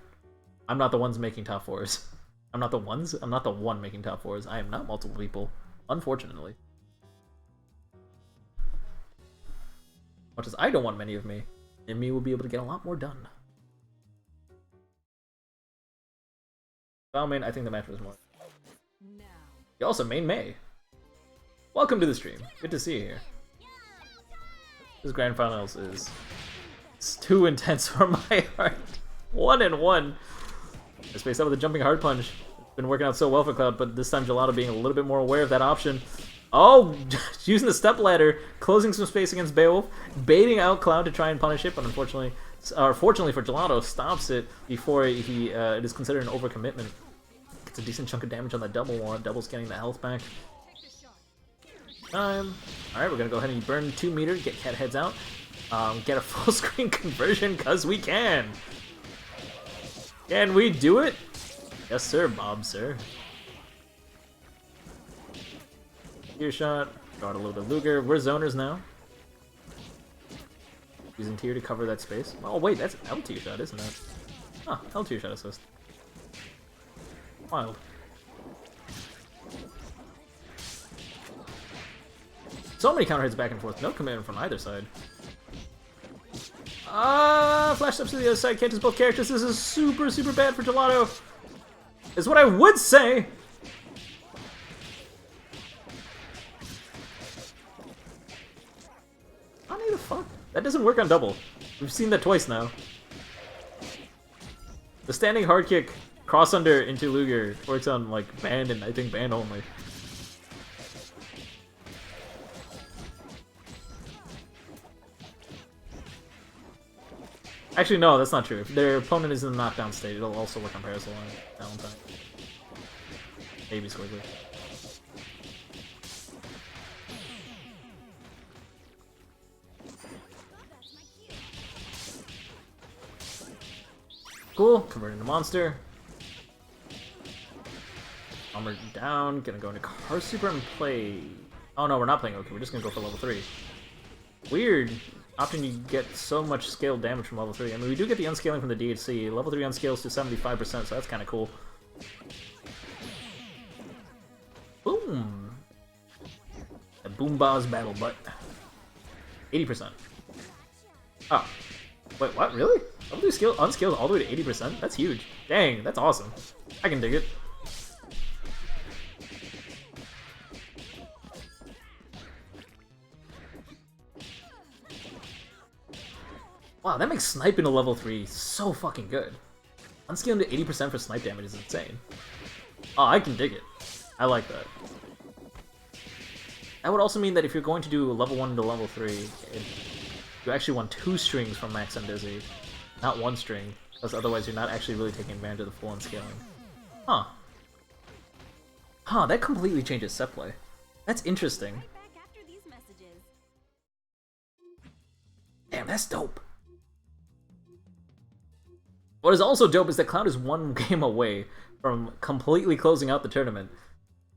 I'm not the ones making top 4s. I'm not the one making top 4s. I am not multiple people, unfortunately. Much as I don't want many of me, and me will be able to get a lot more done. Well, main, I think the match was more. You also main May. Welcome to the stream. Good to see you here. This grand finals is it's too intense for my heart. 1-1. I spaced out with a jumping hard punch. It's been working out so well for Cloud, but this time Gelato being a little bit more aware of that option. Oh, using the step ladder, closing some space against Beowulf, baiting out Cloud to try and punish it, but unfortunately, fortunately for Gelato, stops it before he it is considered an overcommitment. Gets a decent chunk of damage on that double while Double's getting the health back. Alright, we're gonna go ahead and burn 2 meter, get cat heads out, get a full screen conversion, cause we can! Can we do it? Yes sir, Bob, sir. Tear shot, got a little bit Luger, we're zoners now. Using tier to cover that space. Oh wait, that's L tier shot, isn't it? Huh, L tier shot assist. Wild. So many counter hits back and forth, no commitment from either side. Flash steps to the other side, catches both characters. This is super, super bad for Gelato. Is what I would say. I need the fuck. That doesn't work on double. We've seen that twice now. The standing hard kick, cross under into Luger works on like band and I think band only. Actually, no, that's not true. If their opponent is in the knockdown state, it'll also work on Parasol on Valentine. Maybe Squiggly. Cool, converting the monster. Armor down, gonna go into Car Super and play. Oh no, we're not playing. Okay, we're just gonna go for level 3. Weird. Often you get so much scaled damage from level 3. I mean, we do get the unscaling from the DHC. Level 3 unscales to 75%, so that's kind of cool. Boom! A Boomba's battle butt. 80%. Oh. Wait, what? Really? Level 3 unscales all the way to 80%? That's huge. Dang, that's awesome. I can dig it. Wow, that makes sniping to level 3 so fucking good. Unscaling to 80% for snipe damage is insane. Oh, I can dig it. I like that. That would also mean that if you're going to do level 1 to level 3, you actually want 2 strings from Max and Dizzy, not 1 string, because otherwise you're not actually really taking advantage of the full unscaling. Huh. Huh, that completely changes set play. That's interesting. Right back after these messages. Damn, that's dope. What is also dope is that Cloud is 1 game away from completely closing out the tournament.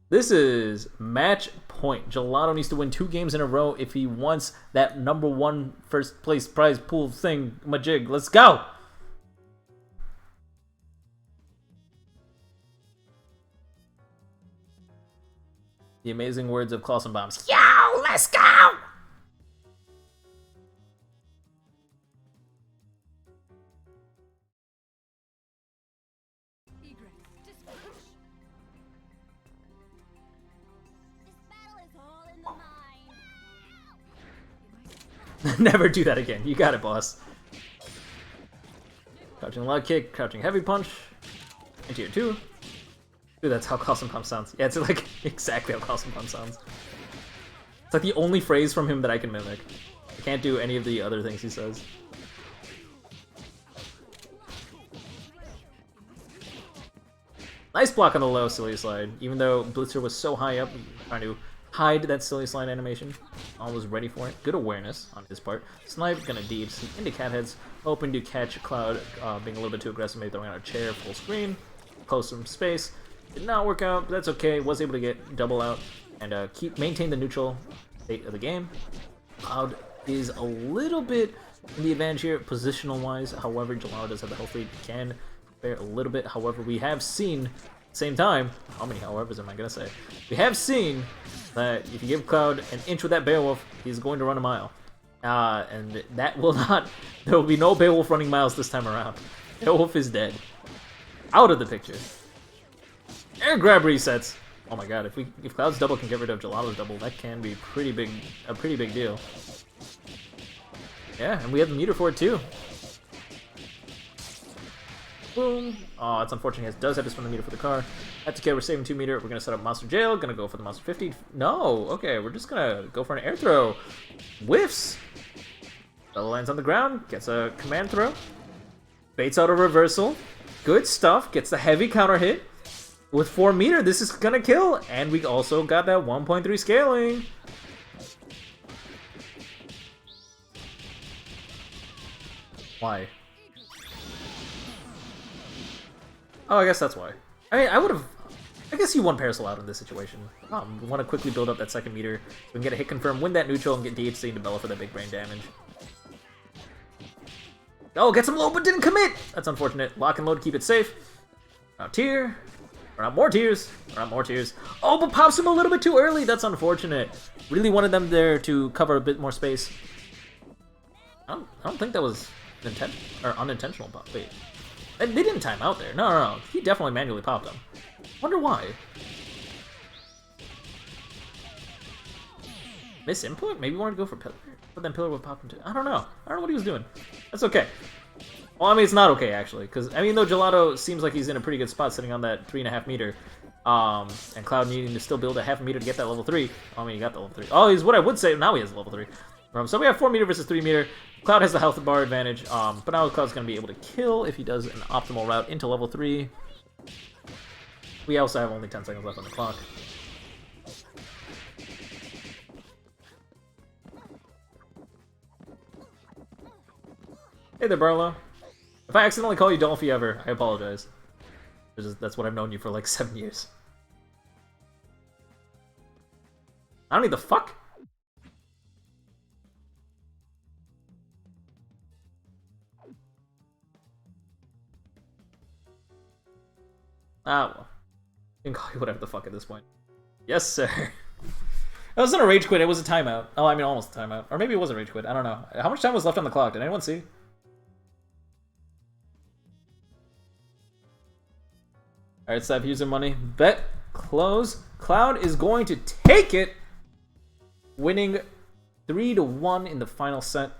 This is match point. Gelato needs to win 2 games in a row if he wants that #1 first place prize pool thing majig. Let's go! The amazing words of Clausen Bombs. Yo, let's go! This battle is all in the mind. Never do that again. You got it, boss. Crouching log kick, crouching heavy punch. Into your 2. Dude, that's how Clausen Pump sounds. Yeah, it's like exactly how Clausen Pump sounds. It's like the only phrase from him that I can mimic. I can't do any of the other things he says. Nice block on the low silly slide. Even though Blitzer was so high up, trying to hide that silly slide animation. Almost ready for it. Good awareness on his part. Snipe gonna DHC into cat heads, hoping to catch Cloud being a little bit too aggressive, maybe throwing out a chair full screen, close some space. Did not work out, but that's okay. Was able to get double out and maintain the neutral state of the game. Cloud is a little bit in the advantage here, positional wise. However, Gelato does have the health lead. Can bear a little bit. However, we have seen, at the same time, how many howevers am I gonna say? We have seen that if you give Cloud an inch with that Beowulf, he's going to run a mile. And that will not, there will be no Beowulf running miles this time around. Beowulf is dead. Out of the picture. Air grab resets. Oh my god, if Cloud's double can get rid of Gelato's double, that can be a pretty big deal. Yeah, and we have the meter for it too. Boom. Oh, it's unfortunate. He does have to spend the meter for the car. That's okay, we're saving 2 meter. We're gonna set up Monster Jail. Gonna go for the Monster 50. No, okay, we're just gonna go for an air throw. Whiffs. Bella lands on the ground, gets a command throw. Baits out a reversal. Good stuff. Gets the heavy counter hit. With 4 meter, this is gonna kill. And we also got that 1.3 scaling. Why? Oh, I guess that's why. I mean, I guess you won Parasol out in this situation. We want to quickly build up that 2nd meter so we can get a hit confirm, win that neutral, and get DHC into Bella for that big brain damage. Oh, gets him low, but didn't commit! That's unfortunate. Lock and load, keep it safe. Now tier. Or not more tears. Or not more tears. Oh, but pops him a little bit too early. That's unfortunate. Really wanted them there to cover a bit more space. I don't think that was unintentional pop. Wait. They didn't time out there. No. He definitely manually popped them. Wonder why. Miss input? Maybe he wanted to go for Pillar. But then Pillar would pop him too. I don't know. I don't know what he was doing. That's okay. Well, I mean, it's not okay, actually. Because, I mean, though Gelato seems like he's in a pretty good spot sitting on that 3.5 meter. And Cloud needing to still build a half a meter to get that level 3. I mean, he got the level 3. Oh, he's what I would say. Now he has level 3. So we have 4 meter versus 3 meter. Cloud has the health bar advantage, but now Cloud's going to be able to kill if he does an optimal route into level 3. We also have only 10 seconds left on the clock. Hey there, Barlow. If I accidentally call you Dolphy ever, I apologize. That's what I've known you for like 7 years. I don't need the fuck. Ah, well. You can call you whatever the fuck at this point. Yes, sir. That wasn't a rage quit, it was a timeout. Oh, I mean, almost a timeout. Or maybe it was a rage quit, I don't know. How much time was left on the clock? Did anyone see? Alright, stop using money. Bet. Close. Cloud is going to take it! Winning 3-1 in the final set.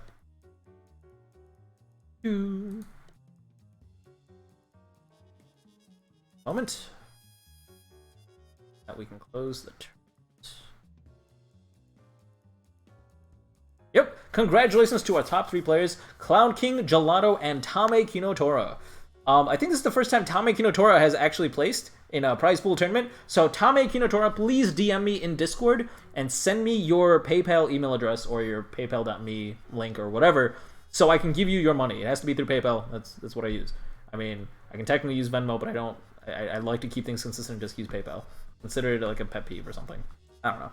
Moment that we can close the turn. congratulations to our top 3 players, Cloud King, Gelato, and Tame Kinotora. I think this is the first time Tame Kinotora has actually placed in a prize pool tournament. So Tame Kinotora, please DM me in Discord and send me your PayPal email address or your paypal.me link or whatever, so I can give you your money. It has to be through PayPal. That's what I use. I mean, I can technically use Venmo, but I don't. I like to keep things consistent and just use PayPal. Consider it like a pet peeve or something. I don't know.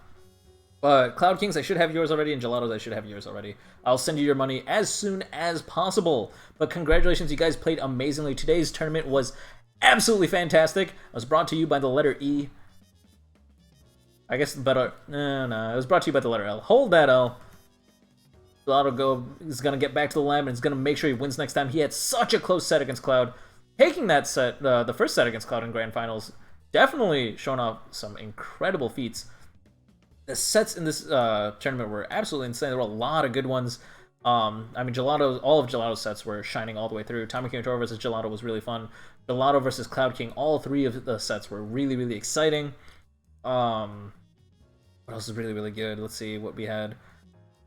But Cloud Kings, I should have yours already, and Gelatos, I should have yours already. I'll send you your money as soon as possible. But congratulations, you guys played amazingly. Today's tournament was absolutely fantastic. It was brought to you by the letter E. I guess better. No. It was brought to you by the letter L. Hold that L. Gelato is going to get back to the lab, and is going to make sure he wins next time. He had such a close set against Cloud. Taking that set, the first set against Cloud in Grand Finals, definitely showing off some incredible feats. The sets in this tournament were absolutely insane. There were a lot of good ones. I mean, all of Gelato's sets were shining all the way through. Tame Kinotora versus Gelato was really fun. Gelato versus Cloud King, all 3 of the sets were really, really exciting. What else is really, really good? Let's see what we had.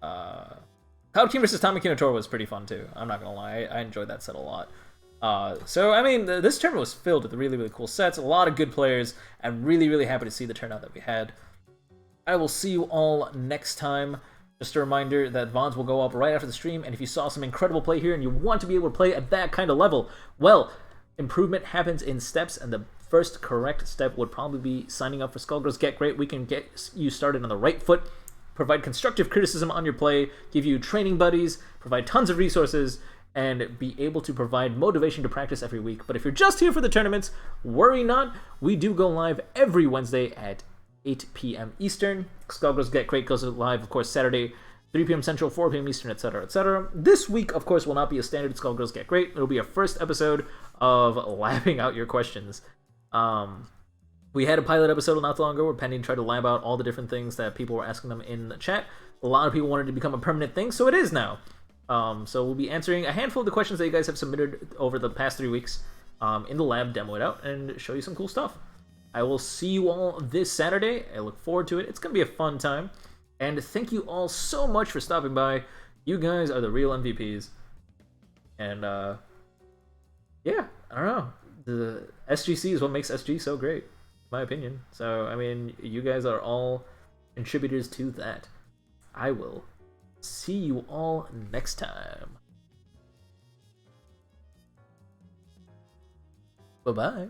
Cloud King versus Tame Kinotora was pretty fun too. I'm not gonna lie, I enjoyed that set a lot. So, I mean, this tournament was filled with really, really cool sets, a lot of good players. I'm really, really happy to see the turnout that we had. I will see you all next time. Just a reminder that VODs will go up right after the stream, and if you saw some incredible play here and you want to be able to play at that kind of level, well, improvement happens in steps, and the first correct step would probably be signing up for Skullgirls Gr8. We can get you started on the right foot, provide constructive criticism on your play, give you training buddies, provide tons of resources, and be able to provide motivation to practice every week. But if you're just here for the tournaments, worry not. We do go live every Wednesday at 8 p.m. Eastern. Skullgirls Gr8 goes live, of course, Saturday, 3 p.m. Central, 4 p.m. Eastern, etc., etc. This week, of course, will not be a standard Skullgirls Gr8. It'll be our first episode of labbing out your questions. We had a pilot episode not too long ago where Penny tried to lab out all the different things that people were asking them in the chat. A lot of people wanted to become a permanent thing, so it is now. So we'll be answering a handful of the questions that you guys have submitted over the past 3 weeks in the lab, demo it out, and show you some cool stuff. I will see you all this Saturday. I look forward to it. It's going to be a fun time. And thank you all so much for stopping by. You guys are the real MVPs. And, yeah, I don't know. The SGC is what makes SG so great, in my opinion. So, I mean, you guys are all contributors to that. I will see you all next time. Bye-bye.